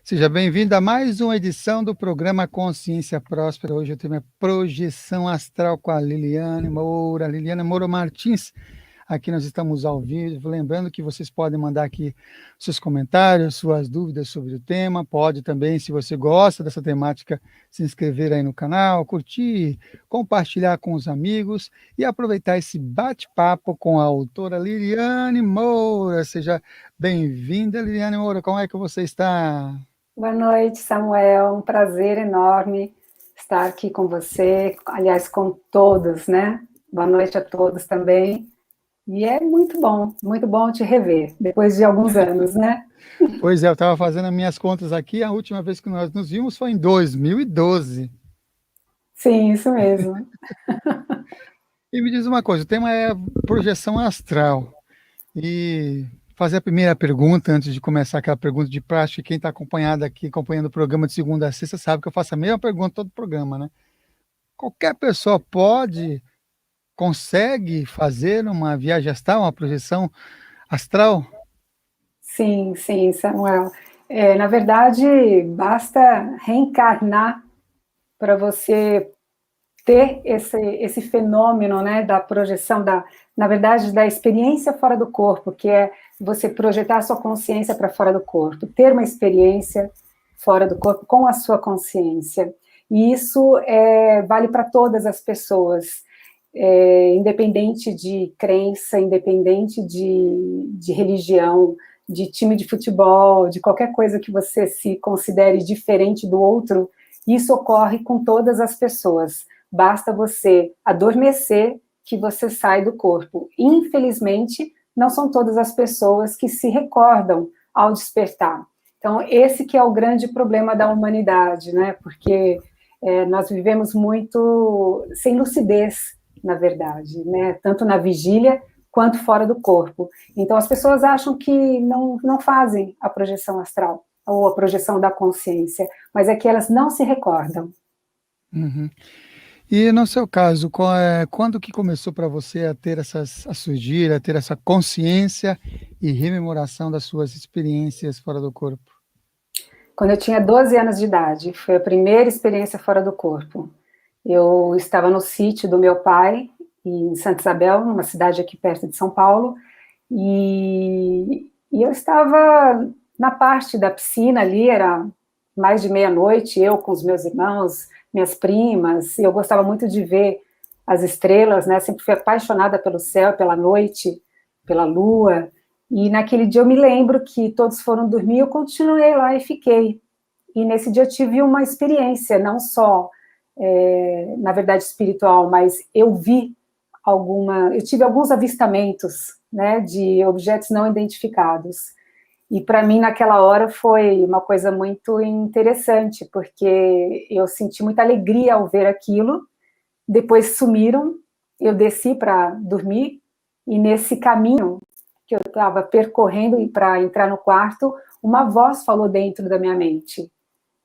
Seja bem-vindo a mais uma edição do programa Consciência Próspera. Hoje eu tenho minha projeção astral com a Liliane Moura Martins. Aqui nós estamos ao vivo, lembrando que vocês podem mandar aqui seus comentários, suas dúvidas sobre o tema. Pode também, se você gosta dessa temática, se inscrever aí no canal, curtir, compartilhar com os amigos e aproveitar esse bate-papo com a autora Liliane Moura. Seja bem-vinda, Liliane Moura. Como é que você está? Boa noite, Samuel. Um prazer enorme estar aqui com você, aliás, com todos, né? Boa noite a todos também. E é muito bom te rever, depois de alguns anos, né? Pois é, eu estava fazendo as minhas contas aqui, a última vez que nós nos vimos foi em 2012. Sim, isso mesmo. E me diz uma coisa, o tema é projeção astral. E fazer a primeira pergunta, antes de começar aquela pergunta de prática, quem está acompanhando aqui, acompanhando o programa de segunda a sexta, sabe que eu faço a mesma pergunta todo o programa, né? Qualquer pessoa consegue fazer uma viagem astral, uma projeção astral? Sim, Samuel. Na verdade, basta reencarnar para você ter esse fenômeno, né, da projeção, na verdade, da experiência fora do corpo, que é você projetar a sua consciência para fora do corpo, ter uma experiência fora do corpo com a sua consciência. E isso vale para todas as pessoas, independente de crença, independente de religião, de time de futebol, de qualquer coisa que você se considere diferente do outro, isso ocorre com todas as pessoas. Basta você adormecer que você sai do corpo. Infelizmente, não são todas as pessoas que se recordam ao despertar. Então, esse que é o grande problema da humanidade, né? Porque nós vivemos muito sem lucidez, na verdade, né? Tanto na vigília quanto fora do corpo. Então, as pessoas acham que não fazem a projeção astral ou a projeção da consciência, mas é que elas não se recordam. Uhum. E no seu caso, quando que começou para você a ter a surgir, a ter essa consciência e rememoração das suas experiências fora do corpo? Quando eu tinha 12 anos de idade, foi a primeira experiência fora do corpo. Eu estava no sítio do meu pai, em Santa Isabel, uma cidade aqui perto de São Paulo, e eu estava na parte da piscina ali, era mais de meia-noite, eu com os meus irmãos, minhas primas, e eu gostava muito de ver as estrelas, né? Sempre fui apaixonada pelo céu, pela noite, pela lua. E naquele dia eu me lembro que todos foram dormir, eu continuei lá e fiquei. E nesse dia eu tive uma experiência, não só, na verdade, espiritual, mas eu tive alguns avistamentos, né, de objetos não identificados. E para mim, naquela hora, foi uma coisa muito interessante, porque eu senti muita alegria ao ver aquilo. Depois sumiram, eu desci para dormir, e nesse caminho que eu estava percorrendo para entrar no quarto, uma voz falou dentro da minha mente,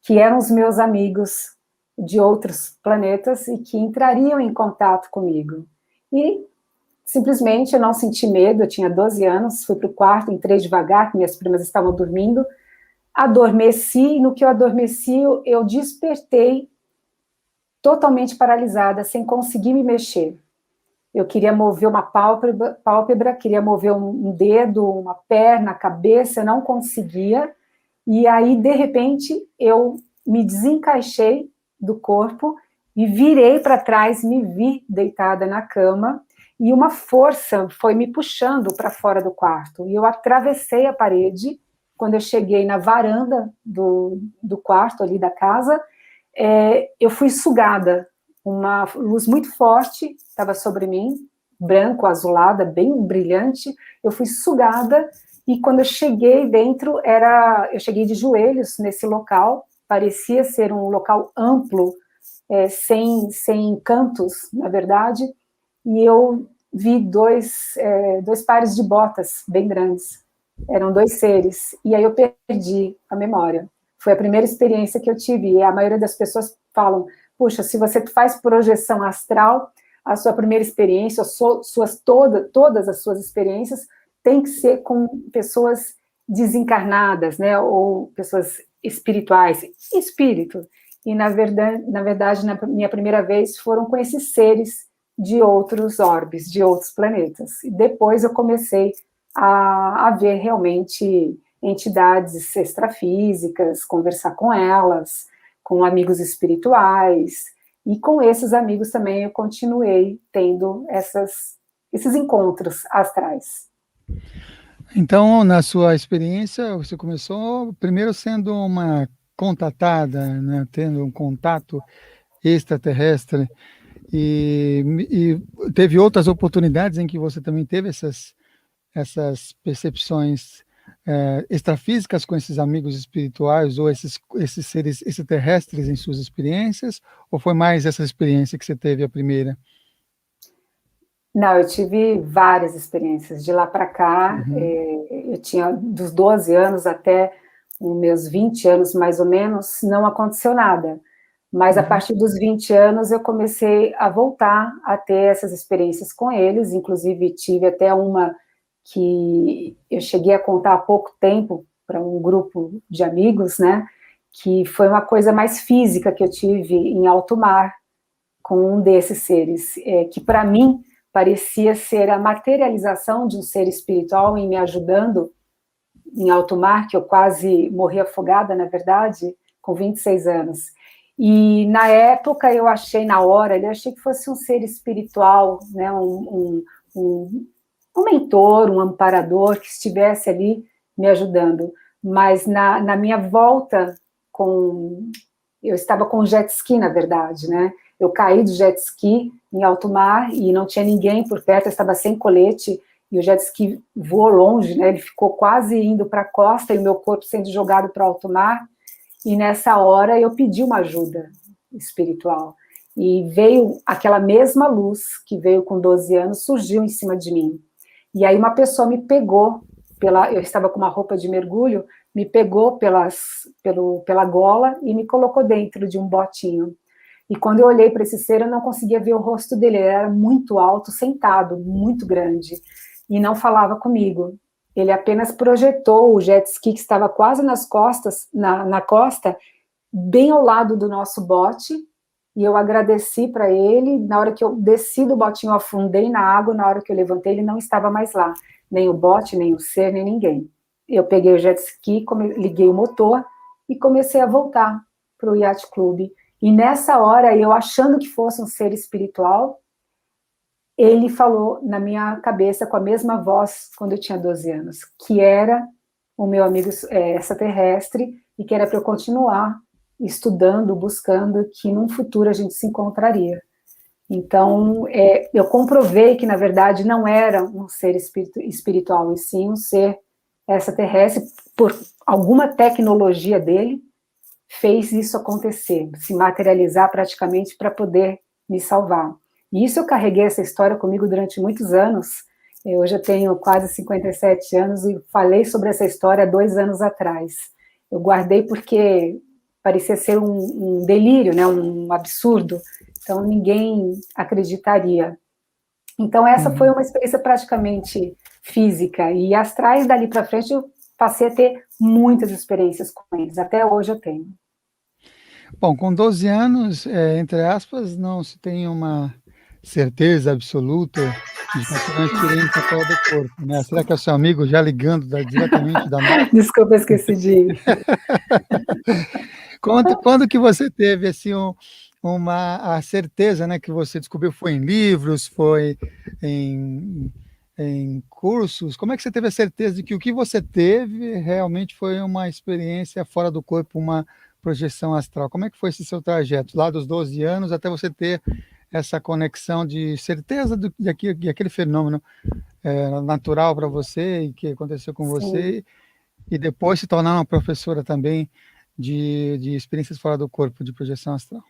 que eram os meus amigos de outros planetas e que entrariam em contato comigo. E simplesmente eu não senti medo, eu tinha 12 anos, fui para o quarto, entrei devagar, que minhas primas estavam dormindo, adormeci, e no que eu adormeci, eu despertei totalmente paralisada, sem conseguir me mexer. Eu queria mover uma pálpebra, queria mover um dedo, uma perna, a cabeça, eu não conseguia, e aí, de repente, eu me desencaixei do corpo e virei para trás, me vi deitada na cama, e uma força foi me puxando para fora do quarto. E eu atravessei a parede. Quando eu cheguei na varanda do quarto ali da casa, eu fui sugada. Uma luz muito forte estava sobre mim, branco, azulada, bem brilhante. Eu fui sugada e quando eu cheguei dentro, eu cheguei de joelhos nesse local. Parecia ser um local amplo, sem cantos, na verdade, e eu vi dois pares de botas bem grandes. Eram dois seres, e aí eu perdi a memória. Foi a primeira experiência que eu tive, e a maioria das pessoas falam, puxa, se você faz projeção astral, a sua primeira experiência, todas as suas experiências, tem que ser com pessoas desencarnadas, né, ou pessoas espirituais, espírito. E, na verdade, na minha primeira vez, foram com esses seres de outros orbes, de outros planetas. E depois eu comecei a ver realmente entidades extrafísicas, conversar com elas, com amigos espirituais, e com esses amigos também eu continuei tendo esses encontros astrais. Então, na sua experiência, você começou primeiro sendo uma contatada, né, tendo um contato extraterrestre, e teve outras oportunidades em que você também teve essas percepções extrafísicas com esses amigos espirituais ou esses seres extraterrestres em suas experiências, ou foi mais essa experiência que você teve a primeira? Não, eu tive várias experiências. De lá para cá, eu tinha dos 12 anos até os meus 20 anos, mais ou menos, não aconteceu nada. Mas a partir dos 20 anos eu comecei a voltar a ter essas experiências com eles, inclusive tive até uma que eu cheguei a contar há pouco tempo para um grupo de amigos, né, que foi uma coisa mais física que eu tive em alto mar com um desses seres, que para mim parecia ser a materialização de um ser espiritual em me ajudando em alto mar, que eu quase morri afogada, na verdade, com 26 anos. E na época eu achei, na hora, eu achei que fosse um ser espiritual, né, um mentor, um amparador que estivesse ali me ajudando. Mas na minha volta, eu estava com jet ski, na verdade, né? Eu caí do jet ski em alto mar e não tinha ninguém por perto, eu estava sem colete e o jet ski voou longe, né? Ele ficou quase indo para a costa e o meu corpo sendo jogado para alto mar. E nessa hora eu pedi uma ajuda espiritual. E veio aquela mesma luz que veio com 12 anos, surgiu em cima de mim. E aí uma pessoa me pegou, eu estava com uma roupa de mergulho, me pegou pela gola e me colocou dentro de um botinho. E quando eu olhei para esse ser, eu não conseguia ver o rosto dele, ele era muito alto, sentado, muito grande, e não falava comigo. Ele apenas projetou o jet ski que estava quase nas costas, na costa, bem ao lado do nosso bote, e eu agradeci para ele. Na hora que eu desci do botinho, eu afundei na água, na hora que eu levantei, ele não estava mais lá, nem o bote, nem o ser, nem ninguém. Eu peguei o jet ski, liguei o motor e comecei a voltar para o Yacht Club. E nessa hora, eu achando que fosse um ser espiritual, ele falou na minha cabeça com a mesma voz quando eu tinha 12 anos, que era o meu amigo extraterrestre e que era para eu continuar estudando, buscando, que num futuro a gente se encontraria. Então, eu comprovei que, na verdade, não era um ser espiritual, e sim um ser extraterrestre, por alguma tecnologia dele, fez isso acontecer, se materializar praticamente para poder me salvar. E isso eu carreguei essa história comigo durante muitos anos. Hoje eu tenho quase 57 anos e falei sobre essa história há 2 anos atrás. Eu guardei porque parecia ser um delírio, né, um absurdo, então ninguém acreditaria. Então essa foi uma experiência praticamente física, e astrais dali para frente eu passei a ter muitas experiências com eles, até hoje eu tenho. Bom, com 12 anos, entre aspas, não se tem uma certeza absoluta de que aquilo é uma experiência fora do corpo, né? Será que é o seu amigo já ligando diretamente da morte? Desculpa, eu esqueci de ir. Quando que você teve assim, a certeza, né, que você descobriu? Foi em livros, foi em cursos? Como é que você teve a certeza de que o que você teve realmente foi uma experiência fora do corpo, uma projeção astral? Como é que foi esse seu trajeto, lá dos 12 anos até você ter essa conexão de certeza de aquele fenômeno natural para você e que aconteceu com você, e depois se tornar uma professora também de experiências fora do corpo, de projeção astral?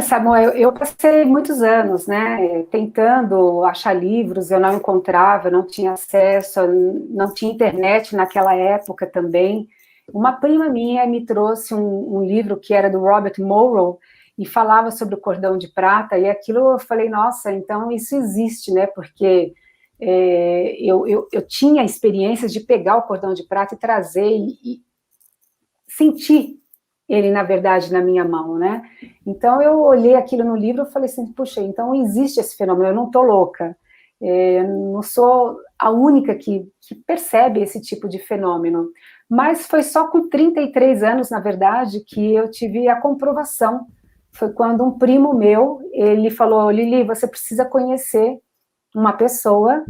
Samuel, eu passei muitos anos, né, tentando achar livros, eu não encontrava, não tinha acesso, não tinha internet naquela época também. Uma prima minha me trouxe um livro que era do Robert Morrow e falava sobre o cordão de prata, e aquilo eu falei, nossa, então isso existe, né, porque eu tinha experiências de pegar o cordão de prata e trazer, e senti ele, na verdade, na minha mão, né? Então, eu olhei aquilo no livro e falei assim, puxa, então existe esse fenômeno, eu não estou louca, não sou a única que percebe esse tipo de fenômeno. Mas foi só com 33 anos, na verdade, que eu tive a comprovação. Foi quando um primo meu, ele falou, Lili, você precisa conhecer uma pessoa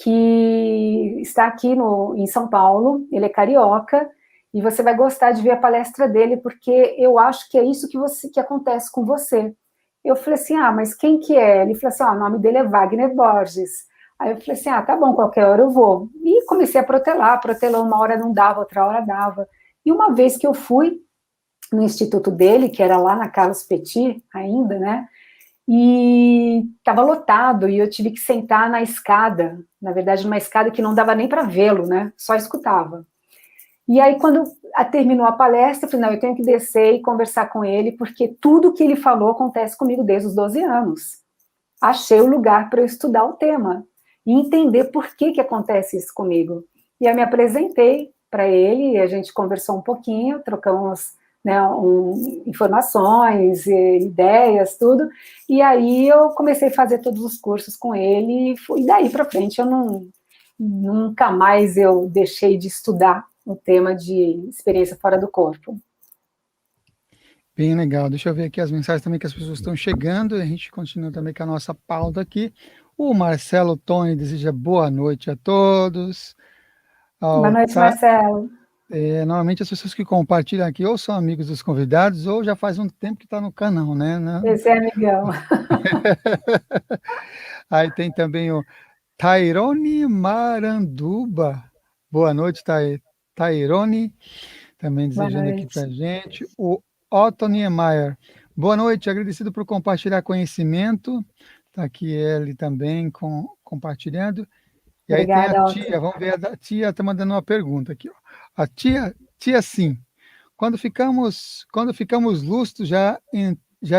que está aqui em São Paulo, ele é carioca, e você vai gostar de ver a palestra dele, porque eu acho que é isso que acontece com você. Eu falei assim, mas quem que é? Ele falou assim, o nome dele é Wagner Borges. Aí eu falei assim, tá bom, qualquer hora eu vou. E comecei a protelar, uma hora não dava, outra hora dava. E uma vez que eu fui no instituto dele, que era lá na Carlos Petit ainda, né, e estava lotado, e eu tive que sentar na escada, na verdade, numa escada que não dava nem para vê-lo, né, só escutava. E aí, quando terminou a palestra, eu falei, não, eu tenho que descer e conversar com ele, porque tudo que ele falou acontece comigo desde os 12 anos. Achei o lugar para eu estudar o tema e entender por que acontece isso comigo. E eu me apresentei para ele, a gente conversou um pouquinho, trocamos, né, informações, ideias, tudo, e aí eu comecei a fazer todos os cursos com ele, e daí para frente eu nunca mais eu deixei de estudar o tema de experiência fora do corpo. Bem legal. Deixa eu ver aqui as mensagens também que as pessoas estão chegando. A gente continua também com a nossa pauta aqui. O Marcelo Tony deseja boa noite a todos. Boa noite, Marcelo. Normalmente as pessoas que compartilham aqui ou são amigos dos convidados ou já faz um tempo que está no canal, né? Esse é amigão. Aí tem também o Tairone Maranduba. Boa noite, Tairone. Também desejando aqui para a gente. O Otto Niemeyer. Boa noite, agradecido por compartilhar conhecimento. Está aqui ele também compartilhando. E aí Obrigada, tem a tia, vamos ver, a tia está mandando uma pergunta aqui. Ó. A tia sim, quando ficamos lúcidos já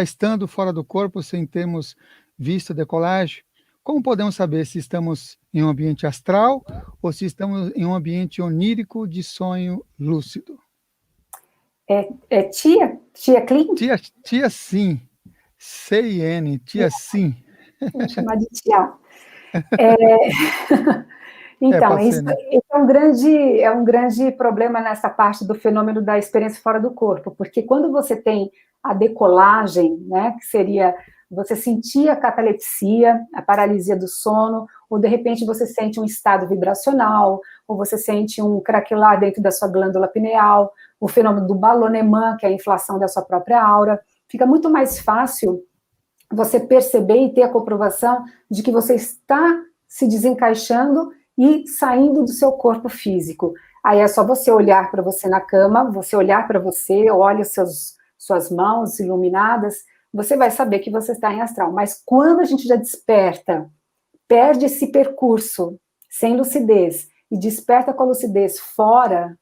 estando fora do corpo, sem termos visto a decolagem, como podemos saber se estamos em um ambiente astral ou se estamos em um ambiente onírico de sonho lúcido? Tia Clean? Tia sim. CIN, tia sim. Vou chamar de tia. Então, isso, né? é um grande problema nessa parte do fenômeno da experiência fora do corpo, porque quando você tem a decolagem, né, que seria você sentir a catalepsia, a paralisia do sono, ou de repente você sente um estado vibracional, ou você sente um craquelar dentro da sua glândula pineal, o fenômeno do ballonnement, que é a inflação da sua própria aura, fica muito mais fácil você perceber e ter a comprovação de que você está se desencaixando e saindo do seu corpo físico. Aí é só você olhar para você na cama, você olhar para você, olha suas mãos iluminadas, você vai saber que você está em astral. Mas quando a gente já desperta, perde esse percurso sem lucidez e desperta com a lucidez fora,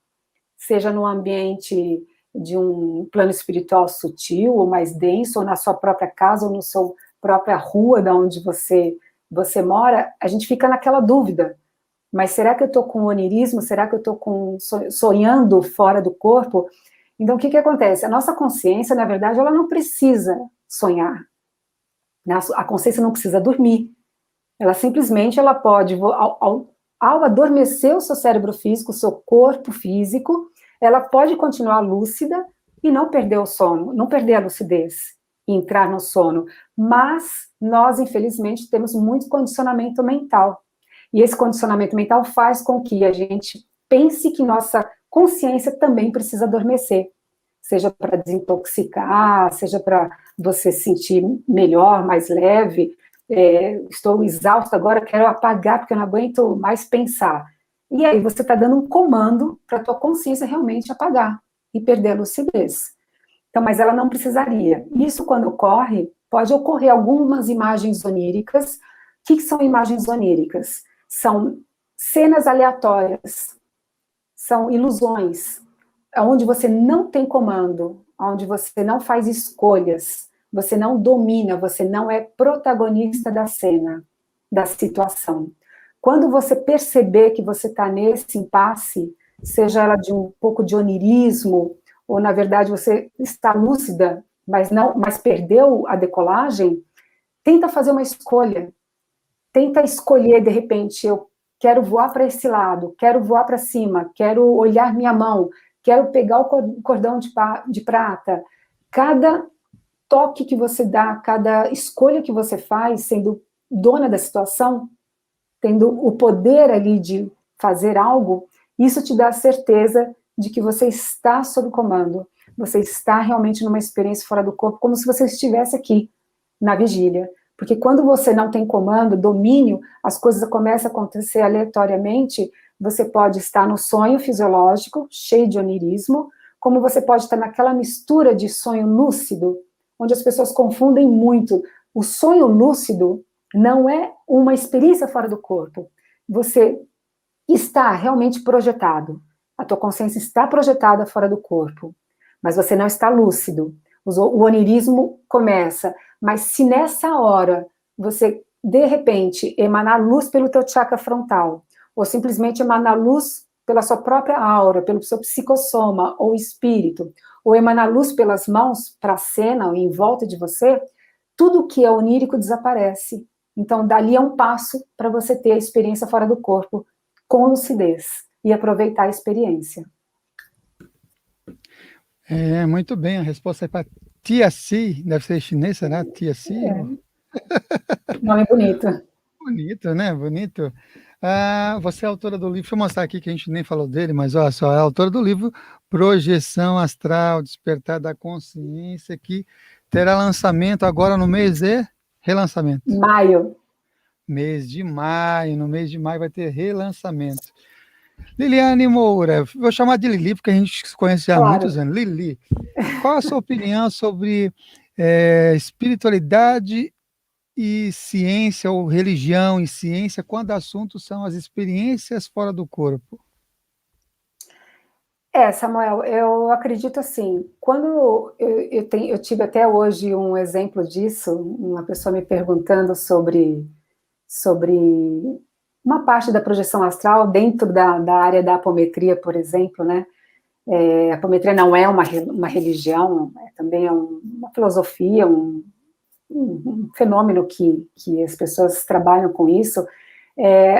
seja no ambiente de um plano espiritual sutil ou mais denso, ou na sua própria casa, ou na sua própria rua, da onde você mora, a gente fica naquela dúvida. Mas será que eu estou com onirismo? Será que eu estou sonhando fora do corpo? Então, o que acontece? A nossa consciência, na verdade, ela não precisa sonhar. A consciência não precisa dormir. Ela simplesmente pode, ao adormecer o seu cérebro físico, o seu corpo físico, ela pode continuar lúcida e não perder o sono, não perder a lucidez e entrar no sono. Mas nós, infelizmente, temos muito condicionamento mental. E esse condicionamento mental faz com que a gente pense que nossa consciência também precisa adormecer. Seja para desintoxicar, seja para você se sentir melhor, mais leve. Estou exausta agora, quero apagar porque eu não aguento mais pensar. E aí você está dando um comando para a tua consciência realmente apagar e perder a lucidez. Então, mas ela não precisaria. Isso, quando ocorre, pode ocorrer algumas imagens oníricas. O que são imagens oníricas? São cenas aleatórias, são ilusões, onde você não tem comando, onde você não faz escolhas, você não domina, você não é protagonista da cena, da situação. Quando você perceber que você está nesse impasse, seja ela de um pouco de onirismo, ou na verdade você está lúcida, mas perdeu a decolagem, tenta fazer uma escolha. Tenta escolher, de repente, eu quero voar para esse lado, quero voar para cima, quero olhar minha mão, quero pegar o cordão de prata. Cada toque que você dá, cada escolha que você faz, sendo dona da situação, tendo o poder ali de fazer algo, isso te dá a certeza de que você está sob comando, você está realmente numa experiência fora do corpo, como se você estivesse aqui, na vigília. Porque quando você não tem comando, domínio, as coisas começam a acontecer aleatoriamente, você pode estar no sonho fisiológico, cheio de onirismo, como você pode estar naquela mistura de sonho lúcido, onde as pessoas confundem muito. O sonho lúcido não é uma experiência fora do corpo. Você está realmente projetado. A tua consciência está projetada fora do corpo, mas você não está lúcido. O onirismo começa, mas se nessa hora você, de repente, emanar luz pelo teu chakra frontal, ou simplesmente emanar luz pela sua própria aura, pelo seu psicossoma ou espírito, ou emanar luz pelas mãos para a cena ou em volta de você, tudo que é onírico desaparece. Então, dali é um passo para você ter a experiência fora do corpo, com lucidez, e aproveitar a experiência. Muito bem, a resposta é para Tia Si, deve ser chinês, será? Tia Si? Nome bonito. Bonito, né? Bonito. Você é autora do livro, deixa eu mostrar aqui que a gente nem falou dele, mas olha só, é autora do livro Projeção Astral, Despertar da Consciência, que terá lançamento agora no mês de relançamento. Maio. Mês de maio, no mês de maio vai ter relançamento. Liliane Moura, vou chamar de Lili, porque a gente se conhece há muitos anos. Lili, qual a sua opinião sobre espiritualidade e ciência, ou religião e ciência, quando assuntos são as experiências fora do corpo? Samuel, eu acredito assim, quando eu tive até hoje um exemplo disso, uma pessoa me perguntando sobre uma parte da projeção astral dentro da área da apometria, por exemplo, né? A apometria não é uma religião, também é uma filosofia, um fenômeno que as pessoas trabalham com isso,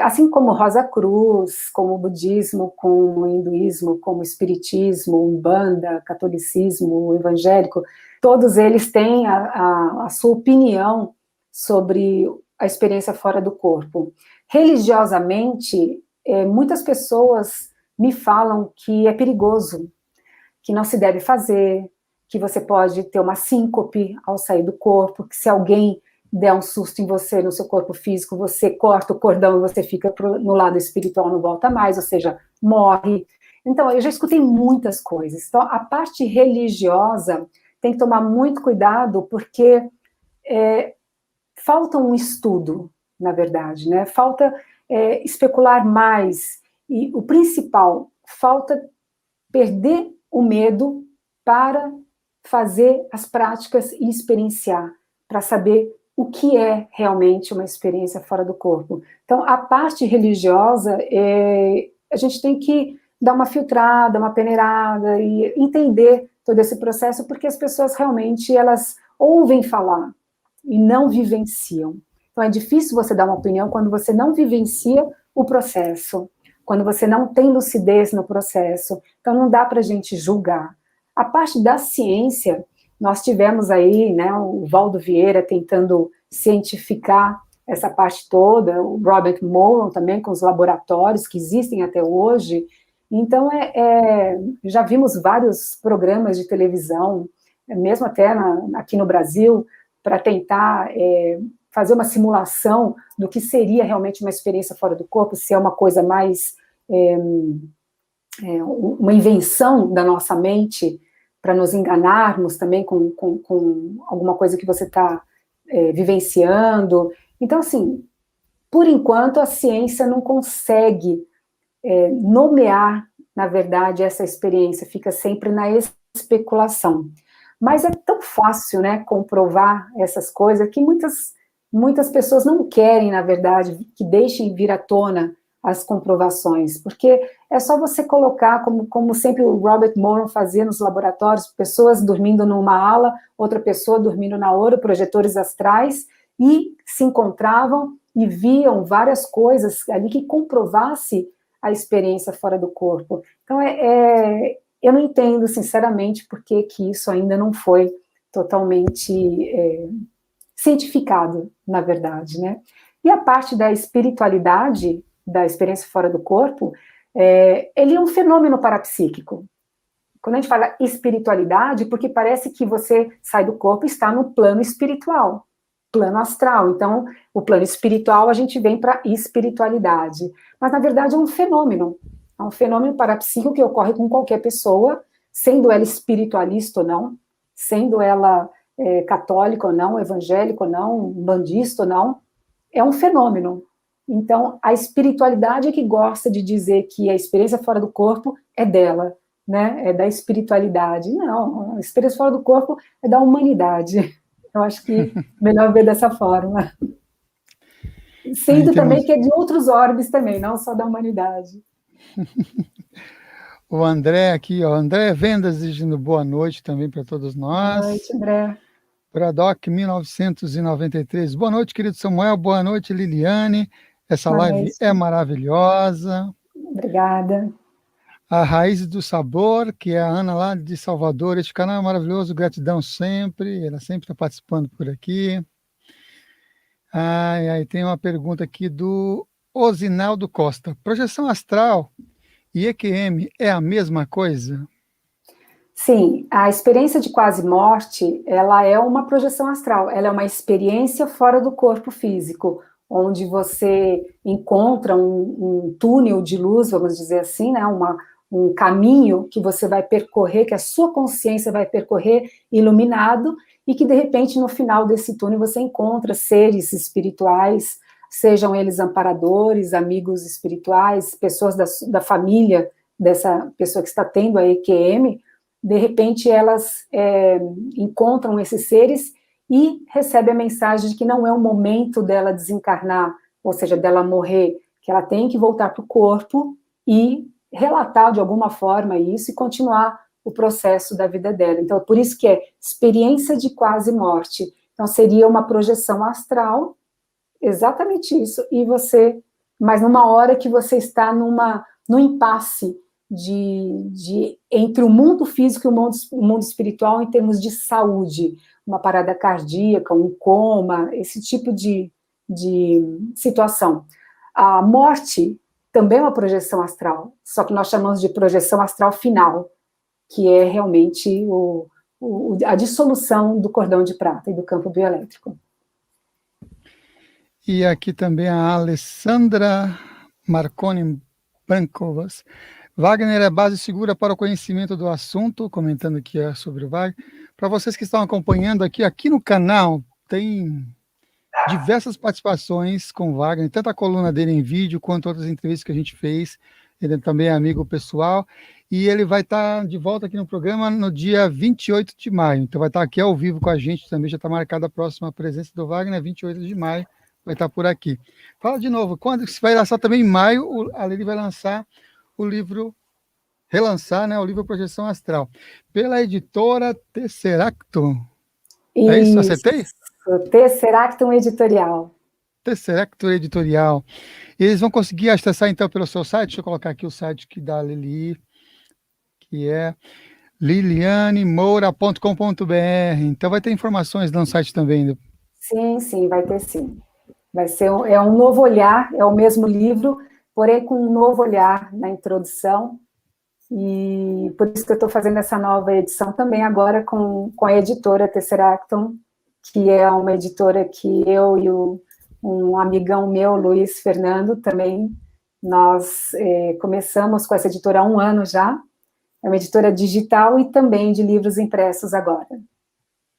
assim como Rosa Cruz, como o budismo, como o hinduísmo, como o espiritismo, Umbanda, catolicismo, evangélico, todos eles têm a sua opinião sobre a experiência fora do corpo. Religiosamente, muitas pessoas me falam que é perigoso, que não se deve fazer, que você pode ter uma síncope ao sair do corpo, que se alguém der um susto em você, no seu corpo físico, você corta o cordão e você fica no lado espiritual, não volta mais, ou seja, morre. Então, eu já escutei muitas coisas. Então, a parte religiosa tem que tomar muito cuidado, porque falta um estudo, na verdade, né? Falta especular mais, e o principal, falta perder o medo para fazer as práticas e experienciar, para saber o que é realmente uma experiência fora do corpo. Então, a parte religiosa, a gente tem que dar uma filtrada, uma peneirada e entender todo esse processo, porque as pessoas realmente, elas ouvem falar e não vivenciam. Então, é difícil você dar uma opinião quando você não vivencia o processo, quando você não tem lucidez no processo. Então, não dá para a gente julgar. A parte da ciência, nós tivemos aí, né, o Valdo Vieira tentando cientificar essa parte toda, o Robert Mollon também, com os laboratórios que existem até hoje. Então, já vimos vários programas de televisão, mesmo até aqui no Brasil, para tentar fazer uma simulação do que seria realmente uma experiência fora do corpo, se é uma coisa mais uma invenção da nossa mente para nos enganarmos também com alguma coisa que você está vivenciando. Então, assim, por enquanto, a ciência não consegue nomear, na verdade, essa experiência, fica sempre na especulação. Mas é tão fácil, né, comprovar essas coisas, que muitas pessoas não querem, na verdade, que deixem vir à tona as comprovações, porque é só você colocar, como sempre o Robert Moran fazia nos laboratórios, pessoas dormindo numa ala, outra pessoa dormindo na outra, projetores astrais, e se encontravam e viam várias coisas ali que comprovasse a experiência fora do corpo. Então, eu não entendo, sinceramente, por que isso ainda não foi totalmente cientificado, na verdade, né? E a parte da espiritualidade, da experiência fora do corpo, ele é um fenômeno parapsíquico. Quando a gente fala espiritualidade, porque parece que você sai do corpo e está no plano espiritual, plano astral. Então, o plano espiritual, a gente vem para espiritualidade. Mas, na verdade, é um fenômeno parapsíquico que ocorre com qualquer pessoa, sendo ela espiritualista ou não, sendo ela católica ou não, evangélica ou não, bandista ou não, é um fenômeno. Então, a espiritualidade é que gosta de dizer que a experiência fora do corpo é dela, né? É da espiritualidade. Não, a experiência fora do corpo é da humanidade. Eu acho que melhor ver dessa forma. Sendo também que é de outros orbes também, não só da humanidade. O André aqui, ó, André Vendas, desejando boa noite também para todos nós. Boa noite, André. Bradock 1993. Boa noite, querido Samuel. Boa noite, Liliane. Essa live é maravilhosa. Obrigada. A Raiz do Sabor, que é a Ana lá de Salvador. Este canal é maravilhoso, gratidão sempre. Ela sempre está participando por aqui. Tem uma pergunta aqui do Osinaldo Costa. Projeção astral e EQM é a mesma coisa? Sim, a experiência de quase morte, ela é uma projeção astral, ela é uma experiência fora do corpo físico, onde você encontra um túnel de luz, vamos dizer assim, né, um caminho que você vai percorrer, que a sua consciência vai percorrer iluminado, e que de repente no final desse túnel você encontra seres espirituais, sejam eles amparadores, amigos espirituais, pessoas da família dessa pessoa que está tendo a EQM. De repente elas encontram esses seres e recebem a mensagem de que não é o momento dela desencarnar, ou seja, dela morrer, que ela tem que voltar para o corpo e relatar de alguma forma isso e continuar o processo da vida dela. Então, por isso que é experiência de quase morte. Então, seria uma projeção astral, exatamente isso, mas numa hora que você está num impasse entre o mundo físico e o mundo espiritual em termos de saúde, uma parada cardíaca, um coma, esse tipo de situação. A morte também é uma projeção astral, só que nós chamamos de projeção astral final, que é realmente a dissolução do cordão de prata e do campo bioelétrico. E aqui também a Alessandra Marconi Brancovas. Wagner é base segura para o conhecimento do assunto, comentando aqui sobre o Wagner. Para vocês que estão acompanhando aqui no canal, tem diversas participações com o Wagner, tanto a coluna dele em vídeo, quanto outras entrevistas que a gente fez. Ele também é amigo pessoal, e ele vai estar de volta aqui no programa no dia 28 de maio. Então vai estar aqui ao vivo com a gente também, já está marcada a próxima presença do Wagner, 28 de maio, vai estar por aqui. Fala de novo, quando se vai lançar também em maio, a Lili vai lançar o livro, relançar, né, o livro Projeção Astral, pela editora Tesseractum. É isso? Acertei? Tesseractum Editorial. Tesseractum Editorial. Eles vão conseguir acessar, então, pelo seu site. Deixa eu colocar aqui o site que dá a Lili, que é lilianemoura.com.br. Então, vai ter informações no site também. Sim, vai ter sim. Vai ser um novo olhar, é o mesmo livro, porém com um novo olhar na introdução, e por isso que eu estou fazendo essa nova edição também agora com a editora Tesseractum, que é uma editora que eu e um amigão meu, Luiz Fernando, também, nós começamos com essa editora há 1 ano já. É uma editora digital e também de livros impressos agora.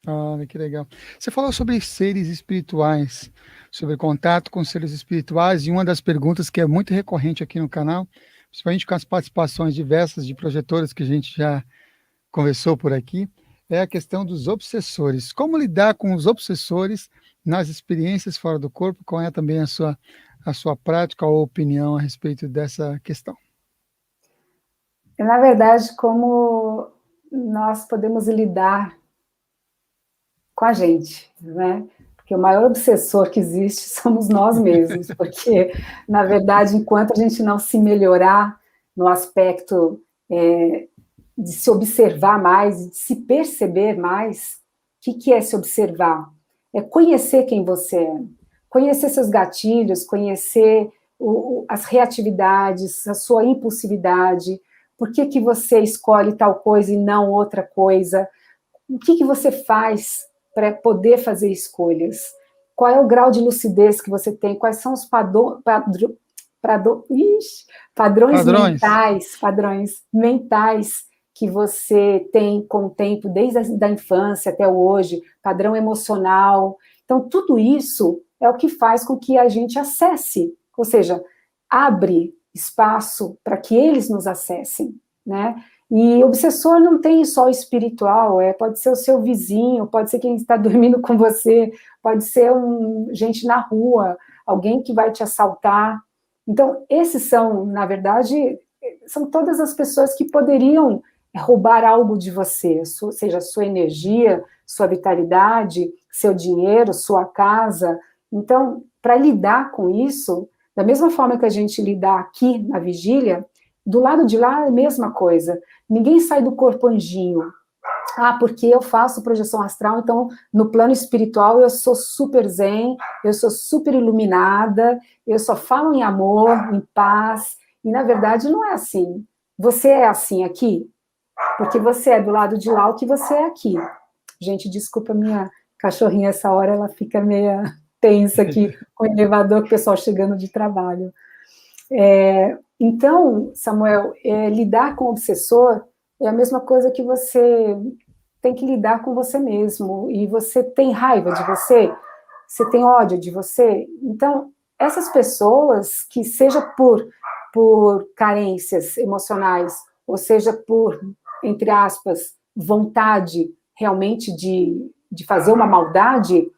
Olha, que legal. Você falou sobre seres espirituais, sobre contato com seres espirituais, e uma das perguntas que é muito recorrente aqui no canal, principalmente com as participações diversas de projetores que a gente já conversou por aqui, é a questão dos obsessores. Como lidar com os obsessores nas experiências fora do corpo? Qual é também a sua a sua prática ou opinião a respeito dessa questão? Na verdade, como nós podemos lidar com a gente, né? Porque o maior obsessor que existe somos nós mesmos, porque, na verdade, enquanto a gente não se melhorar no aspecto de se observar mais, de se perceber mais, o que é se observar? É conhecer quem você é, conhecer seus gatilhos, conhecer as reatividades, a sua impulsividade, por que você escolhe tal coisa e não outra coisa, o que você faz para poder fazer escolhas, qual é o grau de lucidez que você tem, quais são os padrões mentais que você tem com o tempo, desde a infância até hoje, padrão emocional. Então, tudo isso é o que faz com que a gente acesse, ou seja, abre espaço para que eles nos acessem, né? E obsessor não tem só o espiritual, pode ser o seu vizinho, pode ser quem está dormindo com você, pode ser gente na rua, alguém que vai te assaltar. Então, esses são, na verdade, são todas as pessoas que poderiam roubar algo de você, seja sua energia, sua vitalidade, seu dinheiro, sua casa. Então, para lidar com isso, da mesma forma que a gente lidar aqui na vigília, do lado de lá é a mesma coisa. Ninguém sai do corpo anjinho. Ah, porque eu faço projeção astral, então no plano espiritual eu sou super zen, eu sou super iluminada, eu só falo em amor, em paz, e na verdade não é assim. Você é assim aqui, porque você é do lado de lá o que você é aqui. Gente, desculpa minha cachorrinha, essa hora ela fica meio tensa aqui com o elevador, com o pessoal chegando de trabalho. Então, Samuel, lidar com o obsessor é a mesma coisa que você tem que lidar com você mesmo, e você tem raiva de você, você tem ódio de você. Então, essas pessoas, que seja por carências emocionais, ou seja por, entre aspas, vontade realmente de fazer uma maldade,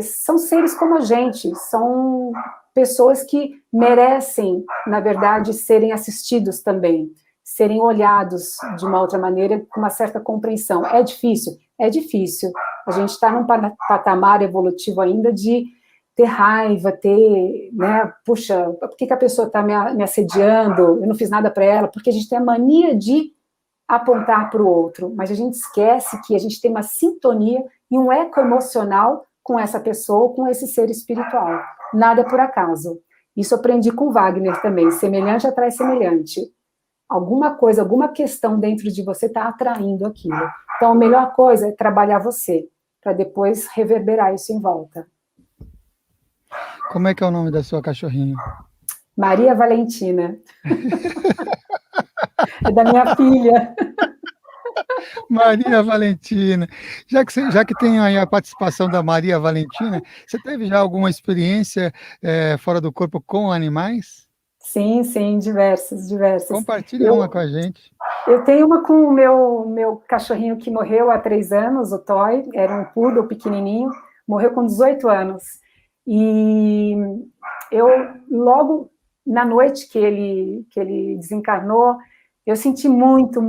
são seres como a gente, são pessoas que merecem, na verdade, serem assistidos também, serem olhados de uma outra maneira, com uma certa compreensão. É difícil? É difícil. A gente está num patamar evolutivo ainda de ter raiva, né, puxa, por que a pessoa está me assediando? Eu não fiz nada para ela, porque a gente tem a mania de apontar para o outro, mas a gente esquece que a gente tem uma sintonia e um eco emocional com essa pessoa, com esse ser espiritual. Nada é por acaso. Isso eu aprendi com Wagner também. Semelhante atrai semelhante. Alguma coisa, alguma questão dentro de você está atraindo aquilo. Então, a melhor coisa é trabalhar você, para depois reverberar isso em volta. Como é que é o nome da sua cachorrinha? Maria Valentina. É da minha filha. Maria Valentina. Já que tem aí a participação da Maria Valentina, você teve já alguma experiência fora do corpo com animais? Sim, diversas. Compartilha uma com a gente. Eu tenho uma com o meu cachorrinho que morreu há 3 anos, o Toy, era um poodle pequenininho, morreu com 18 anos. E eu, logo na noite que ele desencarnou, eu senti muita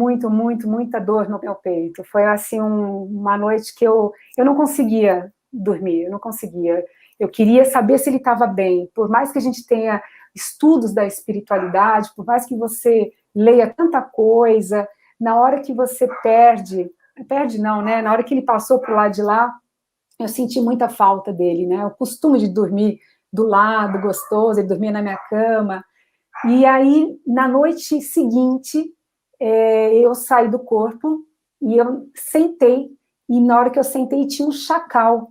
dor no meu peito. Foi assim uma noite que eu não conseguia dormir, eu não conseguia. Eu queria saber se ele estava bem. Por mais que a gente tenha estudos da espiritualidade, por mais que você leia tanta coisa, na hora que você perde não, né? Na hora que ele passou por lá de lá, eu senti muita falta dele, né? O costume de dormir do lado, gostoso, ele dormia na minha cama. E aí, na noite seguinte, eu saí do corpo e eu sentei, e na hora que eu sentei tinha um chacal.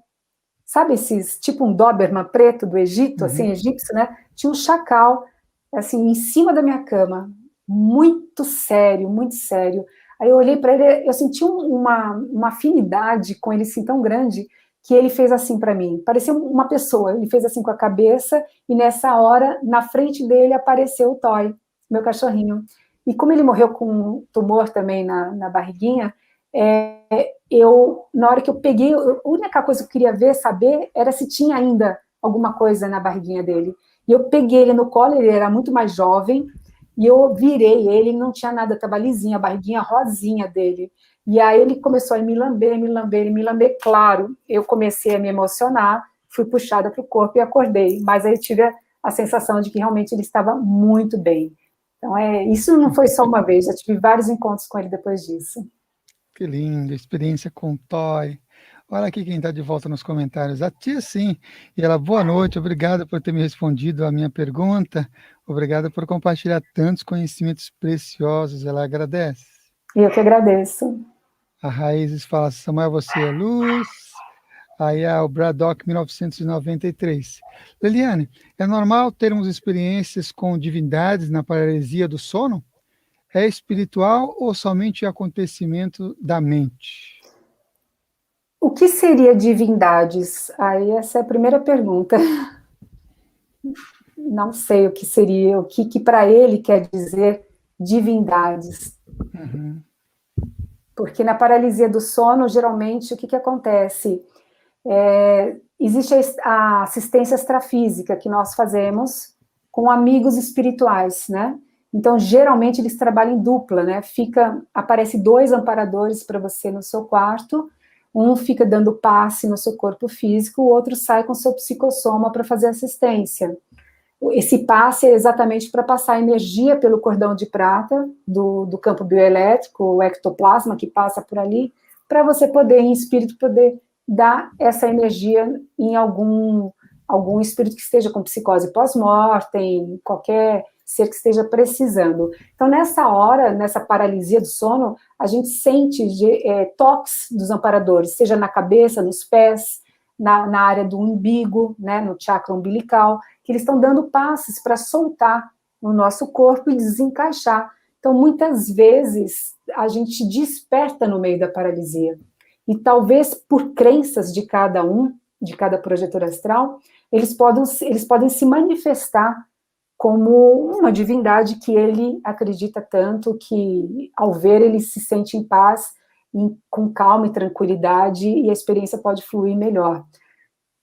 Sabe esses, tipo um Doberman preto do Egito, assim, egípcio, né? Tinha um chacal, assim, em cima da minha cama, muito sério, muito sério. Aí eu olhei para ele, eu senti uma afinidade com ele, assim, tão grande, que ele fez assim para mim, parecia uma pessoa, ele fez assim com a cabeça, e nessa hora, na frente dele, apareceu o Toy, meu cachorrinho. E como ele morreu com um tumor também na barriguinha, na hora que eu peguei, a única coisa que eu queria saber, era se tinha ainda alguma coisa na barriguinha dele. e eu peguei ele no colo, ele era muito mais jovem, e eu virei ele não tinha nada, estava lisinho, a barriguinha rosinha dele. E aí ele começou a me lamber, claro, eu comecei a me emocionar, fui puxada para o corpo e acordei, mas aí eu tive a sensação de que realmente ele estava muito bem. Então, isso não foi só uma vez, já tive vários encontros com ele depois disso. Que lindo, experiência com Toy. Olha aqui quem está de volta nos comentários. A tia, sim. E ela, boa noite, obrigado por ter me respondido a minha pergunta. Obrigado por compartilhar tantos conhecimentos preciosos. Ela agradece. E eu que agradeço. A Raízes fala, Samuel, você é luz. Aí é o Braddock, 1993. Liliane, é normal termos experiências com divindades na paralisia do sono? É espiritual ou somente acontecimento da mente? O que seria divindades? Aí essa é a primeira pergunta. Não sei o que seria, o que para ele quer dizer divindades. Uhum. Porque na paralisia do sono, geralmente, o que acontece? Existe a assistência extrafísica que nós fazemos com amigos espirituais, né? Então, geralmente, eles trabalham em dupla, né? Aparece 2 amparadores para você no seu quarto, um fica dando passe no seu corpo físico, o outro sai com seu psicossoma para fazer assistência. Esse passe é exatamente para passar energia pelo cordão de prata do campo bioelétrico, o ectoplasma que passa por ali, para você poder, em espírito, poder dar essa energia em algum espírito que esteja com psicose pós-mortem, qualquer ser que esteja precisando. Então, nessa hora, nessa paralisia do sono, a gente sente toques dos amparadores, seja na cabeça, nos pés, na área do umbigo, né, no chakra umbilical, que eles estão dando passes para soltar no nosso corpo e desencaixar. Então, muitas vezes, a gente desperta no meio da paralisia. E talvez por crenças de cada projetor astral, eles podem se manifestar como uma divindade que ele acredita tanto, que ao ver ele se sente em paz, com calma e tranquilidade, e a experiência pode fluir melhor.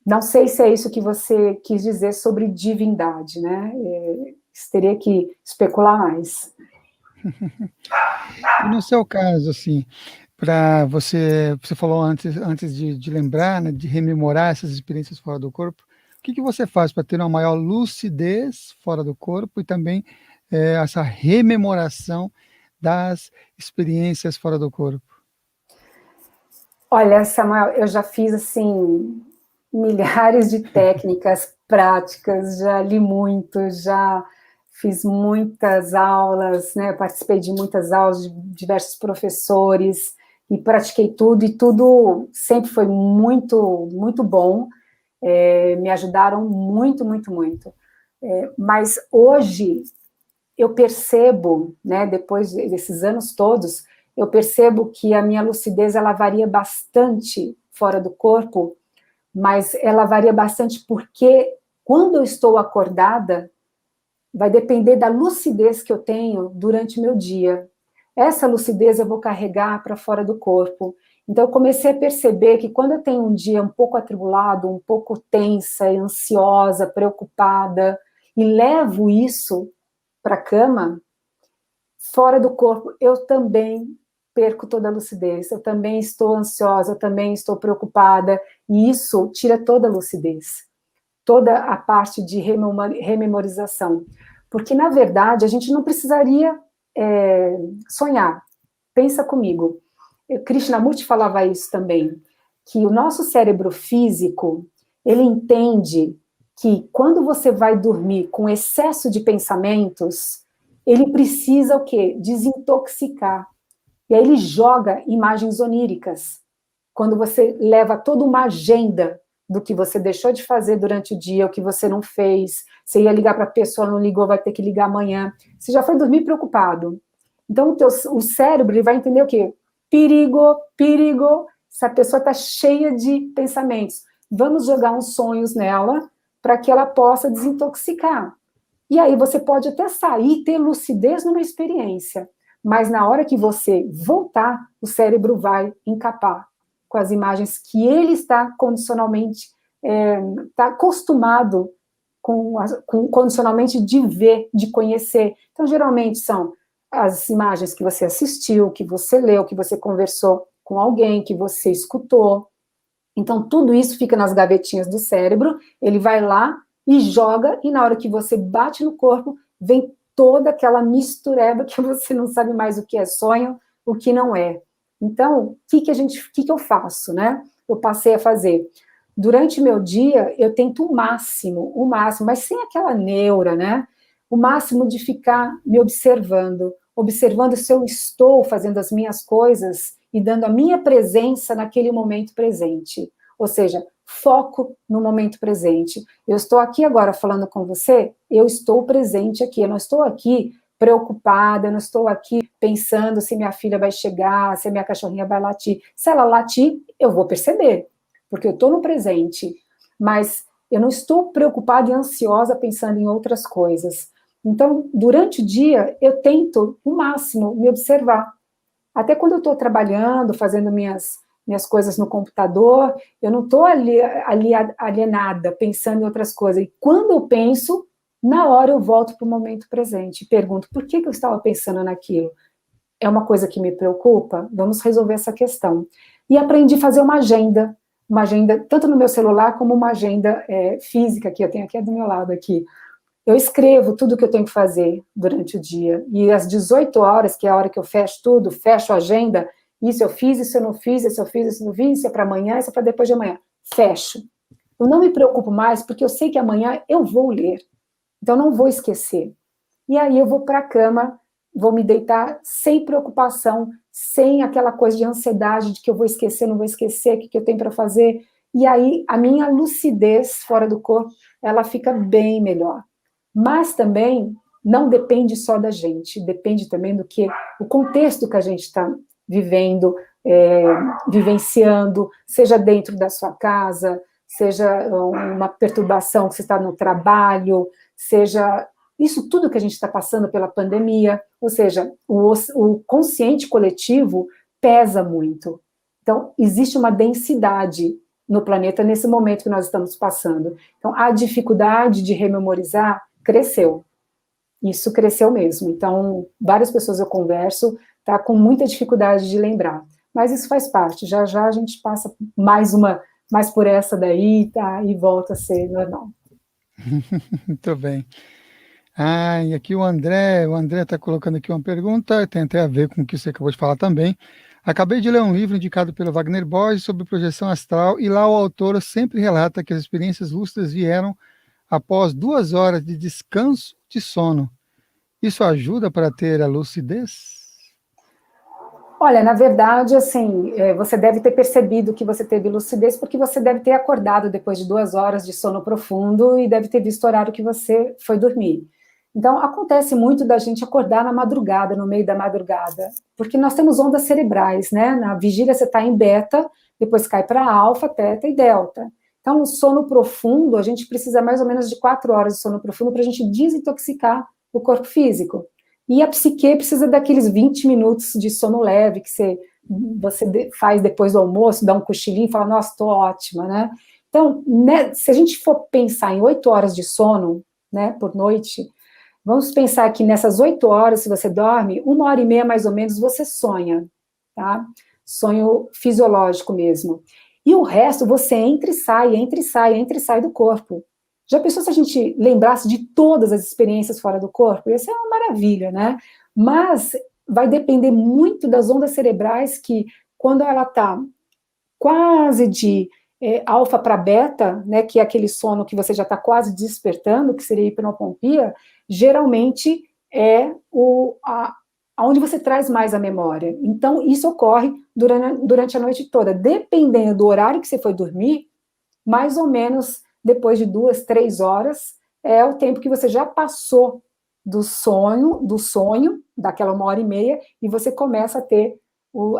Não sei se é isso que você quis dizer sobre divindade, né? Teria que especular mais. E no seu caso, assim, para você falou antes de lembrar, né, de rememorar essas experiências fora do corpo, o que você faz para ter uma maior lucidez fora do corpo e também essa rememoração das experiências fora do corpo? Olha, Samuel, eu já fiz, assim, milhares de técnicas práticas, já li muito, já fiz muitas aulas, né, participei de muitas aulas de diversos professores e pratiquei tudo, e tudo sempre foi muito, muito bom, me ajudaram muito, muito, muito. Mas hoje eu percebo, né, depois desses anos todos, eu percebo que a minha lucidez, ela varia bastante fora do corpo, mas ela varia bastante porque quando eu estou acordada, vai depender da lucidez que eu tenho durante o meu dia. Essa lucidez eu vou carregar para fora do corpo. Então eu comecei a perceber que quando eu tenho um dia um pouco atribulado, um pouco tensa, ansiosa, preocupada, e levo isso para a cama, fora do corpo, eu também perco toda a lucidez, eu também estou ansiosa, eu também estou preocupada, e isso tira toda a lucidez, toda a parte de rememorização. Porque, na verdade, a gente não precisaria sonhar. Pensa comigo. Krishnamurti falava isso também, que o nosso cérebro físico, ele entende que quando você vai dormir com excesso de pensamentos, ele precisa o quê? Desintoxicar. E aí ele joga imagens oníricas. Quando você leva toda uma agenda do que você deixou de fazer durante o dia, o que você não fez, você ia ligar para a pessoa, não ligou, vai ter que ligar amanhã. Você já foi dormir preocupado. Então, o cérebro ele vai entender o quê? Perigo, perigo. Essa pessoa está cheia de pensamentos. Vamos jogar uns sonhos nela para que ela possa desintoxicar. E aí você pode até sair, ter lucidez numa experiência, mas na hora que você voltar, o cérebro vai encapar com as imagens que ele está condicionalmente, está acostumado com condicionalmente de ver, de conhecer. Então, geralmente são as imagens que você assistiu, que você leu, que você conversou com alguém, que você escutou. Então, tudo isso fica nas gavetinhas do cérebro, ele vai lá e joga, e na hora que você bate no corpo, vem toda aquela mistureba que você não sabe mais o que é sonho, o que não é. Então, o que eu faço, né? Eu passei a fazer. Durante meu dia, eu tento o máximo, mas sem aquela neura, né? O máximo de ficar me observando se eu estou fazendo as minhas coisas e dando a minha presença naquele momento presente. Ou seja, foco no momento presente. Eu estou aqui agora falando com você, eu estou presente aqui, eu não estou aqui preocupada, eu não estou aqui pensando se minha filha vai chegar, se minha cachorrinha vai latir. Se ela latir, eu vou perceber, porque eu estou no presente, mas eu não estou preocupada e ansiosa pensando em outras coisas. Então, durante o dia, eu tento, o máximo, me observar. Até quando eu estou trabalhando, fazendo minhas coisas no computador, eu não estou ali alienada, pensando em outras coisas. E quando eu penso, na hora eu volto para o momento presente e pergunto, por que eu estava pensando naquilo? É uma coisa que me preocupa? Vamos resolver essa questão. E aprendi a fazer uma agenda, tanto no meu celular como uma agenda física, que eu tenho aqui do meu lado aqui. Eu escrevo tudo que eu tenho que fazer durante o dia, e às 18 horas, que é a hora que eu fecho tudo, fecho a agenda, isso eu fiz, isso eu não fiz, isso eu fiz, isso eu não fiz, isso é para amanhã, isso é para depois de amanhã. Fecho. Eu não me preocupo mais, porque eu sei que amanhã eu vou ler, então não vou esquecer. E aí eu vou para a cama, vou me deitar sem preocupação, sem aquela coisa de ansiedade, de que eu vou esquecer, não vou esquecer, o que eu tenho para fazer, e aí a minha lucidez fora do corpo, ela fica bem melhor. Mas também não depende só da gente, depende também do que o contexto que a gente está vivendo, vivenciando, seja dentro da sua casa, seja uma perturbação que você está no trabalho, seja isso tudo que a gente está passando pela pandemia, ou seja, o consciente coletivo pesa muito. Então, existe uma densidade no planeta nesse momento que nós estamos passando. Então, a dificuldade de rememorizar cresceu. Isso cresceu mesmo. Então, várias pessoas eu converso, tá com muita dificuldade de lembrar. Mas isso faz parte. Já já a gente passa mais por essa daí, tá? E volta a ser normal. Muito bem. E aqui o André está colocando aqui uma pergunta, tem até a ver com o que você acabou de falar também. Acabei de ler um livro indicado pelo Wagner Borges sobre projeção astral, e lá o autor sempre relata que as experiências lúcidas vieram após 2 horas de descanso de sono. Isso ajuda para ter a lucidez? Olha, na verdade, assim, você deve ter percebido que você teve lucidez porque você deve ter acordado depois de 2 horas de sono profundo e deve ter visto o horário que você foi dormir. Então, acontece muito da gente acordar na madrugada, no meio da madrugada, porque nós temos ondas cerebrais, né? Na vigília você está em beta, depois cai para alfa, teta e delta. Então, o sono profundo, a gente precisa mais ou menos de 4 horas de sono profundo para a gente desintoxicar o corpo físico. E a psique precisa daqueles 20 minutos de sono leve que você faz depois do almoço, dá um cochilinho e fala, nossa, estou ótima, né? Então, né, se a gente for pensar em 8 horas de sono, né, por noite, vamos pensar que nessas 8 horas, se você dorme, 1h30 mais ou menos você sonha, tá? Sonho fisiológico mesmo. E o resto você entra e sai, entra e sai, entra e sai do corpo. Já pensou se a gente lembrasse de todas as experiências fora do corpo? Ia ser uma maravilha, né? Mas vai depender muito das ondas cerebrais que, quando ela está quase de alfa para beta, né, que é aquele sono que você já está quase despertando, que seria hipnopompia, geralmente é aonde você traz mais a memória. Então, isso ocorre durante a noite toda. Dependendo do horário que você foi dormir, mais ou menos depois de 2, 3 horas, é o tempo que você já passou do sonho, daquela 1h30, e você começa a ter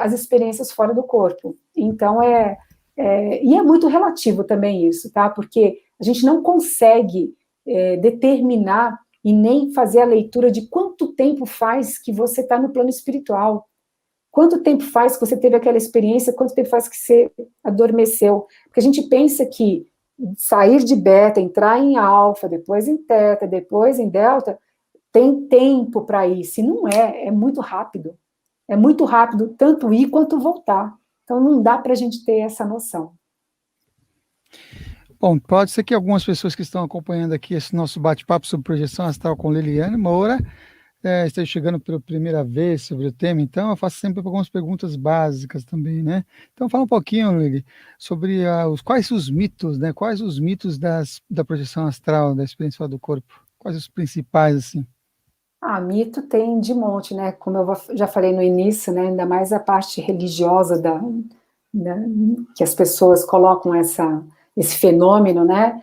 as experiências fora do corpo. Então, e é muito relativo também isso, tá? Porque a gente não consegue determinar e nem fazer a leitura de quanto tempo faz que você está no plano espiritual. Quanto tempo faz que você teve aquela experiência, quanto tempo faz que você adormeceu. Porque a gente pensa que sair de beta, entrar em alfa, depois em teta, depois em delta, tem tempo para ir. Se não é muito rápido. É muito rápido, tanto ir quanto voltar. Então, não dá para a gente ter essa noção. Bom, pode ser que algumas pessoas que estão acompanhando aqui esse nosso bate-papo sobre projeção astral com Liliane Moura esteja chegando pela primeira vez sobre o tema, então eu faço sempre algumas perguntas básicas também, né? Então fala um pouquinho, Lili, sobre quais os mitos, né? Quais os mitos da projeção astral, da experiência fora do corpo? Quais os principais, assim? Mito tem de monte, né? Como eu já falei no início, né? Ainda mais a parte religiosa que as pessoas colocam esse fenômeno, né?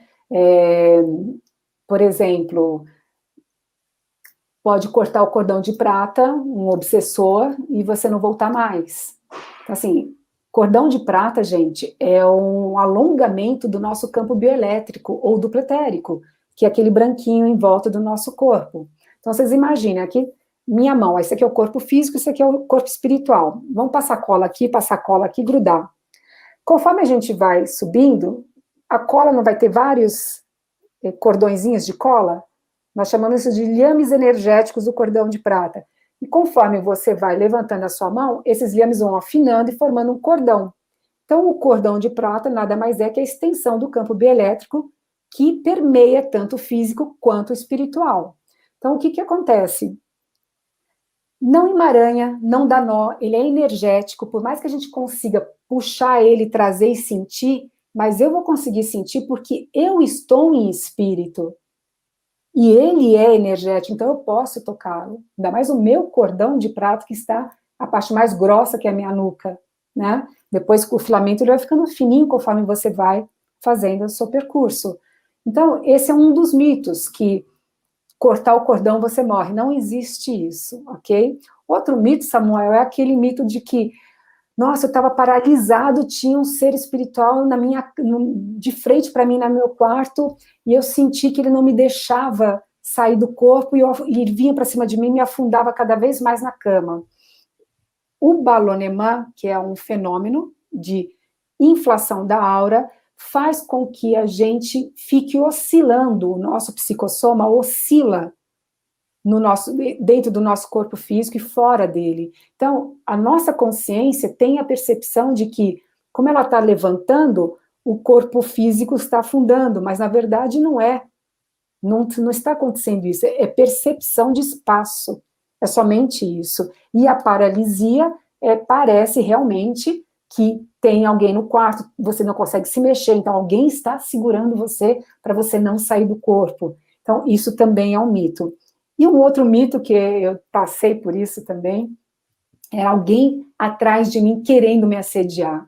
Por exemplo, pode cortar o cordão de prata, um obsessor, e você não voltar mais. Então, assim, cordão de prata, gente, é um alongamento do nosso campo bioelétrico ou do pretérico, que é aquele branquinho em volta do nosso corpo. Então, vocês imaginem, aqui, minha mão, esse aqui é o corpo físico, esse aqui é o corpo espiritual. Vamos passar cola aqui, grudar. Conforme a gente vai subindo, a cola não vai ter vários cordõezinhos de cola? Nós chamamos isso de liames energéticos do cordão de prata. E conforme você vai levantando a sua mão, esses liames vão afinando e formando um cordão. Então, o cordão de prata nada mais é que a extensão do campo bioelétrico que permeia tanto o físico quanto o espiritual. Então, o que acontece? Não emaranha, não dá nó, ele é energético, por mais que a gente consiga puxar ele, trazer e sentir, mas eu vou conseguir sentir porque eu estou em espírito. E ele é energético, então eu posso tocá-lo. Ainda mais o meu cordão de prata, que está a parte mais grossa, que é a minha nuca, né? Depois o filamento ele vai ficando fininho conforme você vai fazendo o seu percurso. Então, esse é um dos mitos, que cortar o cordão você morre. Não existe isso, ok? Outro mito, Samuel, é aquele mito de que, nossa, eu estava paralisado, tinha um ser espiritual de frente para mim no meu quarto, e eu senti que ele não me deixava sair do corpo, e ele vinha para cima de mim e me afundava cada vez mais na cama. O balonemã, que é um fenômeno de inflação da aura, faz com que a gente fique oscilando, o nosso psicossoma oscila dentro do nosso corpo físico e fora dele. Então, a nossa consciência tem a percepção de que, como ela está levantando, o corpo físico está afundando, mas na verdade não é. Não está acontecendo isso, é percepção de espaço, é somente isso. E a paralisia parece realmente que tem alguém no quarto, você não consegue se mexer, então alguém está segurando você para você não sair do corpo. Então, isso também é um mito. E um outro mito, que eu passei por isso também, é alguém atrás de mim querendo me assediar.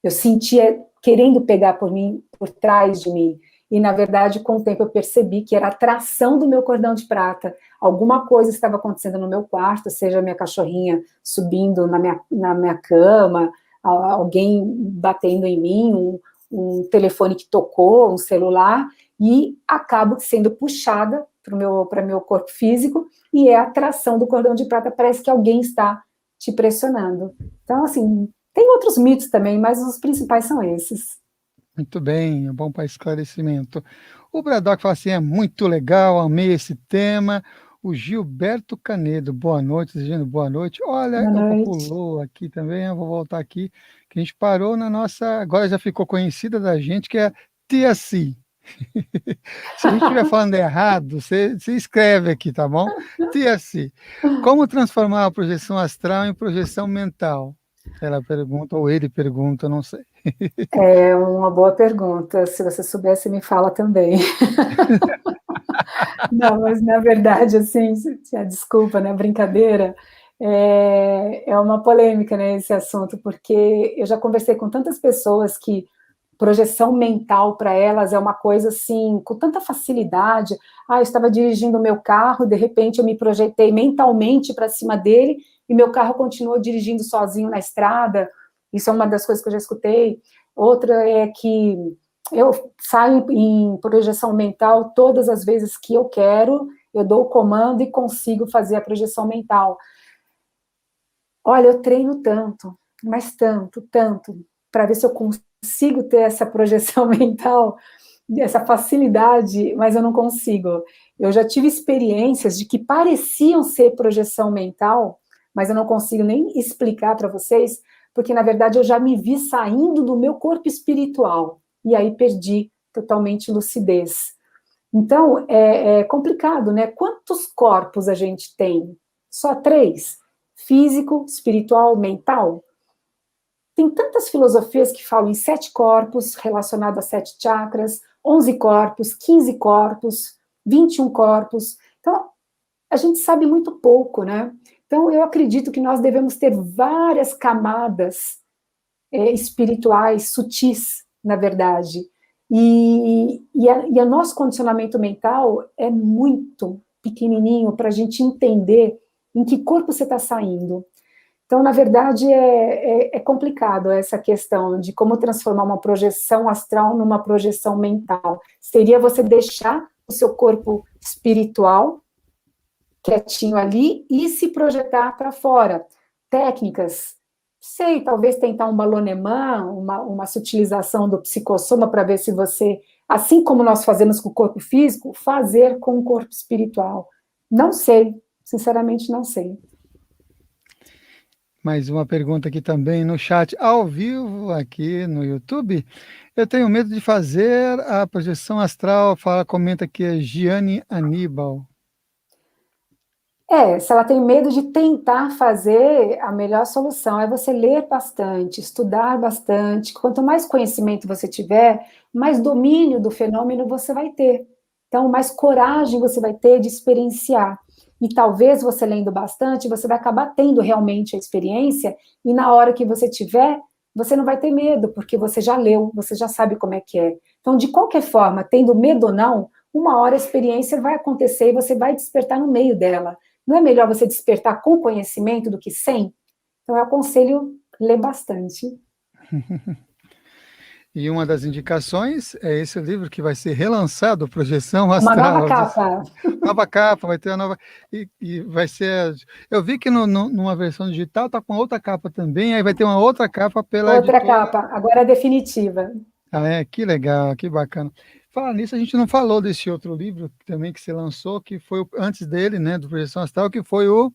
Eu sentia querendo pegar por mim, por trás de mim. E, na verdade, com o tempo eu percebi que era a atração do meu cordão de prata. Alguma coisa estava acontecendo no meu quarto, seja a minha cachorrinha subindo na minha cama, alguém batendo em mim, um telefone que tocou, um celular, e acabo sendo puxada para meu corpo físico, e é a atração do cordão de prata, parece que alguém está te pressionando. Então, assim, tem outros mitos também, mas os principais são esses. Muito bem, é bom para esclarecimento. O Bradock fala assim, é muito legal, amei esse tema. O Gilberto Canedo, boa noite, desejando boa noite. Olha, Boa o noite. pulou aqui também, eu vou voltar aqui, que a gente parou na nossa, agora já ficou conhecida da gente, que é Tia Si. Se a gente estiver falando errado, você escreve aqui, tá bom? Tia Si, como transformar a projeção astral em projeção mental? Ela pergunta, ou ele pergunta, não sei. É uma boa pergunta. Se você soubesse, me fala também. Não, mas na verdade, assim, desculpa, né, brincadeira, é uma polêmica, né, esse assunto, porque eu já conversei com tantas pessoas que projeção mental para elas é uma coisa assim, com tanta facilidade. Eu estava dirigindo o meu carro, de repente eu me projetei mentalmente para cima dele, e meu carro continuou dirigindo sozinho na estrada. Isso é uma das coisas que eu já escutei. Outra é que eu saio em projeção mental todas as vezes que eu quero, eu dou o comando e consigo fazer a projeção mental. Olha, eu treino tanto, mas tanto, para ver se eu consigo consigo ter essa projeção mental, essa facilidade, mas eu não consigo. Eu já tive experiências de que pareciam ser projeção mental, mas eu não consigo nem explicar para vocês, porque na verdade eu já me vi saindo do meu corpo espiritual, e aí perdi totalmente lucidez. Então, é complicado, né? Quantos corpos a gente tem? Só 3? Físico, espiritual, mental? Tem tantas filosofias que falam em 7 corpos, relacionados a 7 chakras, 11 corpos, 15 corpos, 21 corpos. Então, a gente sabe muito pouco, né? Então, eu acredito que nós devemos ter várias camadas espirituais, sutis, na verdade. E o nosso condicionamento mental é muito pequenininho para a gente entender em que corpo você está saindo. Então, na verdade, é complicado essa questão de como transformar uma projeção astral numa projeção mental. Seria você deixar o seu corpo espiritual quietinho ali e se projetar para fora. Técnicas, sei, talvez tentar um balonemã, uma sutilização do psicossoma para ver se você, assim como nós fazemos com o corpo físico, fazer com o corpo espiritual. Não sei, sinceramente não sei. Mais uma pergunta aqui também no chat, ao vivo, aqui no YouTube. Eu tenho medo de fazer a projeção astral, comenta aqui a Giane Aníbal. Se ela tem medo de tentar fazer, a melhor solução é você ler bastante, estudar bastante. Quanto mais conhecimento você tiver, mais domínio do fenômeno você vai ter. Então, mais coragem você vai ter de experienciar. E talvez você lendo bastante, você vai acabar tendo realmente a experiência, e na hora que você tiver, você não vai ter medo, porque você já leu, você já sabe como é que é. Então, de qualquer forma, tendo medo ou não, uma hora a experiência vai acontecer e você vai despertar no meio dela. Não é melhor você despertar com conhecimento do que sem? Então, eu aconselho ler bastante. E uma das indicações é esse livro que vai ser relançado, Projeção Uma Astral. nova capa. Nova capa, vai ter a nova. E vai ser. Eu vi que numa versão digital tá com outra capa também, aí vai ter uma outra capa pela Outra editora. capa, agora é definitiva. Que legal, que bacana. Falar nisso, a gente não falou desse outro livro também que você lançou, que foi antes dele, né, do Projeção Astral, que foi o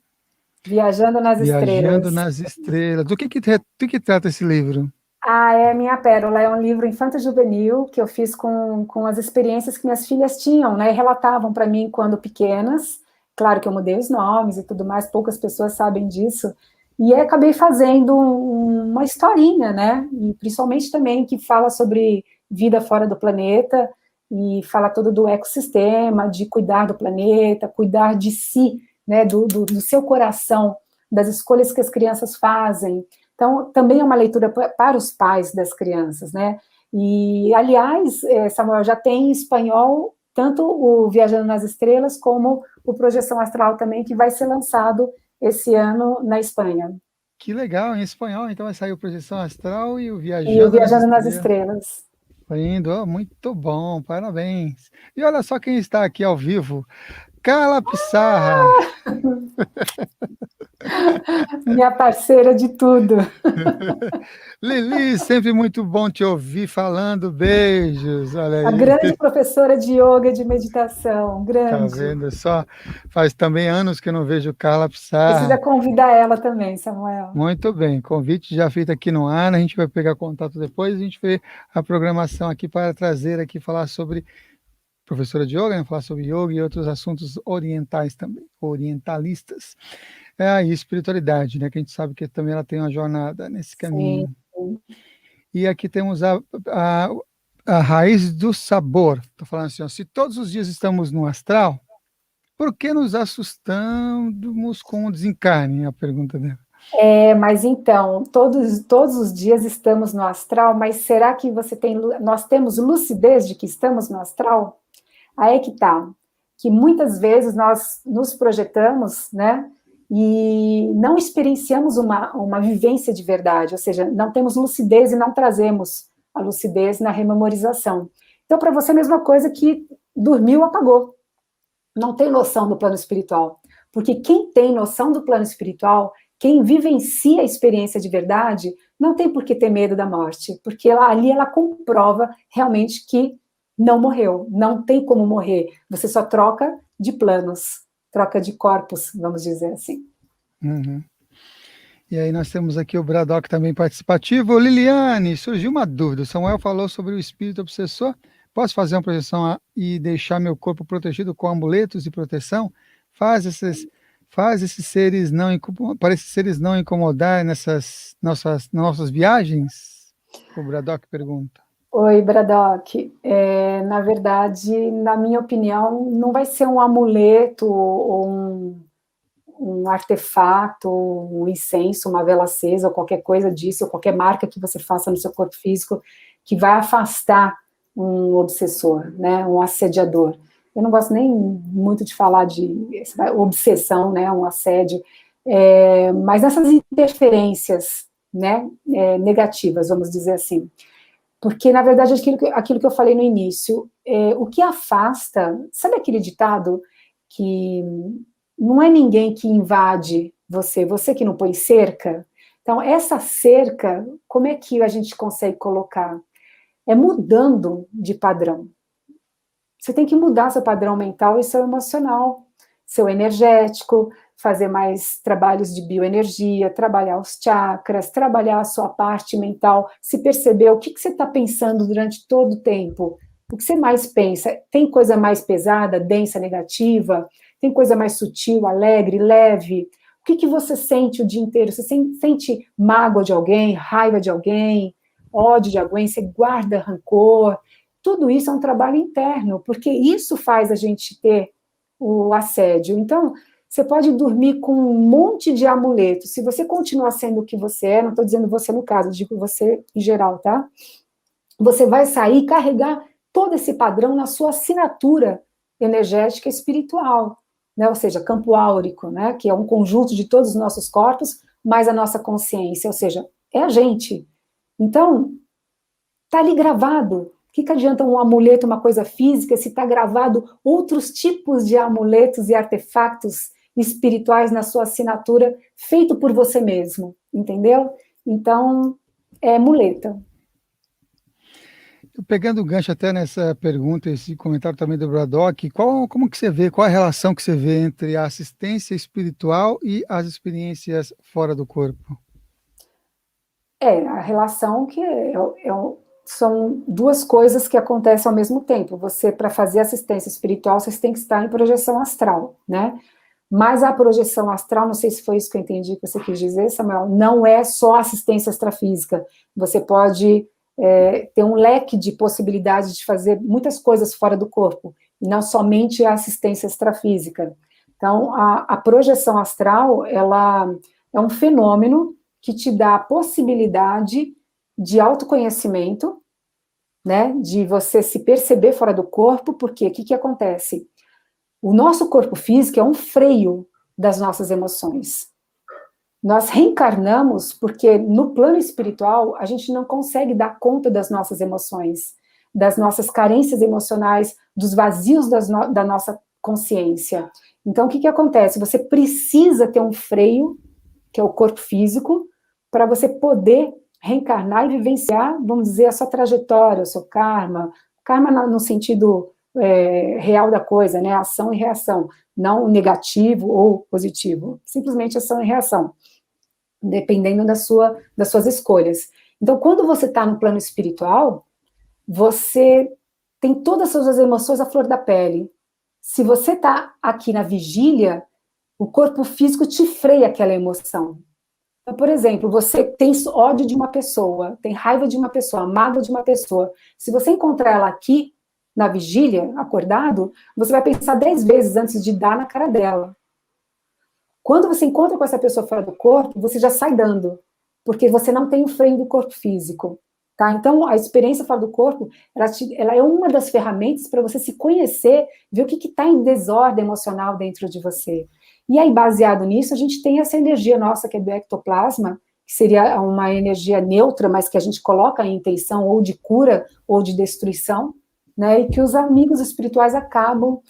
Viajando nas Viajando Estrelas. nas Estrelas. Do que trata esse livro? É Minha Pérola, é um livro infanto-juvenil que eu fiz com as experiências que minhas filhas tinham, né, e relatavam para mim quando pequenas. Claro que eu mudei os nomes e tudo mais, poucas pessoas sabem disso. E aí acabei fazendo uma historinha, né, e principalmente também que fala sobre vida fora do planeta, e fala todo do ecossistema, de cuidar do planeta, cuidar de si, né, do seu coração, das escolhas que as crianças fazem. Então, também é uma leitura para os pais das crianças, né? E, aliás, Samuel, já tem em espanhol tanto o Viajando nas Estrelas como o Projeção Astral também, que vai ser lançado esse ano na Espanha. Que legal, em espanhol, então vai sair o Projeção Astral e o E o Viajando nas Viajando nas Estrelas. Estrelas. Lindo, muito bom, parabéns. E olha só quem está aqui ao vivo, Carla Pissarra. Minha parceira de tudo. Lili, sempre muito bom te ouvir falando, beijos, olha aí. A grande professora de yoga e de meditação, Tá grande. vendo só? Faz também anos que eu não vejo Carla Precisa Pissarra. convidar ela também, Samuel. Muito bem, convite já feito aqui no ar, a gente vai pegar contato depois, a gente vê a programação aqui para trazer aqui, falar sobre professora de yoga, né? Falar sobre yoga e outros assuntos orientais também, orientalistas. E espiritualidade, né? Que a gente sabe que também ela tem uma jornada nesse caminho. Sim. E aqui temos a raiz do sabor. Estou falando assim, ó, se todos os dias estamos no astral, por que nos assustamos com o desencarne? É a pergunta dela. Mas então, todos os dias estamos no astral, mas será que nós temos lucidez de que estamos no astral? Aí é que tá, que muitas vezes nós nos projetamos, né, e não experienciamos uma vivência de verdade, ou seja, não temos lucidez e não trazemos a lucidez na rememorização. Então, para você, a mesma coisa que dormiu, apagou. Não tem noção do plano espiritual. Porque quem tem noção do plano espiritual, quem vivencia a experiência de verdade não tem por que ter medo da morte, porque ali ela comprova realmente que não morreu, não tem como morrer, você só troca de planos, troca de corpos, vamos dizer assim. Uhum. E aí nós temos aqui o Braddock também participativo. Liliane, surgiu uma dúvida. O Samuel falou sobre o espírito obsessor. Posso fazer uma projeção e deixar meu corpo protegido com amuletos de proteção? Faz esses seres para esses seres não incomodar nessas nossas viagens? O Braddock pergunta. Oi, Braddock. Na verdade, na minha opinião, não vai ser um amuleto ou um artefato, um incenso, uma vela acesa, ou qualquer coisa disso, ou qualquer marca que você faça no seu corpo físico, que vai afastar um obsessor, né, um assediador. Eu não gosto nem muito de falar de obsessão, né, um assédio, mas essas interferências, né, negativas, vamos dizer assim. Porque, na verdade, aquilo que eu falei no início, o que afasta, sabe aquele ditado que não é ninguém que invade você, você que não põe cerca? Então, essa cerca, como é que a gente consegue colocar? É mudando de padrão. Você tem que mudar seu padrão mental e seu emocional, seu energético, fazer mais trabalhos de bioenergia, trabalhar os chakras, trabalhar a sua parte mental, se perceber o que você está pensando durante todo o tempo, o que você mais pensa, tem coisa mais pesada, densa, negativa, tem coisa mais sutil, alegre, leve, o que você sente o dia inteiro, você sente mágoa de alguém, raiva de alguém, ódio de alguém, você guarda rancor, tudo isso é um trabalho interno, porque isso faz a gente ter o assédio. Então, você pode dormir com um monte de amuletos. Se você continuar sendo o que você é, não estou dizendo você no caso, digo você em geral, tá? Você vai sair e carregar todo esse padrão na sua assinatura energética e espiritual, né? Ou seja, campo áurico, né? Que é um conjunto de todos os nossos corpos, mais a nossa consciência, ou seja, é a gente. Então, está ali gravado. O que adianta um amuleto, uma coisa física, se está gravado outros tipos de amuletos e artefatos espirituais na sua assinatura, feito por você mesmo, entendeu? Então, é muleta. Pegando o gancho até nessa pergunta, esse comentário também do Braddock, como que você vê, qual a relação que você vê entre a assistência espiritual e as experiências fora do corpo? A relação que são duas coisas que acontecem ao mesmo tempo. Você, para fazer assistência espiritual, você tem que estar em projeção astral, né? Mas a projeção astral, não sei se foi isso que eu entendi que você quis dizer, Samuel, não é só assistência extrafísica. Você pode ter um leque de possibilidades de fazer muitas coisas fora do corpo, e não somente a assistência extrafísica. Então, a projeção astral, ela é um fenômeno que te dá a possibilidade de autoconhecimento, né, de você se perceber fora do corpo, porque o que acontece? O nosso corpo físico é um freio das nossas emoções. Nós reencarnamos porque no plano espiritual a gente não consegue dar conta das nossas emoções, das nossas carências emocionais, dos vazios da nossa consciência. Então, o que acontece? Você precisa ter um freio, que é o corpo físico, para você poder reencarnar e vivenciar, vamos dizer, a sua trajetória, o seu karma no sentido real da coisa, né, ação e reação, não negativo ou positivo, simplesmente ação e reação, dependendo das suas escolhas. Então, quando você está no plano espiritual, você tem todas as suas emoções à flor da pele. Se você está aqui na vigília, o corpo físico te freia aquela emoção. Então, por exemplo, você tem ódio de uma pessoa, tem raiva de uma pessoa, mágoa de uma pessoa. Se você encontrar ela aqui, na vigília, acordado, você vai pensar 10 vezes antes de dar na cara dela. Quando você encontra com essa pessoa fora do corpo, você já sai dando, porque você não tem o freio do corpo físico. Tá? Então, a experiência fora do corpo, ela é uma das ferramentas para você se conhecer, ver o que está em desordem emocional dentro de você. E aí, baseado nisso, a gente tem essa energia nossa, que é do ectoplasma, que seria uma energia neutra, mas que a gente coloca em intenção ou de cura ou de destruição, né? E que os amigos espirituais acabam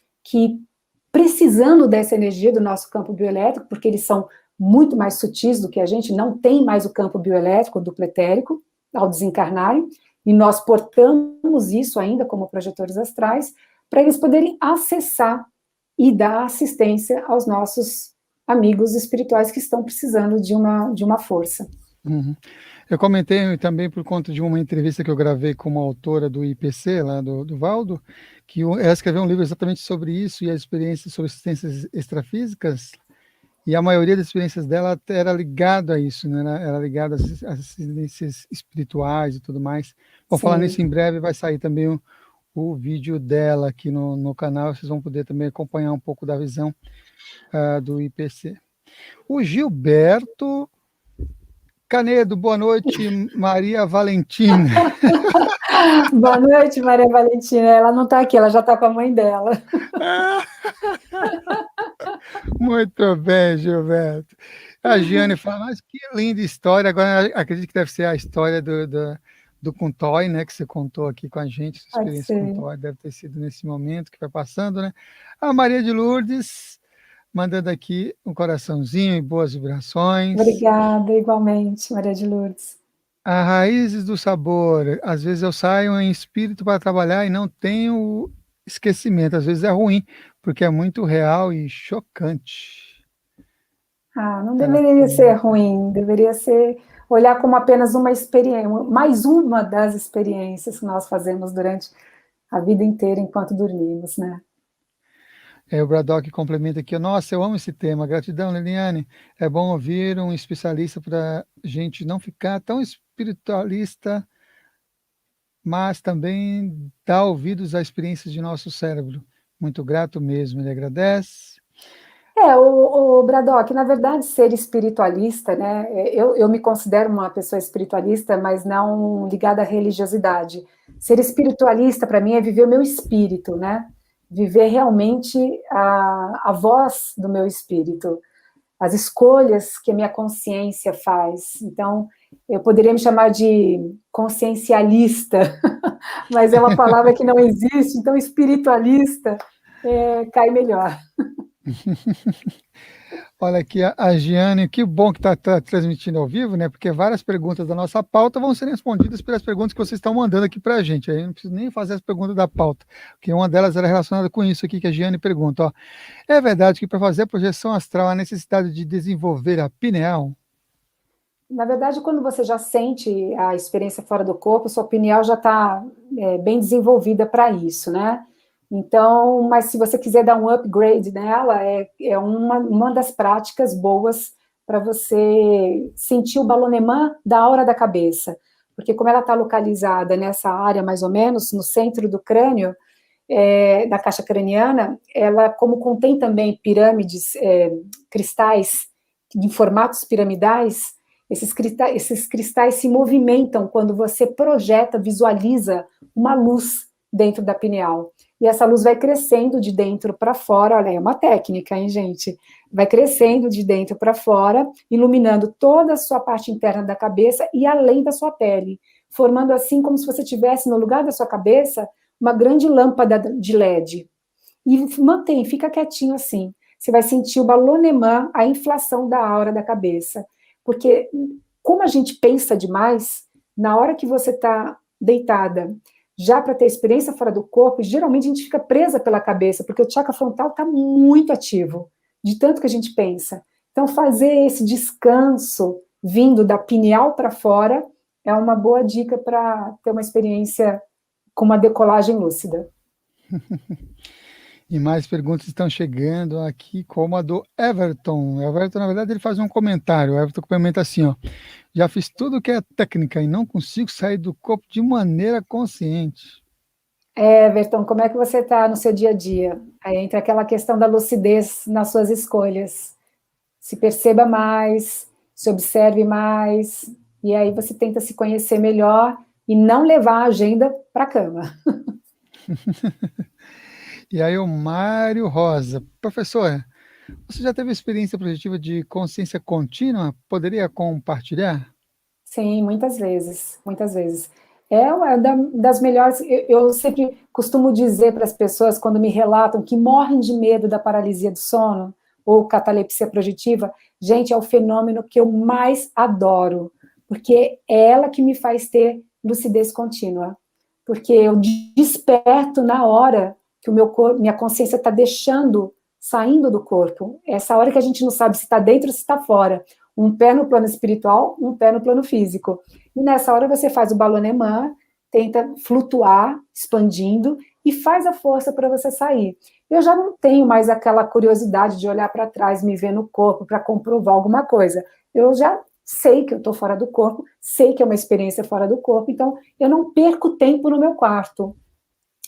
precisando dessa energia do nosso campo bioelétrico, porque eles são muito mais sutis do que a gente, não tem mais o campo bioelétrico duplo etérico ao desencarnarem, e nós portamos isso ainda como projetores astrais, para eles poderem acessar e dar assistência aos nossos amigos espirituais que estão precisando de uma força. Uhum. Eu comentei também por conta de uma entrevista que eu gravei com uma autora do IPC, lá do Valdo, que ela escreveu um livro exatamente sobre isso e as experiências sobre existências extrafísicas, e a maioria das experiências dela era ligada a isso, né? Era ligada às experiências espirituais e tudo mais. Vou falar nisso em breve, vai sair também o vídeo dela aqui no canal, vocês vão poder também acompanhar um pouco da visão do IPC. O Gilberto Canedo, boa noite, Maria Valentina. Boa noite, Maria Valentina. Ela não está aqui, ela já está com a mãe dela. Muito bem, Gilberto. A Giane fala, mas que linda história. Agora, acredito que deve ser a história do Contoy, né, que você contou aqui com a gente, sua experiência com o Contoy, deve ter sido nesse momento que vai passando, né? A Maria de Lourdes, mandando aqui um coraçãozinho e boas vibrações. Obrigada, igualmente, Maria de Lourdes. A Raízes do Sabor, às vezes eu saio em espírito para trabalhar e não tenho esquecimento, às vezes é ruim, porque é muito real e chocante. Não deveria ser ruim, deveria ser olhar como apenas uma experiência, mais uma das experiências que nós fazemos durante a vida inteira enquanto dormimos, né? O Braddock complementa aqui, nossa, eu amo esse tema, gratidão, Liliane, é bom ouvir um especialista para a gente não ficar tão espiritualista, mas também dar ouvidos às experiências de nosso cérebro. Muito grato mesmo, ele agradece. O Braddock, na verdade, ser espiritualista, né? Eu me considero uma pessoa espiritualista, mas não ligada à religiosidade. Ser espiritualista, para mim, é viver o meu espírito, né? Viver realmente a voz do meu espírito, as escolhas que a minha consciência faz. Então, eu poderia me chamar de consciencialista, mas é uma palavra que não existe, então espiritualista cai melhor. Olha aqui a Giane, que bom que está transmitindo ao vivo, né? Porque várias perguntas da nossa pauta vão ser respondidas pelas perguntas que vocês estão mandando aqui para a gente. Aí eu não preciso nem fazer as perguntas da pauta, porque uma delas era relacionada com isso aqui que a Giane pergunta. Ó. É verdade que para fazer a projeção astral há necessidade de desenvolver a pineal? Na verdade, quando você já sente a experiência fora do corpo, sua pineal já está bem desenvolvida para isso, né? Então, mas se você quiser dar um upgrade nela, é uma das práticas boas para você sentir o balonemã da aura da cabeça, porque como ela está localizada nessa área, mais ou menos, no centro do crânio, da caixa craniana, ela, como contém também pirâmides, cristais em formatos piramidais, esses cristais se movimentam quando você projeta, visualiza uma luz dentro da pineal. E essa luz vai crescendo de dentro para fora, olha, é uma técnica, hein, gente? Vai crescendo de dentro para fora, iluminando toda a sua parte interna da cabeça e além da sua pele, formando assim como se você tivesse no lugar da sua cabeça uma grande lâmpada de LED. E mantém, fica quietinho assim. Você vai sentir o balonemã, a inflação da aura da cabeça. Porque como a gente pensa demais, na hora que você está deitada, já para ter experiência fora do corpo, geralmente a gente fica presa pela cabeça, porque o chakra frontal está muito ativo, de tanto que a gente pensa. Então, fazer esse descanso vindo da pineal para fora é uma boa dica para ter uma experiência com uma decolagem lúcida. E mais perguntas estão chegando aqui, como a do Everton. O Everton, na verdade, ele faz um comentário. O Everton comenta assim, ó. Já fiz tudo que é técnica e não consigo sair do corpo de maneira consciente. Everton, como é que você está no seu dia a dia? Aí entra aquela questão da lucidez nas suas escolhas. Se perceba mais, se observe mais, e aí você tenta se conhecer melhor e não levar a agenda para a cama. E aí o Mário Rosa. Professora, você já teve experiência projetiva de consciência contínua? Poderia compartilhar? Sim, muitas vezes, muitas vezes. É uma das melhores, eu sempre costumo dizer para as pessoas, quando me relatam que morrem de medo da paralisia do sono, ou catalepsia projetiva, gente, é o fenômeno que eu mais adoro, porque é ela que me faz ter lucidez contínua, porque eu desperto na hora que o meu corpo, minha consciência está saindo do corpo, essa hora que a gente não sabe se está dentro ou se está fora, um pé no plano espiritual, um pé no plano físico, e nessa hora você faz o balonemã, tenta flutuar, expandindo, e faz a força para você sair. Eu já não tenho mais aquela curiosidade de olhar para trás, me ver no corpo, para comprovar alguma coisa. Eu já sei que eu estou fora do corpo, sei que é uma experiência fora do corpo, então eu não perco tempo no meu quarto.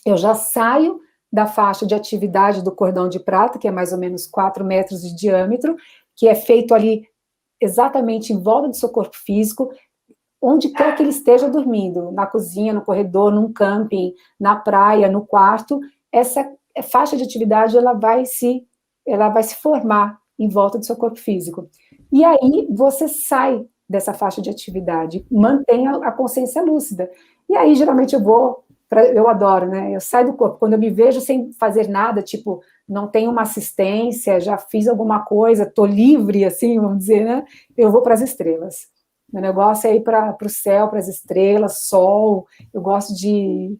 Eu já saio da faixa de atividade do cordão de prata, que é mais ou menos 4 metros de diâmetro, que é feito ali exatamente em volta do seu corpo físico, onde quer que ele esteja dormindo, na cozinha, no corredor, num camping, na praia, no quarto, essa faixa de atividade ela vai se formar em volta do seu corpo físico. E aí você sai dessa faixa de atividade, mantém a consciência lúcida. E aí, geralmente, eu adoro, né? Eu saio do corpo, quando eu me vejo sem fazer nada, tipo, não tenho uma assistência, já fiz alguma coisa, estou livre, assim, vamos dizer, né? Eu vou para as estrelas. Meu negócio é ir para o céu, para as estrelas, sol, eu gosto de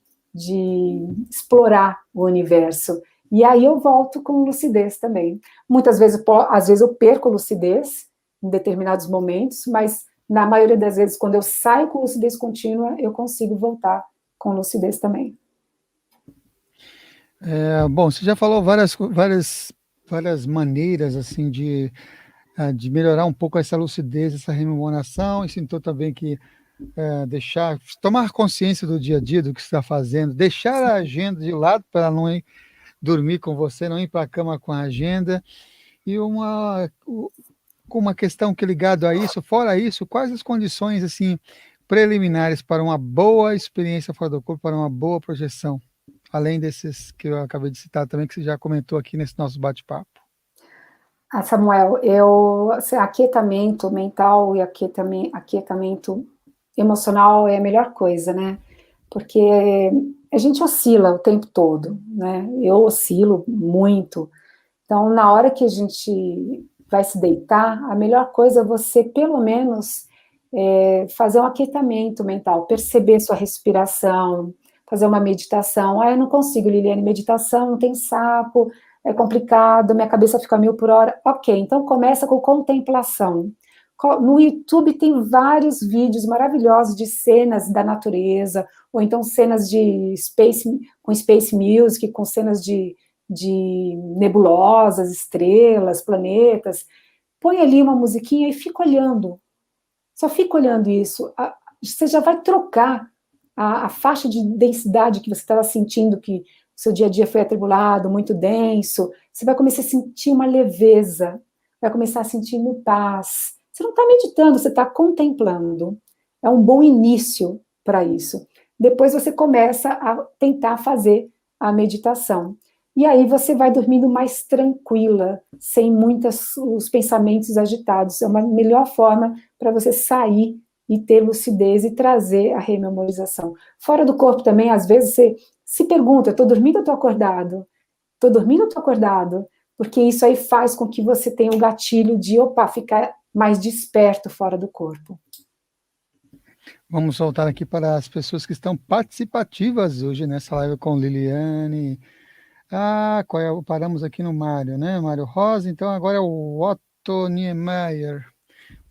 explorar o universo. E aí eu volto com lucidez também. Muitas vezes, às vezes eu perco lucidez em determinados momentos, mas na maioria das vezes, quando eu saio com lucidez contínua, eu consigo voltar com lucidez também. Bom, você já falou várias maneiras assim de melhorar um pouco essa lucidez, essa rememoração, e sentou também que tomar consciência do dia a dia, do que você está fazendo, deixar a agenda de lado para não ir dormir com você, não ir para a cama com a agenda, e com uma questão que é ligado a isso, fora isso, quais as condições assim preliminares para uma boa experiência fora do corpo, para uma boa projeção, além desses que eu acabei de citar também, que você já comentou aqui nesse nosso bate-papo? Samuel, aquietamento mental e aquietamento emocional é a melhor coisa, né? Porque a gente oscila o tempo todo, né? Eu oscilo muito. Então, na hora que a gente vai se deitar, a melhor coisa é você, pelo menos, fazer um aquietamento mental, perceber sua respiração, fazer uma meditação. Eu não consigo, Liliane, meditação, não tem saco, é complicado, minha cabeça fica 1000 por hora. Ok, então começa com contemplação. No YouTube tem vários vídeos maravilhosos de cenas da natureza, ou então cenas com space music, com cenas de nebulosas, estrelas, planetas. Põe ali uma musiquinha e fica olhando. Só fica olhando isso. Você já vai trocar a faixa de densidade que você estava sentindo, que o seu dia a dia foi atribulado, muito denso. Você vai começar a sentir uma leveza, vai começar a sentir paz. Você não está meditando, você está contemplando. É um bom início para isso. Depois você começa a tentar fazer a meditação. E aí você vai dormindo mais tranquila, sem os pensamentos agitados. É uma melhor forma para você sair e ter lucidez e trazer a rememorização. Fora do corpo também, às vezes você se pergunta, estou dormindo ou estou acordado? Estou dormindo ou estou acordado? Porque isso aí faz com que você tenha um gatilho de, ficar mais desperto fora do corpo. Vamos voltar aqui para as pessoas que estão participativas hoje nessa live com Liliane. Paramos aqui no Mário, né? Mário Rosa, então agora é o Otto Niemeyer.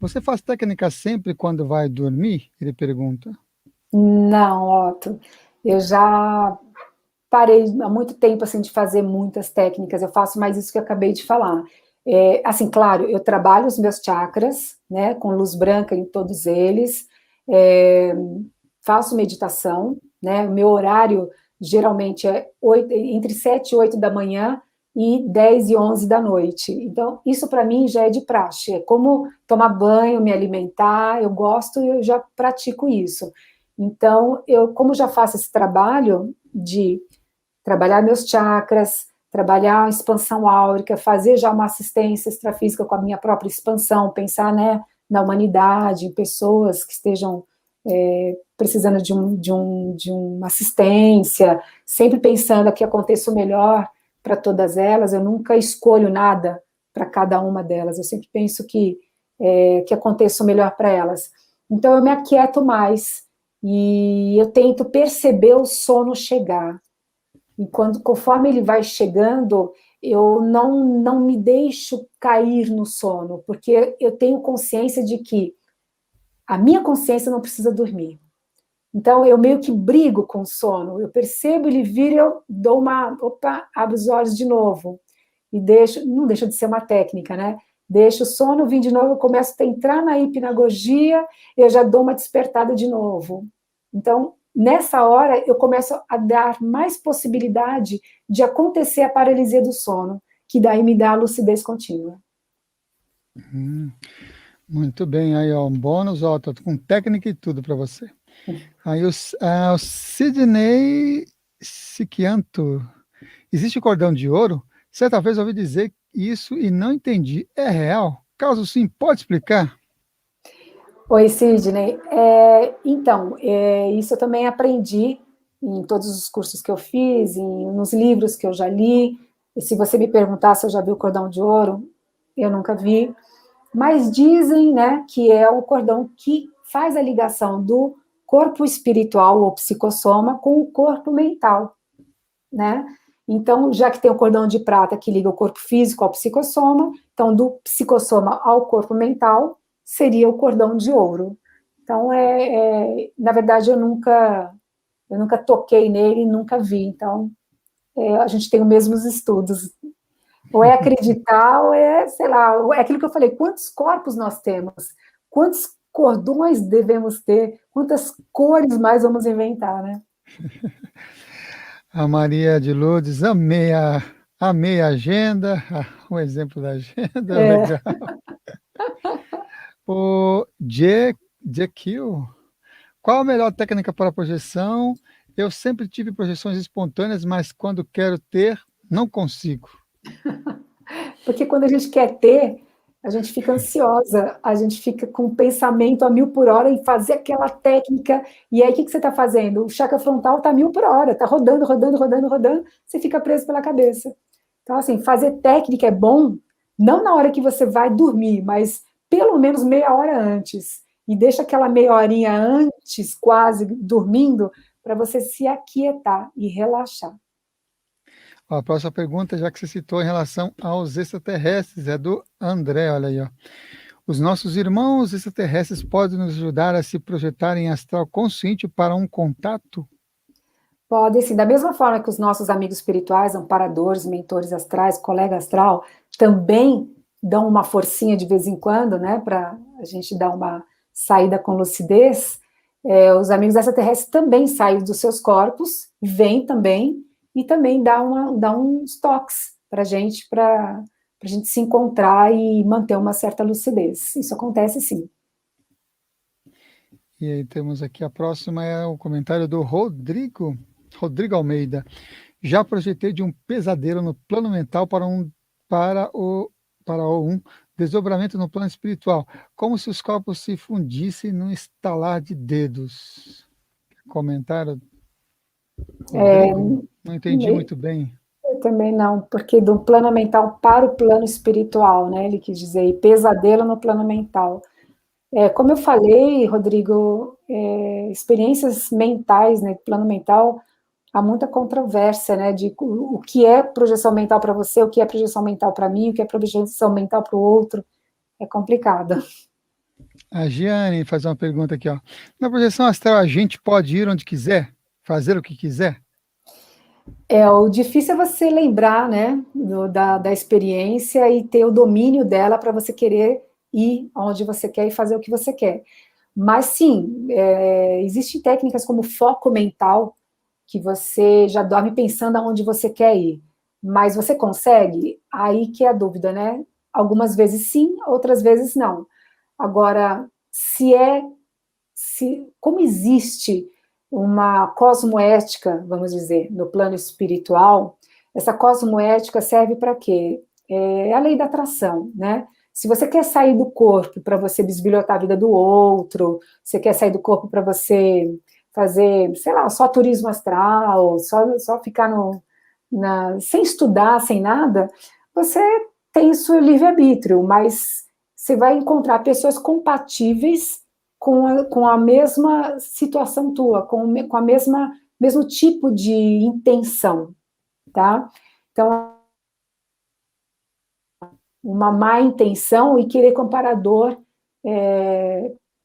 Você faz técnica sempre quando vai dormir? Ele pergunta. Não, Otto. Eu já parei há muito tempo assim, de fazer muitas técnicas, eu faço mais isso que eu acabei de falar. Assim, claro, eu trabalho os meus chakras, né, com luz branca em todos eles, faço meditação, né, o meu horário geralmente é entre 7 e 8 da manhã e 10 e 11 da noite. Então, isso para mim já é de praxe, é como tomar banho, me alimentar, eu gosto e eu já pratico isso. Então, como já faço esse trabalho de trabalhar meus chakras, trabalhar a expansão áurica, fazer já uma assistência extrafísica com a minha própria expansão, pensar, né, na humanidade, em pessoas que estejam precisando de uma assistência, sempre pensando que aconteça o melhor para todas elas. Eu nunca escolho nada para cada uma delas. Eu sempre penso que aconteça o melhor para elas. Então, eu me aquieto mais e eu tento perceber o sono chegar. E conforme ele vai chegando, eu não me deixo cair no sono, porque eu tenho consciência de que a minha consciência não precisa dormir. Então, eu meio que brigo com o sono. Eu percebo ele vir, eu dou opa, abro os olhos de novo. E não deixa de ser uma técnica, né? Deixo o sono vir de novo, eu começo a entrar na hipnagogia, eu já dou uma despertada de novo. Então, nessa hora, eu começo a dar mais possibilidade de acontecer a paralisia do sono, que daí me dá a lucidez contínua. Muito bem, aí ó, um bônus, ó, tô com técnica e tudo para você. Aí o Sidney Siquianto, existe cordão de ouro? Certa vez ouvi dizer isso e não entendi. É real? Caso sim, pode explicar? Oi, Sidney. Então, isso eu também aprendi em todos os cursos que eu fiz, nos livros que eu já li. E se você me perguntar se eu já vi o cordão de ouro, eu nunca vi. Mas dizem, né, que é o cordão que faz a ligação do corpo espiritual ou psicossoma com o corpo mental, né? Então, já que tem o cordão de prata que liga o corpo físico ao psicossoma, então do psicossoma ao corpo mental seria o cordão de ouro. Então, na verdade, eu nunca toquei nele, nunca vi. Então, a gente tem os mesmos estudos. Ou é acreditar, ou é, sei lá, é aquilo que eu falei, quantos corpos nós temos? Quantos cordões devemos ter? Quantas cores mais vamos inventar, né? A Maria de Lourdes, amei a agenda, o exemplo da agenda, legal. O Jekyll, qual a melhor técnica para projeção? Eu sempre tive projeções espontâneas, mas quando quero ter, não consigo. Porque quando a gente quer ter, a gente fica ansiosa, a gente fica com o pensamento a 1000 por hora em fazer aquela técnica, e aí o que você está fazendo? O chakra frontal está a 1000 por hora, está rodando, rodando, rodando, rodando, você fica preso pela cabeça. Então, assim, fazer técnica é bom, não na hora que você vai dormir, mas pelo menos meia hora antes. E deixa aquela meia horinha antes, quase dormindo, para você se aquietar e relaxar. Ó, a próxima pergunta, já que você citou em relação aos extraterrestres, é do André, olha aí, ó. Os nossos irmãos extraterrestres podem nos ajudar a se projetar em astral consciente para um contato? Pode, sim, da mesma forma que os nossos amigos espirituais, amparadores, mentores astrais, colega astral, também dão uma forcinha de vez em quando, né, para a gente dar uma saída com lucidez, os amigos extraterrestres também saem dos seus corpos, vêm também, e também dá uns toques para a gente se encontrar e manter uma certa lucidez. Isso acontece sim. E aí temos aqui a próxima, é o comentário do Rodrigo Almeida. Já projetei de um pesadelo no plano mental para um desdobramento no plano espiritual, como se os corpos se fundissem num estalar de dedos. Comentário, Rodrigo? Não entendi muito bem. Eu também não, porque do plano mental para o plano espiritual, né? Ele quis dizer, e pesadelo no plano mental. Como eu falei, Rodrigo, experiências mentais, né, plano mental, há muita controvérsia, né, de o que é projeção mental para você, o que é projeção mental para mim, o que é projeção mental para o outro, é complicado. A Giane faz uma pergunta aqui, ó. Na projeção astral, a gente pode ir onde quiser, fazer o que quiser? O difícil é você lembrar, né, da experiência e ter o domínio dela para você querer ir onde você quer e fazer o que você quer. Mas sim, existem técnicas como foco mental, que você já dorme pensando aonde você quer ir. Mas você consegue? Aí que é a dúvida, né? Algumas vezes sim, outras vezes não. Agora, como existe uma cosmoética, vamos dizer, no plano espiritual, essa cosmoética serve para quê? É a lei da atração, né? Se você quer sair do corpo para você bisbilhotar a vida do outro, você quer sair do corpo para você fazer, sei lá, só turismo astral, só ficar sem estudar, sem nada, você tem o seu livre-arbítrio, mas você vai encontrar pessoas compatíveis com a mesma situação tua, com a mesmo tipo de intenção, tá? Então, uma má intenção e querer que o amparador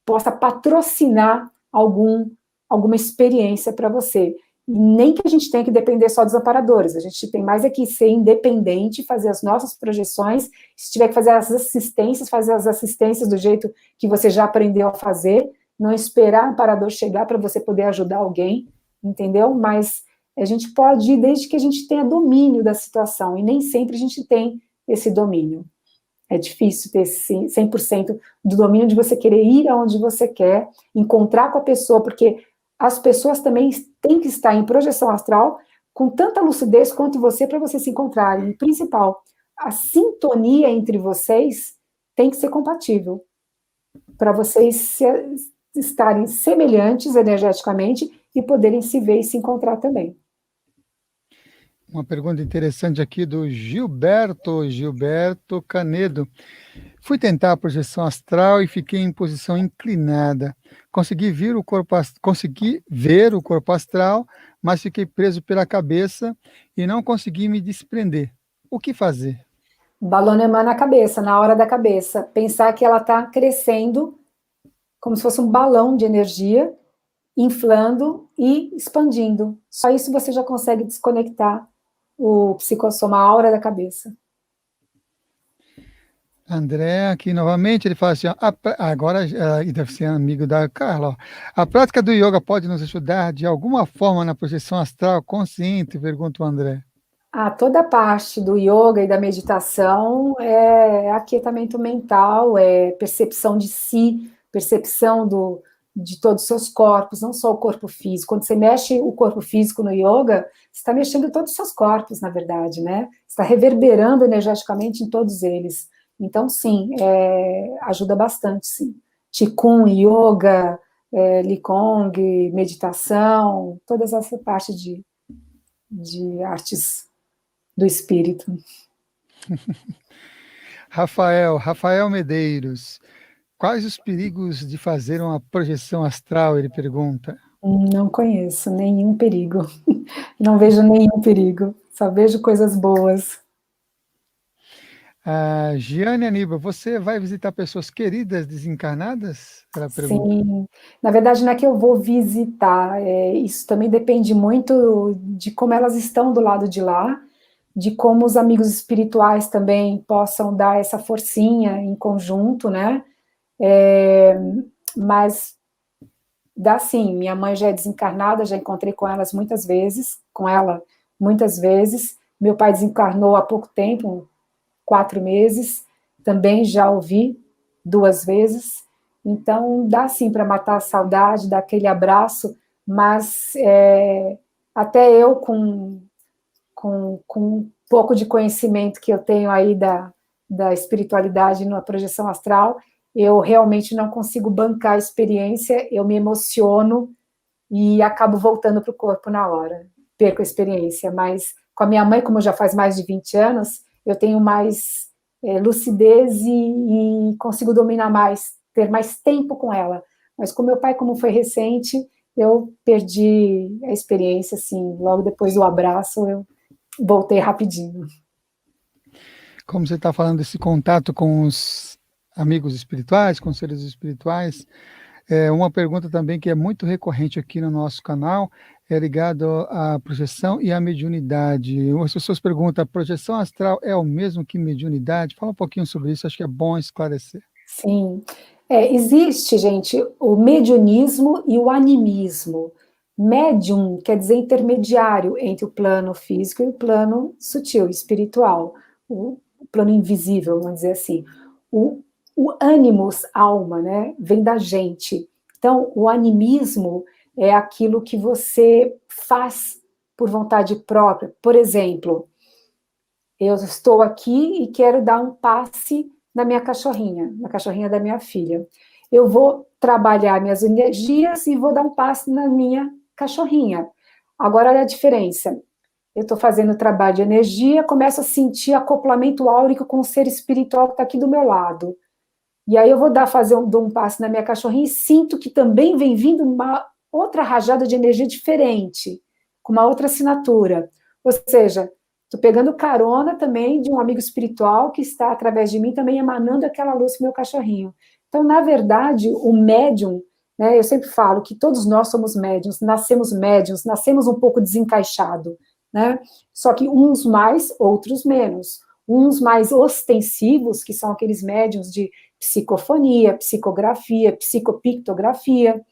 possa patrocinar alguma experiência para você. E nem que a gente tenha que depender só dos amparadores, a gente tem mais é que ser independente, fazer as nossas projeções, se tiver que fazer as assistências do jeito que você já aprendeu a fazer, não esperar o amparador chegar para você poder ajudar alguém, entendeu? Mas a gente pode ir desde que a gente tenha domínio da situação, e nem sempre a gente tem esse domínio. É difícil ter esse 100% do domínio de você querer ir aonde você quer, encontrar com a pessoa, porque as pessoas também têm que estar em projeção astral com tanta lucidez quanto você para vocês se encontrarem. E principal, a sintonia entre vocês tem que ser compatível para vocês estarem semelhantes energeticamente e poderem se ver e se encontrar também. Uma pergunta interessante aqui do Gilberto Canedo. Fui tentar a projeção astral e fiquei em posição inclinada. Consegui ver o corpo astral, mas fiquei preso pela cabeça e não consegui me desprender. O que fazer? Balonema na cabeça, na hora da cabeça. Pensar que ela está crescendo como se fosse um balão de energia, inflando e expandindo. Só isso você já consegue desconectar o psicossoma, a aura da cabeça. André, aqui novamente, ele fala assim, ó, agora, e deve ser amigo da Carla, ó, a prática do yoga pode nos ajudar de alguma forma na projeção astral consciente? Pergunta o André. Toda a parte do yoga e da meditação é aquietamento mental, é percepção de si, percepção de todos os seus corpos, não só o corpo físico. Quando você mexe o corpo físico no yoga, você está mexendo todos os seus corpos, na verdade, né? Você está reverberando energeticamente em todos eles. Então, sim, ajuda bastante, sim. Qigong, yoga, Qigong, meditação, toda essa parte de artes do espírito. Rafael Medeiros. Quais os perigos de fazer uma projeção astral? Ele pergunta. Não conheço nenhum perigo. Não vejo nenhum perigo. Só vejo coisas boas. Giane Aníbal, você vai visitar pessoas queridas desencarnadas? Ela pergunta. Sim. Na verdade, não é que eu vou visitar. Isso também depende muito de como elas estão do lado de lá, de como os amigos espirituais também possam dar essa forcinha em conjunto, né? Mas dá sim, minha mãe já é desencarnada, já encontrei com ela muitas vezes, meu pai desencarnou há pouco tempo, 4 meses, também já ouvi 2 vezes, então dá sim para matar a saudade, dar aquele abraço, mas até eu com um pouco de conhecimento que eu tenho aí da espiritualidade na projeção astral, eu realmente não consigo bancar a experiência, eu me emociono e acabo voltando para o corpo na hora, perco a experiência, mas com a minha mãe, como já faz mais de 20 anos, eu tenho mais lucidez e consigo dominar mais, ter mais tempo com ela, mas com meu pai, como foi recente, eu perdi a experiência, assim, logo depois do abraço, eu voltei rapidinho. Como você está falando desse contato com os amigos espirituais, com os seres espirituais, uma pergunta também que é muito recorrente aqui no nosso canal é ligado à projeção e à mediunidade. As pessoas perguntam, a projeção astral é o mesmo que mediunidade? Fala um pouquinho sobre isso, acho que é bom esclarecer. Sim. Existe, gente, o mediunismo e o animismo. Médium quer dizer intermediário entre o plano físico e o plano sutil, espiritual, o plano invisível, vamos dizer assim. O animus, alma, né, vem da gente. Então, o animismo é aquilo que você faz por vontade própria. Por exemplo, eu estou aqui e quero dar um passe na minha cachorrinha, na cachorrinha da minha filha. Eu vou trabalhar minhas energias e vou dar um passe na minha cachorrinha. Agora, olha a diferença. eu estou fazendo trabalho de energia, começo a sentir acoplamento áurico com o ser espiritual que está aqui do meu lado. E aí eu vou dou um passo na minha cachorrinha e sinto que também vem vindo uma outra rajada de energia diferente, com uma outra assinatura. Ou seja, estou pegando carona também de um amigo espiritual que está, através de mim, também emanando aquela luz para o meu cachorrinho. Então, na verdade, o médium, né, eu sempre falo que todos nós somos médiums, nascemos um pouco desencaixado, né? Só que uns mais, outros menos. Uns mais ostensivos, que são aqueles médiums de psicofonia, psicografia, psicopictografia,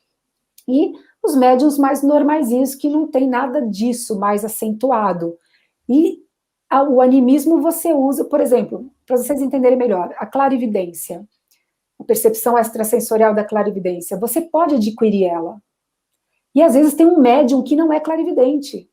e os médiums mais normaizinhos, que não tem nada disso mais acentuado. E o animismo você usa, por exemplo, para vocês entenderem melhor, a clarividência, a percepção extrasensorial da clarividência, você pode adquirir ela. E às vezes tem um médium que não é clarividente.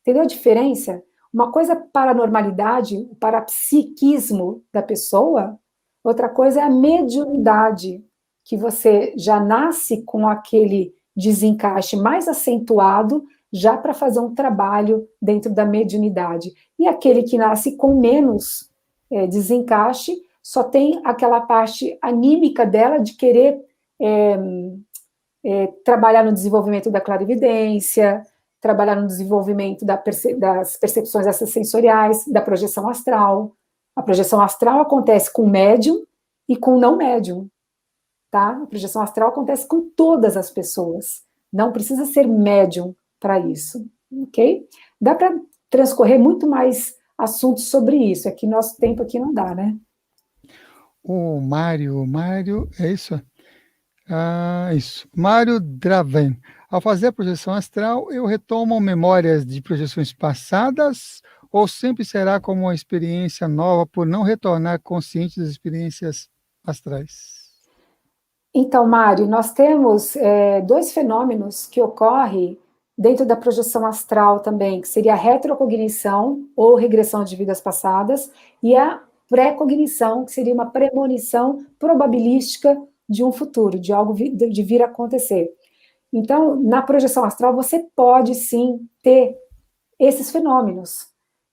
Entendeu a diferença? Uma coisa é paranormalidade, o parapsiquismo da pessoa, outra coisa é a mediunidade, que você já nasce com aquele desencaixe mais acentuado, já para fazer um trabalho dentro da mediunidade. E aquele que nasce com menos desencaixe, só tem aquela parte anímica dela de querer trabalhar no desenvolvimento da clarividência, trabalhar no desenvolvimento das percepções extrasensoriais, da projeção astral. A projeção astral acontece com médium e com não médium, tá? A projeção astral acontece com todas as pessoas. Não precisa ser médium para isso, ok? Dá para transcorrer muito mais assuntos sobre isso, é que nosso tempo aqui não dá, né? O Mário, é isso? Isso. Mário Draven. Ao fazer a projeção astral, eu retomo memórias de projeções passadas ou sempre será como uma experiência nova por não retornar consciente das experiências astrais? Então, Mário, nós temos dois fenômenos que ocorrem dentro da projeção astral também, que seria a retrocognição ou regressão de vidas passadas e a pré-cognição, que seria uma premonição probabilística de um futuro, de algo de vir a acontecer. Então, na projeção astral, você pode sim ter esses fenômenos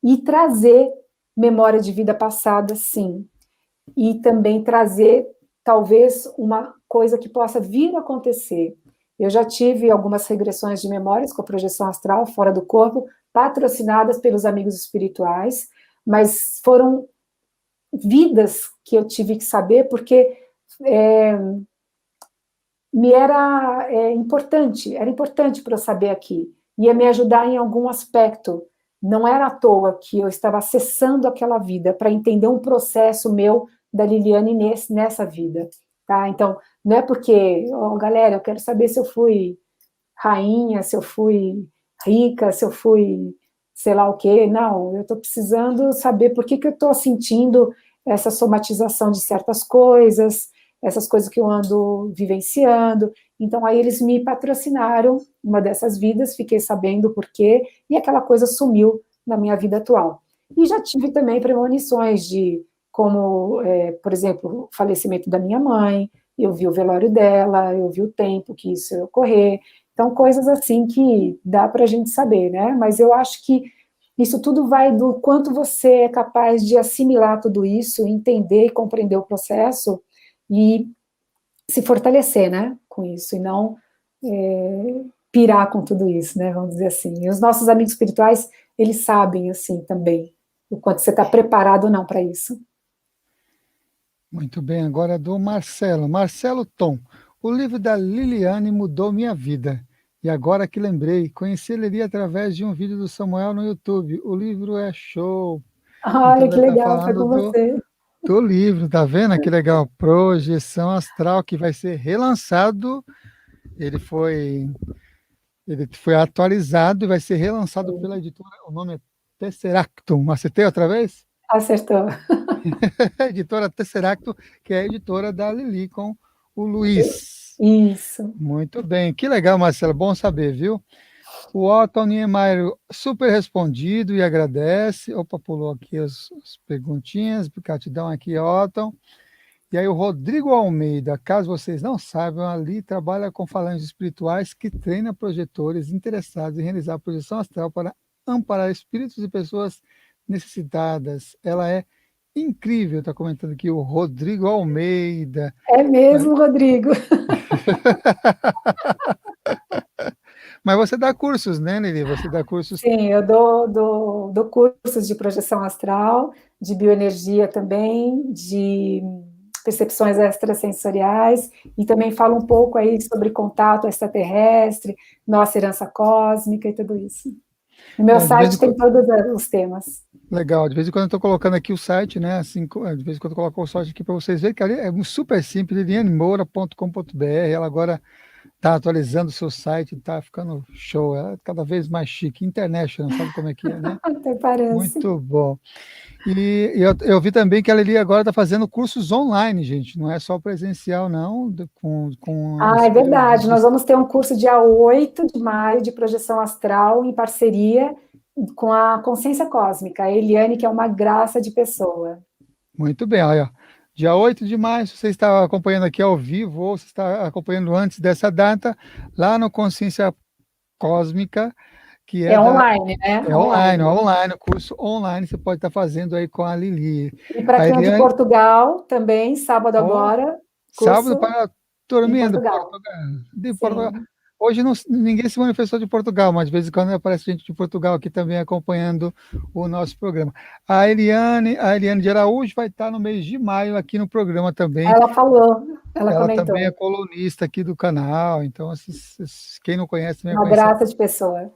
e trazer memória de vida passada, sim. E também trazer, talvez, uma coisa que possa vir a acontecer. Eu já tive algumas regressões de memórias com a projeção astral fora do corpo, patrocinadas pelos amigos espirituais, mas foram vidas que eu tive que saber, porque me era importante para eu saber aqui, ia me ajudar em algum aspecto. Não era à toa que eu estava acessando aquela vida para entender um processo meu da Liliane nessa vida, tá? Então, não é porque, galera, eu quero saber se eu fui rainha, se eu fui rica, se eu fui sei lá o quê. Não, eu estou precisando saber por que eu estou sentindo essa somatização de certas coisas, essas coisas que eu ando vivenciando. Então, aí eles me patrocinaram uma dessas vidas, fiquei sabendo o porquê, e aquela coisa sumiu na minha vida atual. E já tive também premonições de, como, por exemplo, o falecimento da minha mãe, eu vi o velório dela, eu vi o tempo que isso ia ocorrer. Então, coisas assim que dá para a gente saber, né? Mas eu acho que isso tudo vai do quanto você é capaz de assimilar tudo isso, entender e compreender o processo, e se fortalecer, né, com isso, e não pirar com tudo isso, né, vamos dizer assim. E os nossos amigos espirituais, eles sabem, assim, também, o quanto você está preparado ou não para isso. Muito bem, agora do Marcelo. Marcelo Tom. O livro da Liliane mudou minha vida. E agora que lembrei, conheci ele através de um vídeo do Samuel no YouTube. O livro é show. Olha, Então que deve estar legal, foi falando com você. do livro, tá vendo? Que legal. Projeção Astral, que vai ser relançado. Ele foi atualizado e vai ser relançado pela editora. O nome é Tesseractum. Acertei outra vez? Acertou. Editora Tesseractum, que é a editora da Lili com o Luiz. Isso. Muito bem. Que legal, Marcelo. Bom saber, viu? O Otton Niemeyer super respondido e agradece. Opa, pulou aqui as perguntinhas. Gratidão aqui, Otton. E aí o Rodrigo Almeida, caso vocês não saibam, ali trabalha com falanges espirituais que treina projetores interessados em realizar a projeção astral para amparar espíritos e pessoas necessitadas. Ela é incrível, está comentando aqui o Rodrigo Almeida. É mesmo, Rodrigo. Mas você dá cursos, né, Lili? Você dá cursos. Sim, eu dou cursos de projeção astral, de bioenergia também, de percepções extrasensoriais, e também falo um pouco aí sobre contato extraterrestre, nossa herança cósmica e tudo isso. No meu De vez em site tem quando, todos os temas. legal, de vez em quando eu estou colocando aqui o site, né? Assim, de vez em quando eu coloco o site aqui para vocês verem que ali é super simples, lilianemoura.com.br. Ela agora está atualizando o seu site, está ficando show, ela é cada vez mais chique, international, sabe como é que é, né? Até parece. Muito bom. E eu vi também que a Lili agora está fazendo cursos online, gente, não é só presencial, não, com Ah, é esse período verdade. Nós vamos ter um curso dia 8 de maio de projeção astral em parceria com a Consciência Cósmica, a Eliane, que é uma graça de pessoa. Muito bem, olha, ó. Dia 8 de maio, se você está acompanhando aqui ao vivo ou se está acompanhando antes dessa data, lá no Consciência Cósmica, que É da online, né? é online, Online. online, o curso online você pode estar fazendo aí com a Lili. E para A quem é de Eliane, Portugal, também, sábado ó, agora, sábado curso para em turminha do Portugal. Portugal, de Portugal. Sim. Hoje ninguém se manifestou de Portugal, mas de vez em quando aparece gente de Portugal aqui também acompanhando o nosso programa. A Eliane de Araújo vai estar no mês de maio aqui no programa também. Ela falou, ela Ela também é comentou. colunista aqui do canal, então quem não conhece também vai Uma conhecer. graça de pessoa.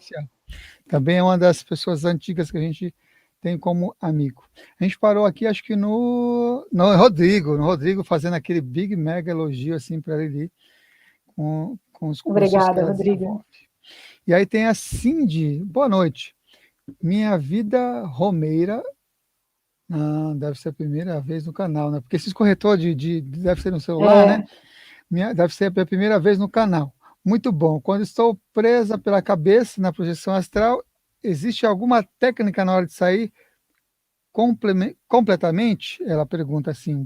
Também é uma das pessoas antigas que a gente tem como amigo. A gente parou aqui, acho que no Rodrigo fazendo aquele big mega elogio assim para Lili com os cursos que Obrigada, ela Rodrigo. desenvolve. E aí tem a Cindy, boa noite. Minha vida romeira, deve ser a primeira vez no canal, né? Porque esses corretores deve ser no celular, né? É, Deve ser a primeira vez no canal. Muito bom. Quando estou presa pela cabeça na projeção astral, existe alguma técnica na hora de sair completamente? Ela pergunta assim.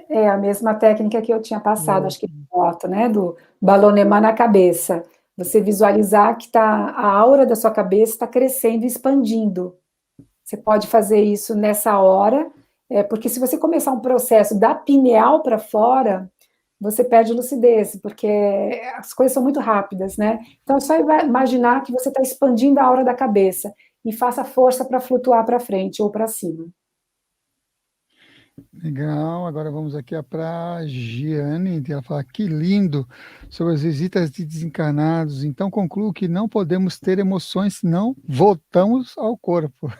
é a mesma técnica que eu tinha passado, Oh, acho que foto, né? Do balonemar na cabeça. Você visualizar que tá, a aura da sua cabeça está crescendo e expandindo. Você pode fazer isso nessa hora, porque se você começar um processo da pineal para fora, você perde lucidez, porque as coisas são muito rápidas, né? Então é só imaginar que você está expandindo a aura da cabeça e faça força para flutuar para frente ou para cima. legal. Agora vamos aqui para Giane. Ela fala que lindo sobre as visitas de desencarnados. Então concluo que não podemos ter emoções, senão voltamos ao corpo.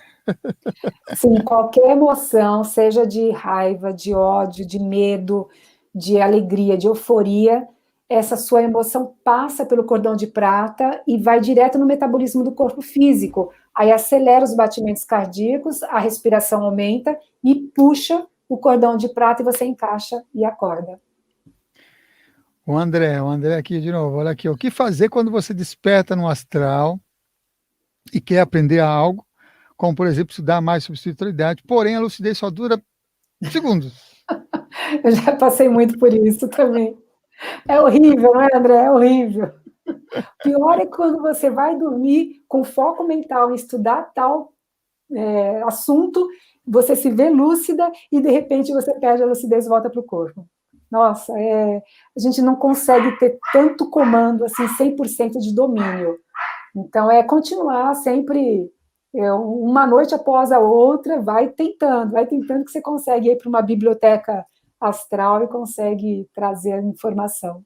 Sim, qualquer emoção, seja de raiva, de ódio, de medo, de alegria, de euforia, essa sua emoção passa pelo cordão de prata e vai direto no metabolismo do corpo físico. Aí acelera os batimentos cardíacos, a respiração aumenta e puxa o cordão de prata e você encaixa e acorda. O André aqui de novo. Olha aqui. O que fazer quando você desperta no astral e quer aprender algo, como por exemplo estudar mais sobre espiritualidade, porém a lucidez só dura segundos. Eu já passei muito por isso também. É horrível, não é, André? É horrível. Pior é quando você vai dormir com foco mental em estudar tal assunto, você se vê lúcida e de repente você perde a lucidez e volta para o corpo. Nossa, a gente não consegue ter tanto comando, assim, 100% de domínio. Então, é continuar sempre, uma noite após a outra, vai tentando que você consegue ir para uma biblioteca astral e consegue trazer a informação.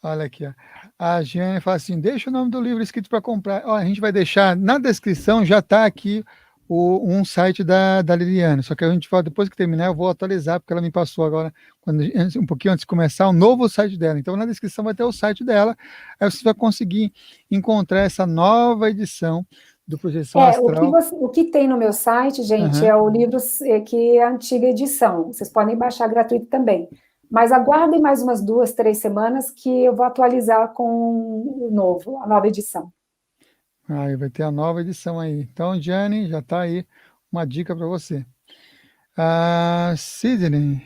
Olha aqui, ó. A Jane fala assim: deixa o nome do livro escrito para comprar. Ó, a gente vai deixar na descrição, já está aqui um site da Liliane. Só que a gente vai, depois que terminar, eu vou atualizar, porque ela me passou agora, um pouquinho antes de começar, o novo site dela. Então, na descrição vai ter o site dela. Aí você vai conseguir encontrar essa nova edição do Projeção Astral. O que tem no meu site, gente, Aham. é o livro que é a antiga edição. Vocês podem baixar gratuito também. Mas aguardem mais umas 2, 3 semanas que eu vou atualizar com o novo, a nova edição. Aí vai ter a nova edição aí. Então, Jane, já está aí uma dica para você. Sidney,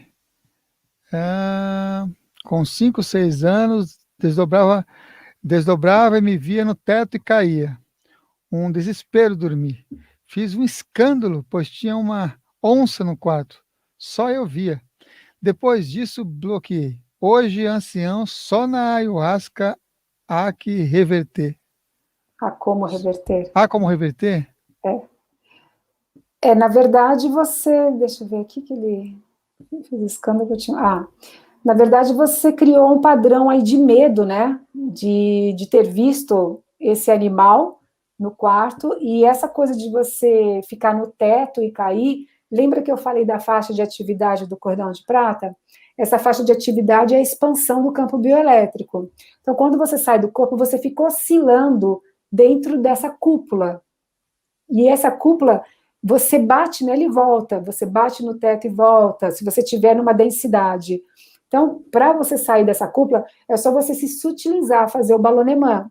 com 5, 6 anos, desdobrava e me via no teto e caía. um desespero dormir. Fiz um escândalo, pois tinha uma onça no quarto. Só eu via. Depois disso, bloqueei. Hoje, ancião, só na ayahuasca há que reverter. Ah, como reverter? Há como reverter? Na verdade, você. Deixa eu ver aqui que ele fez escândalo que eu tinha. Na verdade, você criou um padrão aí de medo, né? De ter visto esse animal no quarto, e essa coisa de você ficar no teto e cair. Lembra que eu falei da faixa de atividade do cordão de prata? Essa faixa de atividade é a expansão do campo bioelétrico. Então, quando você sai do corpo, você fica oscilando dentro dessa cúpula. E essa cúpula, você bate nela e volta, você bate no teto e volta, se você tiver numa densidade. Então, para você sair dessa cúpula, é só você se sutilizar, fazer o balonemã.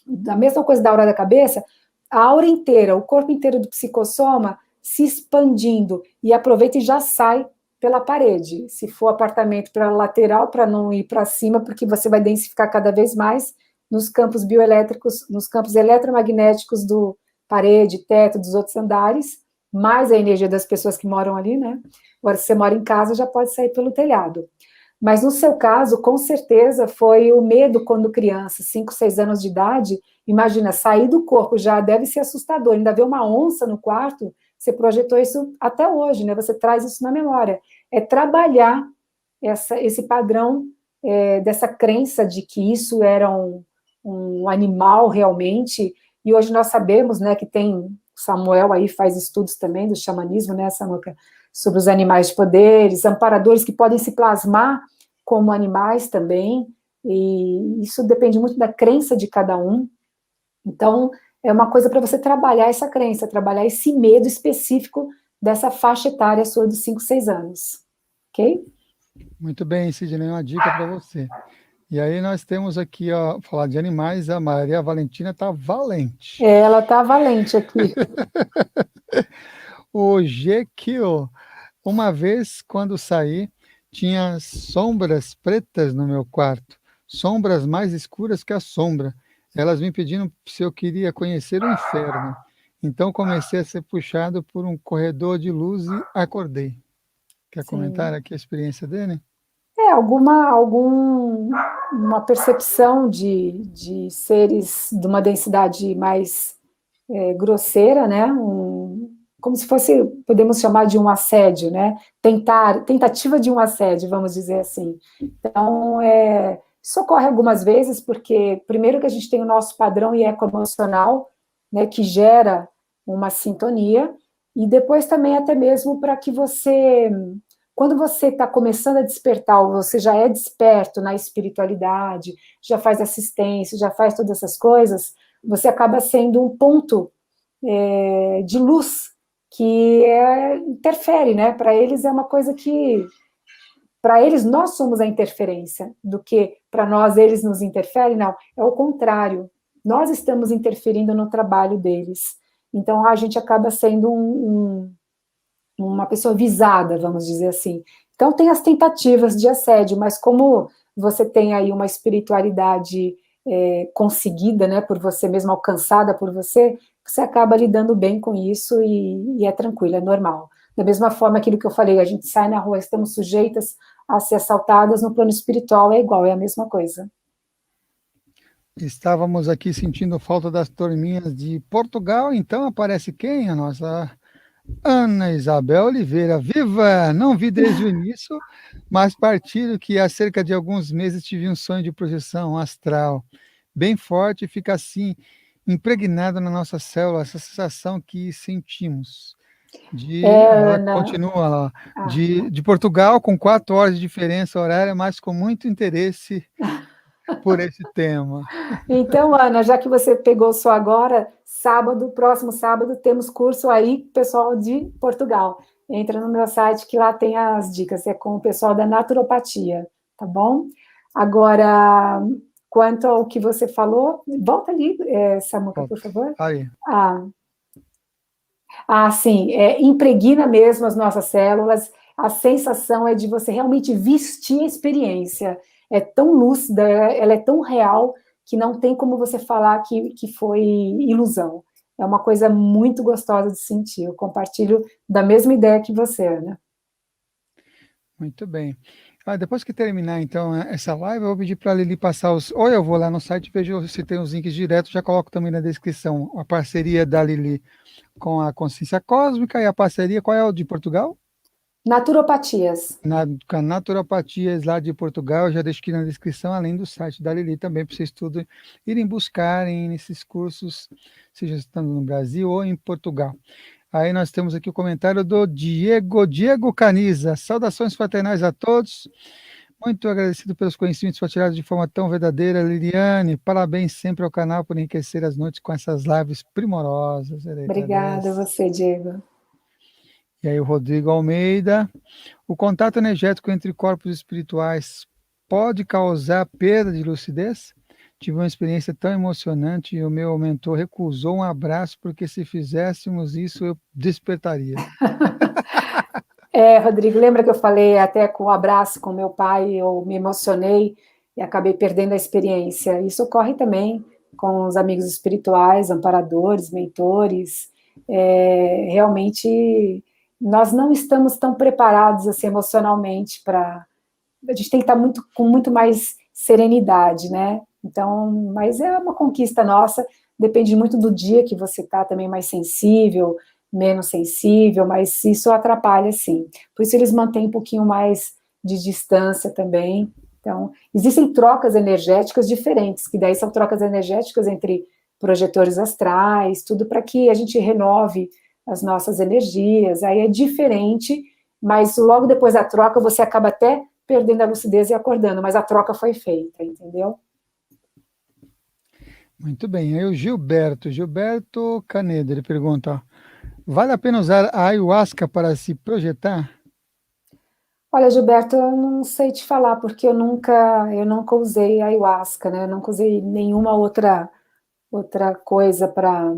Da mesma coisa da aura da cabeça, a aura inteira, o corpo inteiro do psicossoma se expandindo, e aproveita e já sai pela parede. Se for apartamento, para lateral, para não ir para cima, porque você vai densificar cada vez mais nos campos bioelétricos, nos campos eletromagnéticos do parede, teto, dos outros andares, mais a energia das pessoas que moram ali, né? Agora, se você mora em casa, já pode sair pelo telhado. Mas no seu caso, com certeza, foi o medo quando criança, 5, 6 anos de idade. Imagina, sair do corpo já deve ser assustador. Ainda ver uma onça no quarto, você projetou isso até hoje, né? Você traz isso na memória. É trabalhar esse padrão dessa crença de que isso era um animal realmente. E hoje nós sabemos, né, que tem Samuel aí faz estudos também do xamanismo, né, Samuca, sobre os animais de poderes, amparadores que podem se plasmar como animais também, e isso depende muito da crença de cada um. Então, é uma coisa para você trabalhar essa crença, trabalhar esse medo específico dessa faixa etária sua dos 5, 6 anos. Ok? Muito bem, Sidney, uma dica para você. E aí nós temos aqui, ó, falar de animais, a Maria Valentina está valente. Ela está valente aqui. O Jequio, uma vez quando saí, tinha sombras pretas no meu quarto, sombras mais escuras que a sombra. Elas me pedindo se eu queria conhecer o inferno. Então comecei a ser puxado por um corredor de luz e acordei. Quer comentar Sim. aqui a experiência dele? Uma percepção de seres de uma densidade mais grosseira, né? Como se fosse, podemos chamar de um assédio, né? Tentativa de um assédio, vamos dizer assim. Então, isso ocorre algumas vezes, porque primeiro que a gente tem o nosso padrão ecoemocional, né, que gera uma sintonia, e depois também até mesmo para que você, quando você está começando a despertar, ou você já é desperto na espiritualidade, já faz assistência, já faz todas essas coisas, você acaba sendo um ponto de luz que interfere, né? Para eles é uma coisa que, para eles nós somos a interferência, do que para nós eles nos interferem, não, é o contrário. Nós estamos interferindo no trabalho deles. Então a gente acaba sendo uma pessoa visada, vamos dizer assim. Então tem as tentativas de assédio, mas como você tem aí uma espiritualidade conseguida, né, por você mesmo, alcançada por você, você acaba lidando bem com isso e é tranquilo, é normal. Da mesma forma, aquilo que eu falei, a gente sai na rua, estamos sujeitas a ser assaltadas, no plano espiritual é igual, é a mesma coisa. Estávamos aqui sentindo falta das turminhas de Portugal, então aparece quem? A nossa Ana Isabel Oliveira. Viva! Não vi desde o início, mas partilho que há cerca de alguns meses tive um sonho de projeção astral bem forte e fica assim impregnado na nossa célula, essa sensação que sentimos. Ela Ana. continua lá, de Portugal, com 4 horas de diferença horária, mas com muito interesse por esse tema. Então, Ana, já que você pegou só agora, próximo sábado, temos curso aí, pessoal de Portugal. Entra no meu site que lá tem as dicas, é com o pessoal da naturopatia, tá bom? Agora, quanto ao que você falou, volta ali, Samuca, por favor. Aí. Sim, impregna mesmo as nossas células, a sensação é de você realmente vestir a experiência, é tão lúcida, ela é tão real, que não tem como você falar que foi ilusão. é uma coisa muito gostosa de sentir. Eu compartilho da mesma ideia que você, né? Muito bem. Depois que terminar, então, essa live, eu vou pedir para a Lili passar os. Ou eu vou lá no site e vejo se tem os links direto, já coloco também na descrição a parceria da Lili com a Consciência Cósmica e a parceria, qual é o de Portugal? Naturopatias. Com a Naturopatias lá de Portugal, eu já deixo aqui na descrição, além do site da Lili também, para vocês tudo irem buscarem nesses cursos, seja estando no Brasil ou em Portugal. Aí nós temos aqui o comentário do Diego Caniza. Saudações fraternais a todos. Muito agradecido pelos conhecimentos partilhados de forma tão verdadeira, Liliane. Parabéns sempre ao canal por enriquecer as noites com essas lives primorosas. Ele Obrigada a agradece. você, Diego. E aí o Rodrigo Almeida. O contato energético entre corpos espirituais pode causar perda de lucidez? Tive uma experiência tão emocionante e o meu mentor recusou um abraço porque se fizéssemos isso eu despertaria. Rodrigo, lembra que eu falei até com o abraço com meu pai, eu me emocionei e acabei perdendo a experiência. Isso ocorre também com os amigos espirituais, amparadores, mentores. Realmente, nós não estamos tão preparados assim, emocionalmente para... A gente tem que estar com muito mais serenidade, né? Então, mas é uma conquista nossa, depende muito do dia que você está também mais sensível, menos sensível, mas isso atrapalha, sim. Por isso eles mantêm um pouquinho mais de distância também. Então, existem trocas energéticas diferentes, que daí são trocas energéticas entre projetores astrais, tudo para que a gente renove as nossas energias, aí é diferente, mas logo depois da troca você acaba até perdendo a lucidez e acordando, mas a troca foi feita, entendeu? Muito bem. Aí o Gilberto Canedo, ele pergunta, vale a pena usar a ayahuasca para se projetar? Olha, Gilberto, eu não sei te falar, porque eu nunca usei ayahuasca, né? Eu nunca usei nenhuma outra coisa para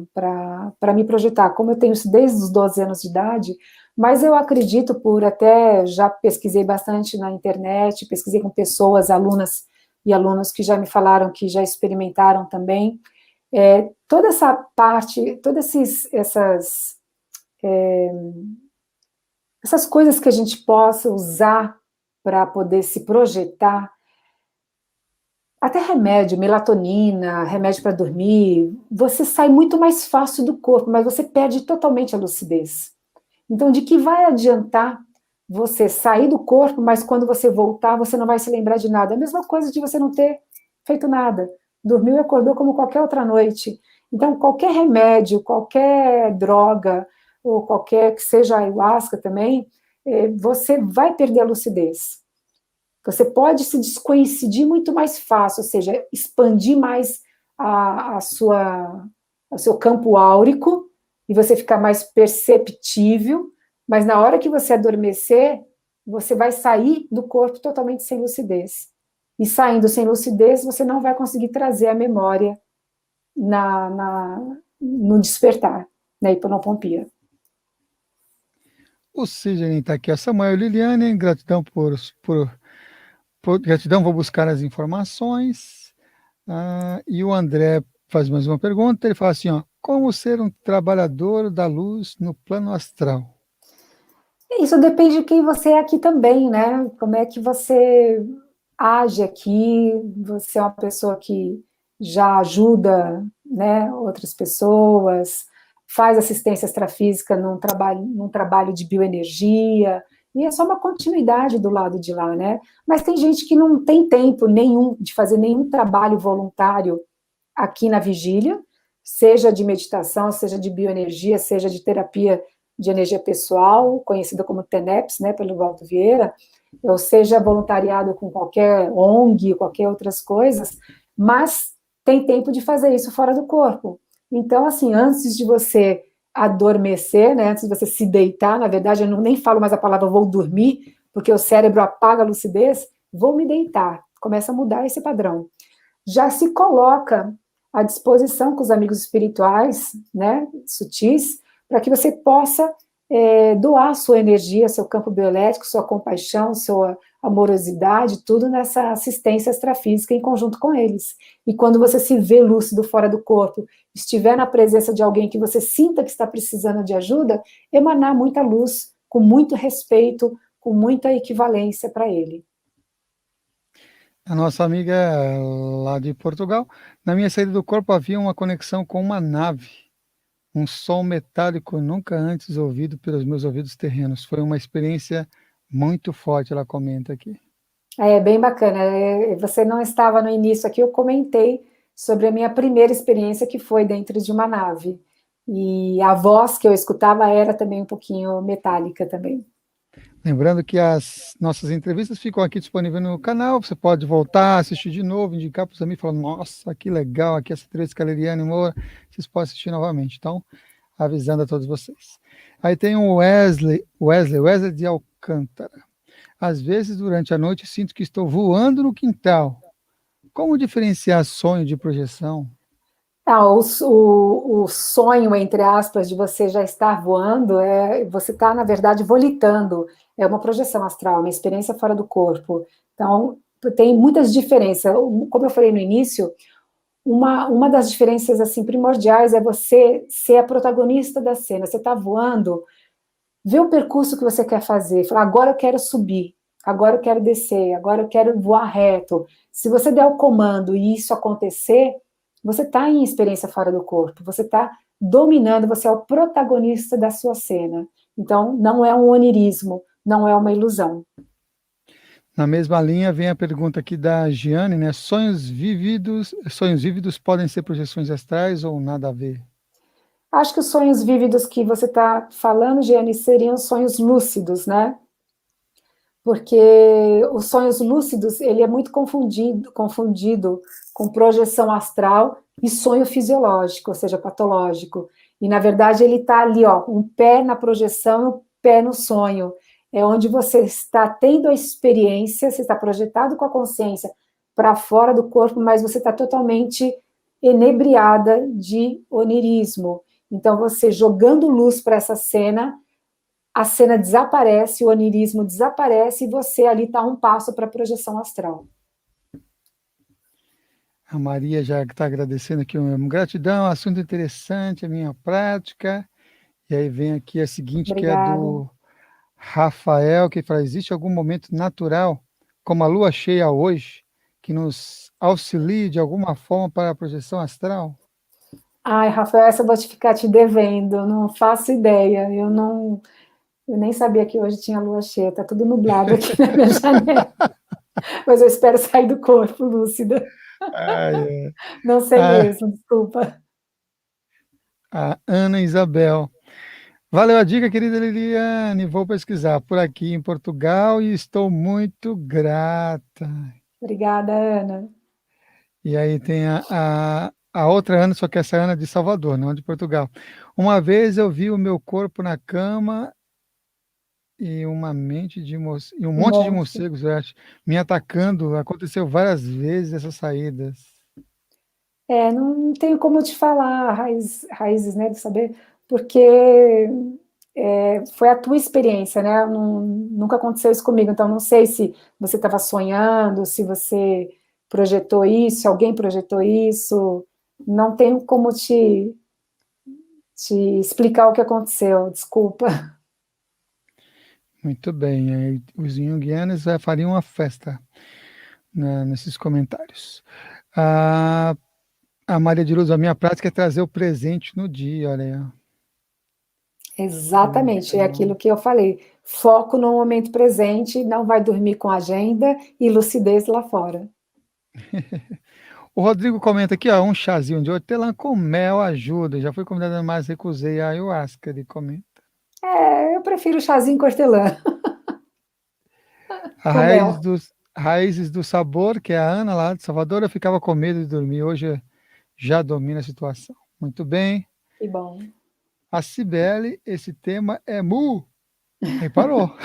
me projetar. Como eu tenho isso desde os 12 anos de idade, mas eu acredito até já pesquisei bastante na internet, pesquisei com pessoas, alunas e alunos que já me falaram que já experimentaram também. Toda essa parte, essas coisas que a gente possa usar para poder se projetar, até remédio, melatonina, remédio para dormir, você sai muito mais fácil do corpo, mas você perde totalmente a lucidez. Então, de que vai adiantar você sair do corpo, mas quando você voltar, você não vai se lembrar de nada? É a mesma coisa de você não ter feito nada. Dormiu e acordou como qualquer outra noite. Então, qualquer remédio, qualquer droga, ou qualquer que seja ayahuasca também, você vai perder a lucidez. Você pode se descoincidir muito mais fácil, ou seja, expandir mais o seu campo áurico e você ficar mais perceptível, mas na hora que você adormecer, você vai sair do corpo totalmente sem lucidez. E saindo sem lucidez, você não vai conseguir trazer a memória no despertar, na hiponopompia. O Sidney está aqui, a Samuel e Liliane, gratidão por gratidão, vou buscar as informações. E o André faz mais uma pergunta, ele fala assim, ó, como ser um trabalhador da luz no plano astral? Isso depende de quem você é aqui também, né? Como é que você age aqui, você é uma pessoa que já ajuda, né, outras pessoas, faz assistência extrafísica num trabalho de bioenergia, e é só uma continuidade do lado de lá, né? Mas tem gente que não tem tempo nenhum de fazer nenhum trabalho voluntário aqui na vigília, seja de meditação, seja de bioenergia, seja de terapia de energia pessoal, conhecida como TENEPS, né, pelo Walter Vieira, ou seja, voluntariado com qualquer ONG, qualquer outras coisas, mas tem tempo de fazer isso fora do corpo. Então, assim, antes de você adormecer, né, antes de você se deitar, na verdade, eu nem falo mais a palavra vou dormir, porque o cérebro apaga a lucidez, vou me deitar. Começa a mudar esse padrão. Já se coloca à disposição com os amigos espirituais, né, sutis, para que você possa doar sua energia, seu campo bioelétrico, sua compaixão, amorosidade, tudo nessa assistência extrafísica em conjunto com eles. E quando você se vê lúcido fora do corpo, estiver na presença de alguém que você sinta que está precisando de ajuda, emanar muita luz, com muito respeito, com muita equivalência para ele. A nossa amiga lá de Portugal, na minha saída do corpo havia uma conexão com uma nave, um som metálico nunca antes ouvido pelos meus ouvidos terrenos. Foi uma experiência muito forte, ela comenta aqui. É bem bacana. Você não estava no início aqui, eu comentei sobre a minha primeira experiência, que foi dentro de uma nave. E a voz que eu escutava era também um pouquinho metálica também. Lembrando que as nossas entrevistas ficam aqui disponíveis no canal, você pode voltar, assistir de novo, indicar para os amigos, falar, nossa, que legal, aqui essa entrevista com a Liliane Moura, vocês podem assistir novamente, então, avisando a todos vocês. Aí tem o Wesley de Alcântara. Às vezes, durante a noite, sinto que estou voando no quintal. Como diferenciar sonho de projeção? O sonho, entre aspas, de você já estar voando, você está, na verdade, volitando. É uma projeção astral, uma experiência fora do corpo. Então, tem muitas diferenças. Como eu falei no início, uma das diferenças assim primordiais é você ser a protagonista da cena. Você está voando, vê o percurso que você quer fazer. Fala, agora eu quero subir, agora eu quero descer, agora eu quero voar reto. Se você der o comando e isso acontecer, você está em experiência fora do corpo, você está dominando, você é o protagonista da sua cena. Então, não é um onirismo, não é uma ilusão. Na mesma linha vem a pergunta aqui da Giane, né? Sonhos vívidos podem ser projeções astrais ou nada a ver? Acho que os sonhos vívidos que você está falando, Giane, seriam sonhos lúcidos, né? Porque os sonhos lúcidos, ele é muito confundido com projeção astral e sonho fisiológico, ou seja, patológico. E, na verdade, ele está ali, ó, um pé na projeção e um pé no sonho. É onde você está tendo a experiência, você está projetado com a consciência para fora do corpo, mas você está totalmente enebriada de onirismo. Então, você jogando luz para essa cena, a cena desaparece, o onirismo desaparece e você ali está um passo para a projeção astral. A Maria já está agradecendo aqui, gratidão, assunto interessante, a minha prática. E aí vem aqui a seguinte, Obrigada. Que é do Rafael, que fala, existe algum momento natural, como a lua cheia hoje, que nos auxilie de alguma forma para a projeção astral? Ai, Rafael, essa eu vou ficar te devendo, não faço ideia, eu nem sabia que hoje tinha lua cheia, tá tudo nublado aqui na minha janela, mas eu espero sair do corpo lúcida. Não sei mesmo, desculpa. A Ana Isabel. Valeu a dica, querida Liliane, vou pesquisar por aqui em Portugal e estou muito grata. Obrigada, Ana. E aí tem a outra Ana, só que essa Ana é de Salvador, não de Portugal. Uma vez eu vi o meu corpo na cama e um monte de morcegos, eu acho, me atacando. Aconteceu várias vezes essas saídas. Não tenho como te falar raízes, né, de saber, porque foi a tua experiência, né? Nunca aconteceu isso comigo, então não sei se você estava sonhando, se você projetou isso, se alguém projetou isso, não tenho como te explicar o que aconteceu, desculpa. Muito bem, aí os junguianos fariam uma festa, né, nesses comentários. A Maria de Luz, a minha prática é trazer o presente no dia, olha aí. Exatamente, é aquilo que eu falei. Foco no momento presente, não vai dormir com agenda e lucidez lá fora. O Rodrigo comenta aqui, ó, um chazinho de hortelã com mel ajuda. Já fui convidada, mas recusei a ayahuasca, ele comenta. Eu prefiro chazinho com hortelã. Raízes do sabor, que é a Ana lá de Salvador, eu ficava com medo de dormir. Hoje já domina a situação. Muito bem. Que bom. A Cibele, esse tema é mu. E parou.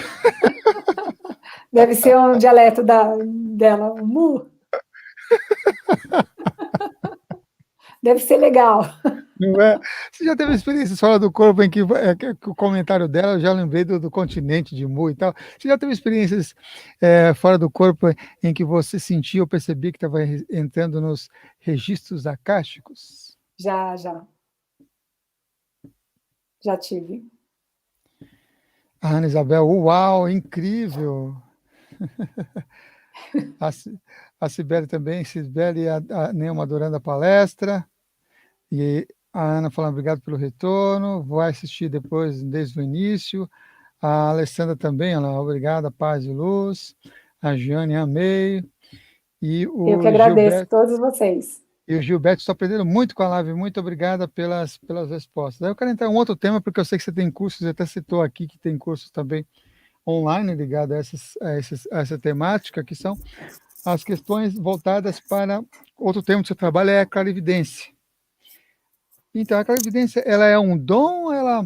Deve ser um dialeto dela, mu. Deve ser legal. Não é? Você já teve experiências fora do corpo em que o comentário dela, eu já lembrei do continente de Mu e tal. Você já teve experiências fora do corpo em que você sentia ou percebia que estava entrando nos registros acásticos? Já tive. A Ana Isabel, uau, incrível! A Cibele também, Cibele e a Neuma adorando a palestra. E a Ana falando obrigado pelo retorno, vai assistir depois, desde o início. A Alessandra também, ela, obrigada, paz e luz. A Jane, amei. E Eu que o agradeço a Gilberto, todos vocês. estou aprendendo muito com a live, muito obrigada pelas respostas. Aí eu quero entrar em um outro tema, porque eu sei que você tem cursos, você até citou aqui que tem cursos também online ligados a essa temática, que são as questões voltadas para outro tema do seu trabalho, é a clarividência. Então, a clarividência, ela é um dom ou ela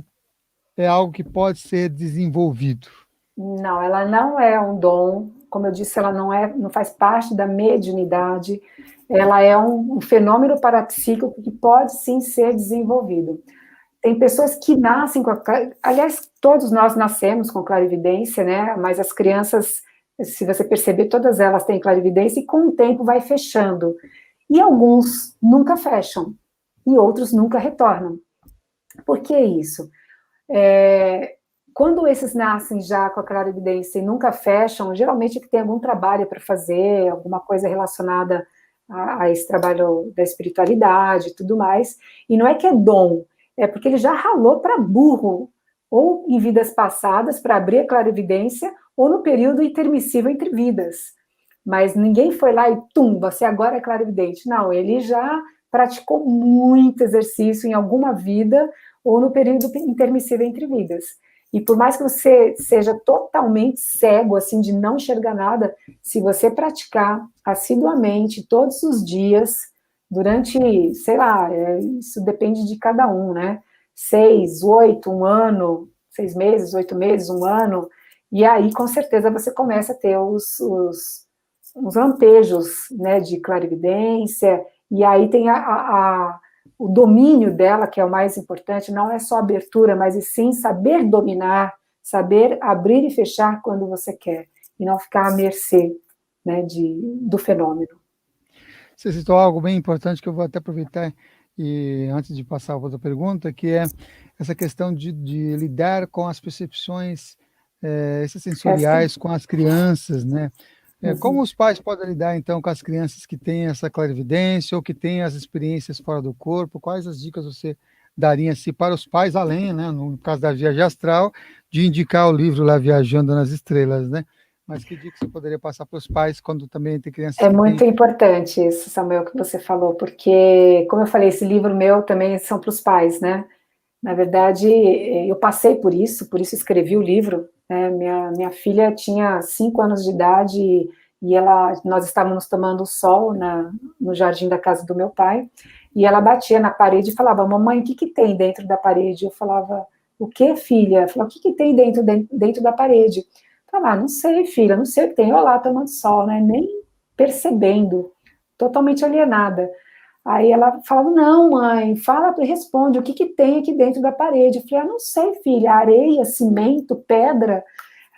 é algo que pode ser desenvolvido? Não, ela não é um dom, como eu disse, ela não faz parte da mediunidade, ela é um fenômeno parapsíquico que pode sim ser desenvolvido. Tem pessoas que nascem com aliás, todos nós nascemos com clarividência, né? Mas as crianças, se você perceber, todas elas têm clarividência e com o tempo vai fechando. E alguns nunca fecham e outros nunca retornam. Por que isso? Quando esses nascem já com a clarividência e nunca fecham, geralmente é que tem algum trabalho para fazer, alguma coisa relacionada a esse trabalho da espiritualidade e tudo mais. E não é que é dom, é porque ele já ralou para burro, ou em vidas passadas, para abrir a clarividência, ou no período intermissível entre vidas. Mas ninguém foi lá e, você agora é clarividente. Não, ele já praticou muito exercício em alguma vida, ou no período intermissível entre vidas. E por mais que você seja totalmente cego, assim, de não enxergar nada, se você praticar assiduamente, todos os dias, durante, sei lá, isso depende de cada um, né? 6, 8, um ano, 6 meses, 8 meses, um ano, e aí com certeza você começa a ter os lampejos, né, de clarividência, e aí tem o domínio dela, que é o mais importante, não é só abertura, mas e sim saber dominar, saber abrir e fechar quando você quer, e não ficar à mercê, né, do fenômeno. Você citou algo bem importante que eu vou até aproveitar e antes de passar a outra pergunta, que é essa questão de lidar com as percepções extrasensoriais com as crianças, né? Como os pais podem lidar, então, com as crianças que têm essa clarividência ou que têm as experiências fora do corpo? Quais as dicas você daria assim, para os pais, além, né, no caso da viagem astral, de indicar o livro lá, Viajando nas Estrelas, né? Mas que dica você poderia passar para os pais quando também tem crianças É que têm... muito importante isso, Samuel, que você falou, porque, como eu falei, esse livro meu também são para os pais, né? Na verdade, eu passei por isso escrevi o livro, né? Minha filha tinha 5 anos de idade e nós estávamos tomando sol no jardim da casa do meu pai, e ela batia na parede e falava, mamãe, o que que tem dentro da parede? Eu falava, o que, filha? Ela falava, o que que tem dentro da parede? Eu falava, não sei, filha, não sei o que tem. Eu lá tomando sol, né? Nem percebendo, totalmente alienada. Aí ela falava, não, mãe, fala, responde, o que que tem aqui dentro da parede? Eu falei, não sei, filha, areia, cimento, pedra. Ela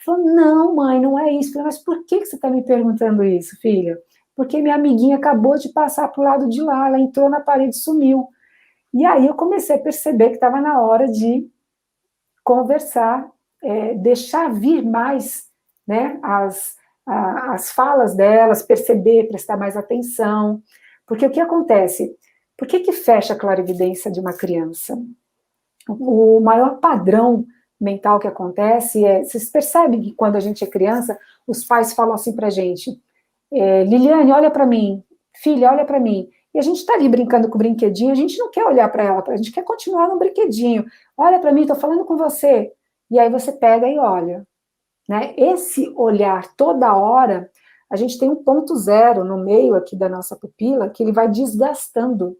falou, não, mãe, não é isso. Eu falei, mas por que você está me perguntando isso, filha? Porque minha amiguinha acabou de passar para o lado de lá, ela entrou na parede e sumiu. E aí eu comecei a perceber que estava na hora de conversar, deixar vir mais, né, as falas delas, perceber, prestar mais atenção. Porque o que acontece? Por que fecha a clarividência de uma criança? O maior padrão mental que acontece vocês percebem que quando a gente é criança, os pais falam assim pra gente, Liliane, olha para mim, filha, olha para mim, e a gente está ali brincando com o brinquedinho, a gente não quer olhar para ela, a gente quer continuar no brinquedinho, olha para mim, estou falando com você, e aí você pega e olha, né? Esse olhar toda hora, a gente tem um ponto zero no meio aqui da nossa pupila, que ele vai desgastando.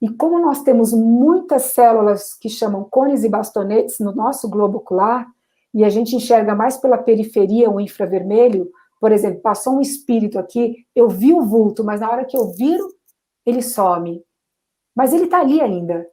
E como nós temos muitas células que chamam cones e bastonetes no nosso globo ocular, e a gente enxerga mais pela periferia o infravermelho, por exemplo, passou um espírito aqui, eu vi o vulto, mas na hora que eu viro, ele some. Mas ele está ali ainda.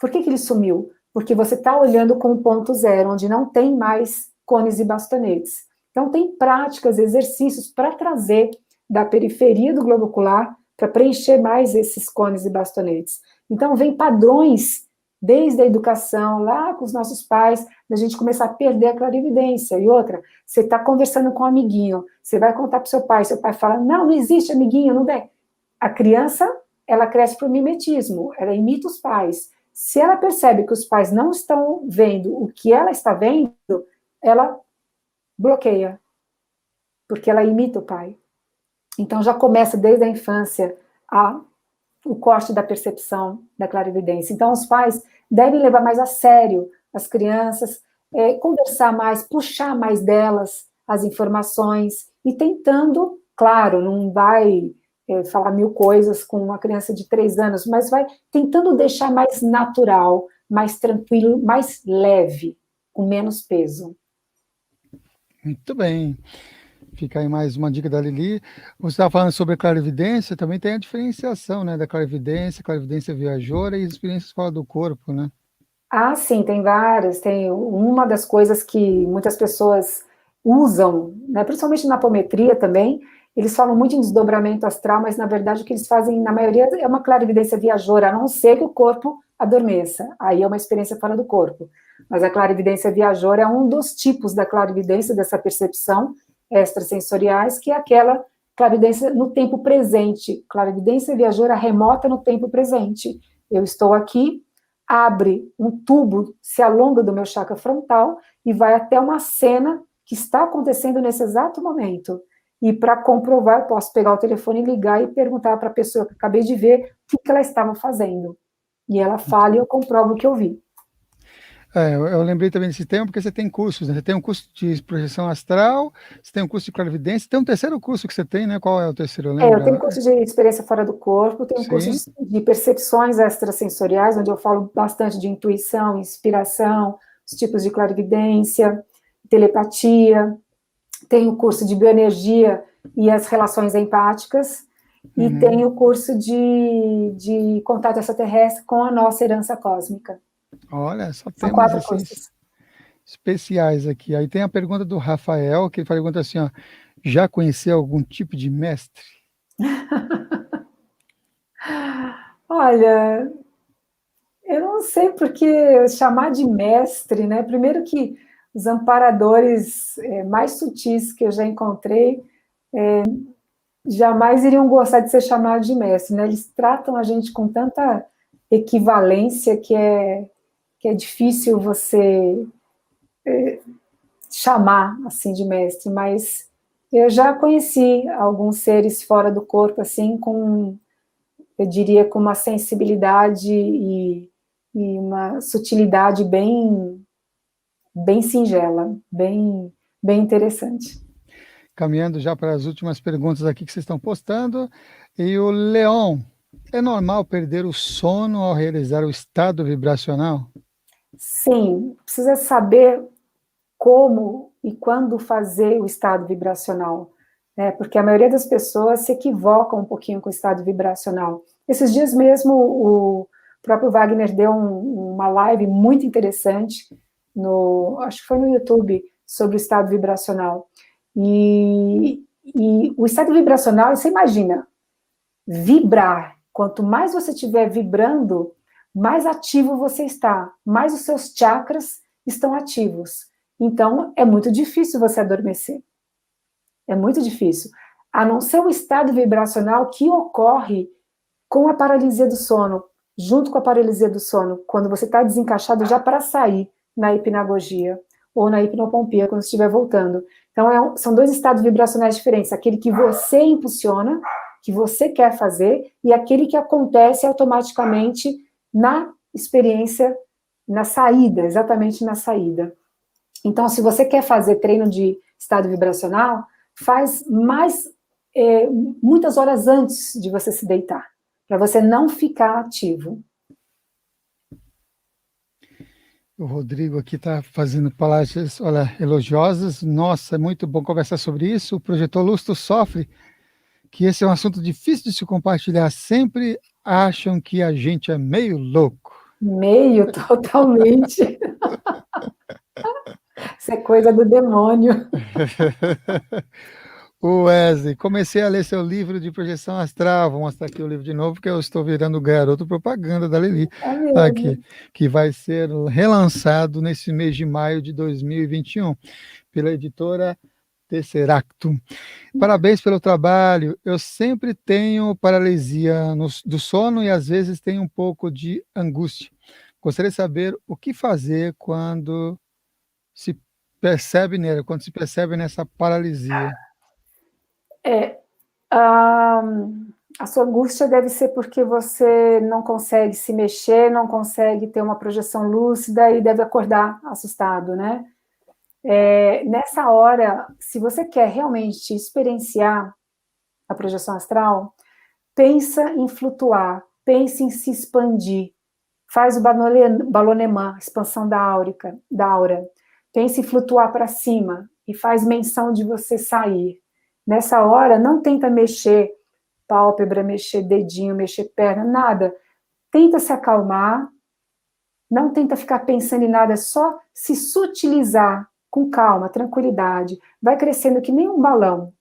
Por que ele sumiu? Porque você está olhando com o ponto zero, onde não tem mais cones e bastonetes. Então, tem práticas, exercícios para trazer da periferia do globo ocular para preencher mais esses cones e bastonetes. Então, vem padrões desde a educação, lá com os nossos pais, da gente começar a perder a clarividência. E outra, você está conversando com um amiguinho, você vai contar para o seu pai fala, não existe amiguinho, não tem. A criança, ela cresce por mimetismo, ela imita os pais. Se ela percebe que os pais não estão vendo o que ela está vendo, ela bloqueia, porque ela imita o pai. Então, já começa desde a infância o corte da percepção da clarividência. Então, os pais devem levar mais a sério as crianças, conversar mais, puxar mais delas as informações e tentando, claro, não vai falar 1000 coisas com uma criança de 3 anos, mas vai tentando deixar mais natural, mais tranquilo, mais leve, com menos peso. Muito bem. Fica aí mais uma dica da Lili. Você estava falando sobre a clarividência, também tem a diferenciação, né, da clarividência viajoura e experiências fora do corpo, né? Ah, sim, tem várias. Tem uma das coisas que muitas pessoas usam, né, principalmente na apometria também, eles falam muito em desdobramento astral, mas na verdade o que eles fazem, na maioria, é uma clarividência viajoura, a não ser que o corpo adormeça. Aí é uma experiência fora do corpo. Mas a clarividência viajoura é um dos tipos da clarividência, dessa percepção extrasensoriais, que é aquela clarividência no tempo presente, clarividência viajoura remota no tempo presente. Eu estou aqui, abre um tubo, se alonga do meu chakra frontal e vai até uma cena que está acontecendo nesse exato momento. E para comprovar, eu posso pegar o telefone e ligar e perguntar para a pessoa que acabei de ver o que ela estava fazendo. E ela fala e eu comprovo o que eu vi. Eu lembrei também desse tema, porque você tem cursos, né? Você tem um curso de projeção astral, você tem um curso de clarividência, tem um terceiro curso que você tem, né? Qual é o terceiro? Eu tenho curso de experiência fora do corpo, tenho curso de percepções extrasensoriais, onde eu falo bastante de intuição, inspiração, os tipos de clarividência, telepatia, tenho curso de bioenergia e as relações empáticas, e tenho curso de contato extraterrestre com a nossa herança cósmica. Olha, só São temas 4 assim, cursos especiais aqui. Aí tem a pergunta do Rafael, que ele pergunta assim, ó, já conheceu algum tipo de mestre? Olha, eu não sei porque chamar de mestre, né? Primeiro que os amparadores mais sutis que eu já encontrei jamais iriam gostar de ser chamados de mestre, né? Eles tratam a gente com tanta equivalência que é difícil você chamar assim de mestre, mas eu já conheci alguns seres fora do corpo assim eu diria com uma sensibilidade e uma sutilidade bem singela, bem interessante. Caminhando já para as últimas perguntas aqui que vocês estão postando, e o Leon, é normal perder o sono ao realizar o estado vibracional? Sim, precisa saber como e quando fazer o estado vibracional, né? Porque a maioria das pessoas se equivocam um pouquinho com o estado vibracional. Esses dias mesmo, o próprio Wagner deu uma live muito interessante, acho que foi no YouTube, sobre o estado vibracional. E o estado vibracional, você imagina, vibrar. Quanto mais você estiver vibrando, mais ativo você está, mais os seus chakras estão ativos. Então, é muito difícil você adormecer. É muito difícil. A não ser o estado vibracional que ocorre com a paralisia do sono, junto com a paralisia do sono, quando você está desencaixado já para sair na hipnagogia ou na hipnopompia, quando estiver voltando. Então, são 2 estados vibracionais diferentes. Aquele que você impulsiona, que você quer fazer, e aquele que acontece automaticamente na experiência, na saída, exatamente na saída. Então, se você quer fazer treino de estado vibracional, faz muitas horas antes de você se deitar, para você não ficar ativo. O Rodrigo aqui está fazendo palavras, olha, elogiosas. Nossa, é muito bom conversar sobre isso. O projetor Lustro sofre, que esse é um assunto difícil de se compartilhar. Sempre acham que a gente é meio louco. Meio, totalmente. Isso é coisa do demônio. O Wesley, comecei a ler seu livro de projeção astral. Vou mostrar aqui o livro de novo, porque eu estou virando garoto propaganda da Lili. É Aqui, mesmo. que vai ser relançado nesse mês de maio de 2021, pela editora Tesseracto. Parabéns pelo trabalho. Eu sempre tenho paralisia do sono e às vezes tenho um pouco de angústia. Gostaria de saber o que fazer se quando se percebe nessa paralisia. A, a sua angústia deve ser porque você não consegue se mexer, não consegue ter uma projeção lúcida e deve acordar assustado, né? Nessa hora, se você quer realmente experienciar a projeção astral, pensa em flutuar, pense em se expandir, faz o balonemã, expansão da aura, pense em flutuar para cima e faz menção de você sair. Nessa hora, não tenta mexer pálpebra, mexer dedinho, mexer perna, nada. Tenta se acalmar, não tenta ficar pensando em nada, é só se sutilizar com calma, tranquilidade. Vai crescendo que nem um balão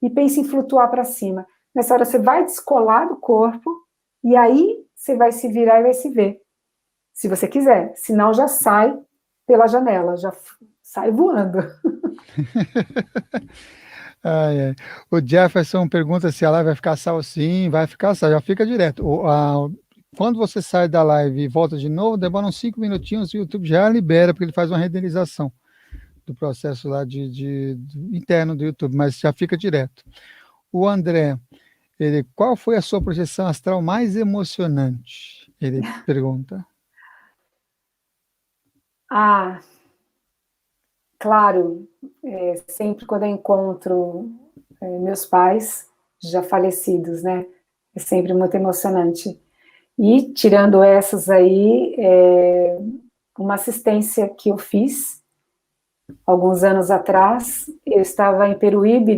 e pense em flutuar para cima. Nessa hora você vai descolar do corpo e aí você vai se virar e vai se ver, se você quiser. Senão já sai pela janela, já sai voando. Ai, ai. O Jefferson pergunta se a live vai ficar salva. Sim, vai ficar salva, já fica direto. Quando você sai da live e volta de novo, demora uns 5 minutinhos e o YouTube já libera, porque ele faz uma renderização do processo lá interno do YouTube, mas já fica direto. O André, qual foi a sua projeção astral mais emocionante? Ele pergunta. Ah, claro, sempre quando eu encontro meus pais já falecidos, né? É sempre muito emocionante. E tirando essas aí, uma assistência que eu fiz alguns anos atrás, eu estava em Peruíbe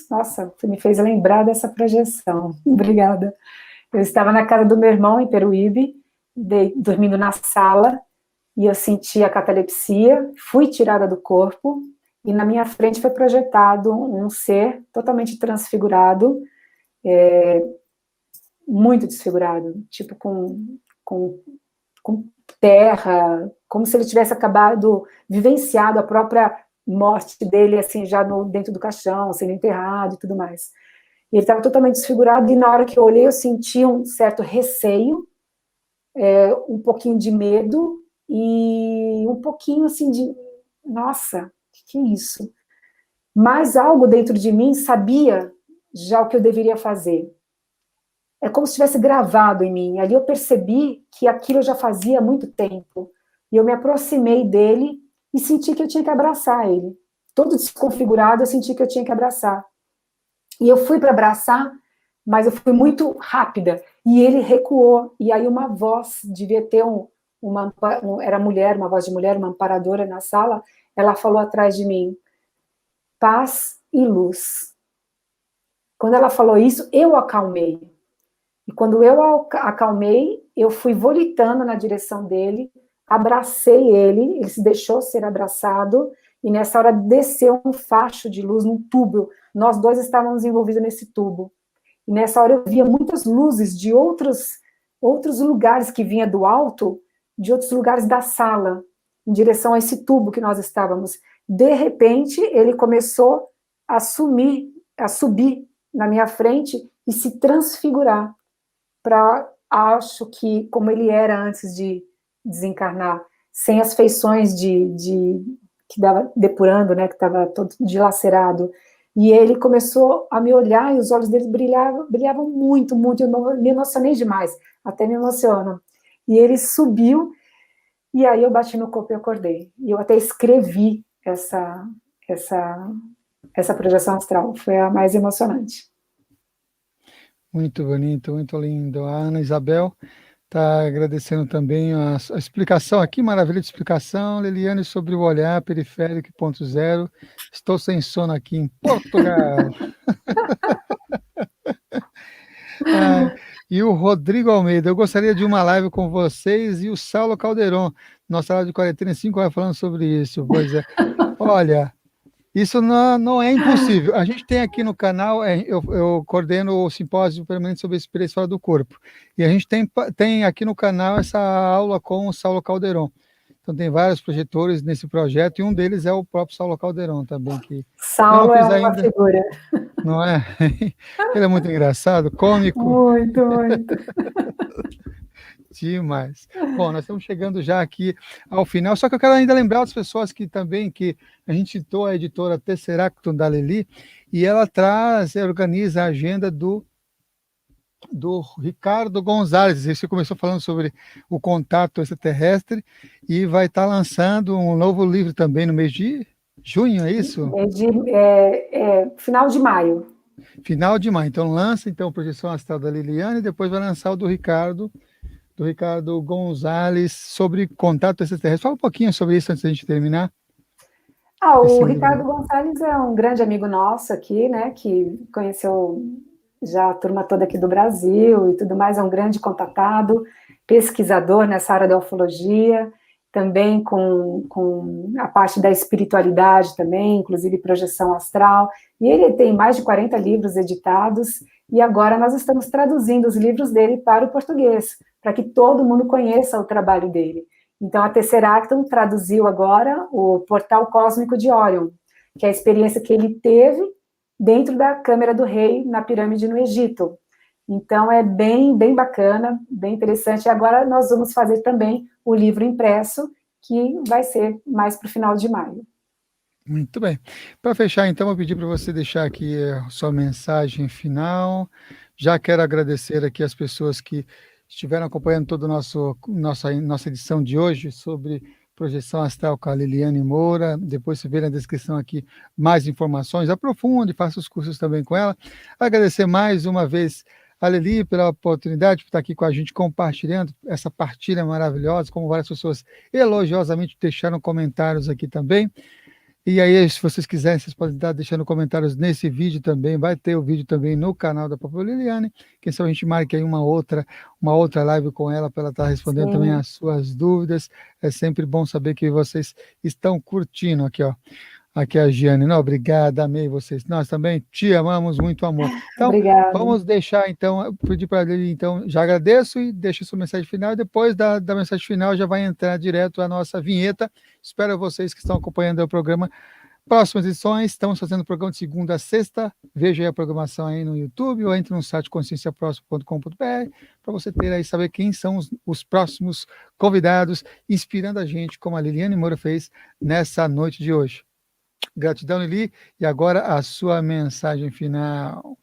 Nossa, você me fez lembrar dessa projeção. Obrigada. Eu estava na casa do meu irmão em Peruíbe, dormindo na sala, e eu senti a catalepsia, fui tirada do corpo, e na minha frente foi projetado um ser totalmente transfigurado, muito desfigurado, tipo com terra, como se ele tivesse vivenciado a própria morte dele, assim, já dentro do caixão, sendo enterrado e tudo mais. E ele estava totalmente desfigurado, e na hora que eu olhei, eu senti um certo receio, um pouquinho de medo, e um pouquinho, assim, de, nossa, o que é isso? Mas algo dentro de mim sabia já o que eu deveria fazer. É como se tivesse gravado em mim. Ali eu percebi que aquilo eu já fazia há muito tempo. E eu me aproximei dele e senti que eu tinha que abraçar ele. Todo desconfigurado, eu senti que eu tinha que abraçar. E eu fui para abraçar, mas eu fui muito rápida. E ele recuou. E aí uma voz, devia ter era mulher, uma voz de mulher, uma amparadora na sala, ela falou atrás de mim, paz e luz. Quando ela falou isso, eu acalmei. E quando eu acalmei, eu fui volitando na direção dele, abracei ele se deixou ser abraçado, e nessa hora desceu um facho de luz num tubo. Nós dois estávamos envolvidos nesse tubo. E nessa hora eu via muitas luzes de outros lugares que vinha do alto, de outros lugares da sala, em direção a esse tubo que nós estávamos. De repente, ele começou a subir na minha frente e se transfigurar acho que, como ele era antes de desencarnar, sem as feições que dava depurando, né, que estava todo dilacerado, e ele começou a me olhar e os olhos dele brilhavam muito, muito, eu me emocionei demais, até me emociono. E ele subiu, e aí eu bati no corpo e acordei. E eu até escrevi essa projeção astral, foi a mais emocionante. Muito bonito, muito lindo. A Ana Isabel está agradecendo também a explicação aqui, maravilha de explicação. Liliane, sobre o olhar periférico ponto zero. Estou sem sono aqui em Portugal. E o Rodrigo Almeida, eu gostaria de uma live com vocês e o Saulo Calderon. Nossa live de 45 horas falando sobre isso. Pois é. Olha, isso não é impossível. A gente tem aqui no canal, eu coordeno o simpósio permanente sobre experiência fora do corpo. E a gente tem aqui no canal essa aula com o Saulo Calderon. Então tem vários projetores nesse projeto, e um deles é o próprio Saulo Calderon também, que eu não Saulo é fiz uma ainda, figura. não é? Ele é muito engraçado, cômico Muito, muito. demais. Bom, nós estamos chegando já aqui ao final, só que eu quero ainda lembrar as pessoas que também, que a gente citou a editora Tesseractum da Lili, e ela organiza a agenda do Ricardo Gonzalez. Você começou falando sobre o contato extraterrestre e vai estar lançando um novo livro também no mês de junho, é isso? Final de maio. Final de maio. Então lança Projeção Astral da Liliane, e depois vai lançar o do Ricardo Gonzalez, sobre contato extraterrestre. Fala um pouquinho sobre isso antes da gente terminar. O Ricardo Gonzalez é um grande amigo nosso aqui, né, que conheceu já a turma toda aqui do Brasil e tudo mais, é um grande contatado, pesquisador nessa área da ufologia, também com a parte da espiritualidade também, inclusive projeção astral, e ele tem mais de 40 livros editados, e agora nós estamos traduzindo os livros dele para o português, para que todo mundo conheça o trabalho dele. Então, a Tesseractum traduziu agora o Portal Cósmico de Órion, que é a experiência que ele teve dentro da Câmara do Rei, na pirâmide no Egito. Então, é bem, bem bacana, bem interessante. E agora nós vamos fazer também o livro impresso, que vai ser mais para o final de maio. Muito bem. Para fechar, então, eu pedi para você deixar aqui a sua mensagem final. Já quero agradecer aqui as pessoas que estiveram acompanhando toda a nossa edição de hoje sobre projeção astral com a Liliane Moura. Depois você vê na descrição aqui mais informações. Aprofunde, faça os cursos também com ela. Agradecer mais uma vez a Lili pela oportunidade de estar aqui com a gente, compartilhando essa partilha maravilhosa, como várias pessoas elogiosamente deixaram comentários aqui também. E aí, se vocês quiserem, vocês podem estar deixando comentários nesse vídeo também. Vai ter o vídeo também no canal da própria Liliane. Quem sabe a gente marque aí uma outra live com ela, para ela estar respondendo também as suas dúvidas. É sempre bom saber que vocês estão curtindo aqui, ó. Aqui é a Giane. Não, obrigada, amei vocês. Nós também te amamos, muito amor. Então, Obrigada. Vamos deixar, então, pedir para ele, então, já agradeço e deixa sua mensagem final. E depois da mensagem final já vai entrar direto a nossa vinheta. Espero vocês que estão acompanhando o programa. Próximas edições, estamos fazendo o programa de segunda a sexta. Veja aí a programação aí no YouTube ou entre no site conscienciaproxima.com.br para você ter aí, saber quem são os próximos convidados, inspirando a gente, como a Liliane Moura fez nessa noite de hoje. Gratidão, Lili. E agora a sua mensagem final.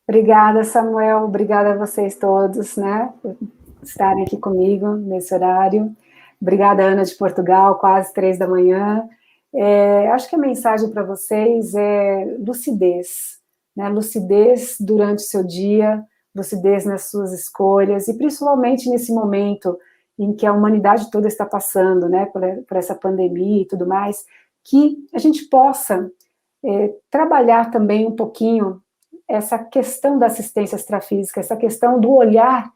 Obrigada, Samuel. Obrigada a vocês todos, né, por estarem aqui comigo nesse horário. Obrigada, Ana de Portugal, quase 3 da manhã. Acho que a mensagem para vocês é lucidez, né? Lucidez durante o seu dia, lucidez nas suas escolhas, e principalmente nesse momento em que a humanidade toda está passando, né, por essa pandemia e tudo mais, que a gente possa trabalhar também um pouquinho essa questão da assistência extrafísica, essa questão do olhar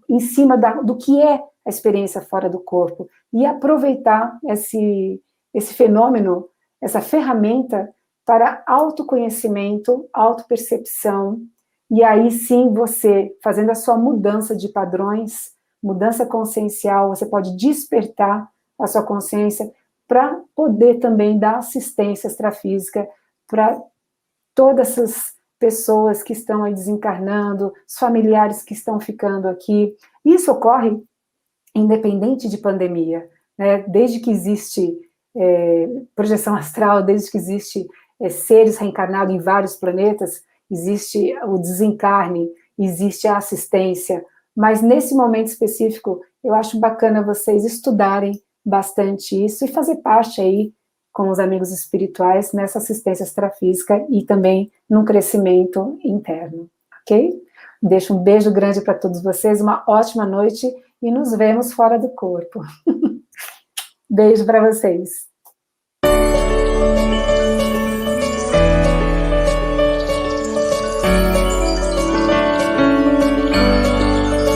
em cima do que é a experiência fora do corpo, e aproveitar esse fenômeno, essa ferramenta para autoconhecimento, autopercepção, e aí sim você, fazendo a sua mudança de padrões, mudança consciencial, você pode despertar a sua consciência para poder também dar assistência extrafísica para todas essas pessoas que estão aí desencarnando, os familiares que estão ficando aqui. Isso ocorre independente de pandemia, né? Desde que existe projeção astral, desde que existe seres reencarnados em vários planetas, existe o desencarne, existe a assistência, mas nesse momento específico, eu acho bacana vocês estudarem bastante isso e fazer parte aí com os amigos espirituais nessa assistência extrafísica e também num crescimento interno, ok? Deixo um beijo grande para todos vocês, uma ótima noite e nos vemos fora do corpo. Beijo para vocês.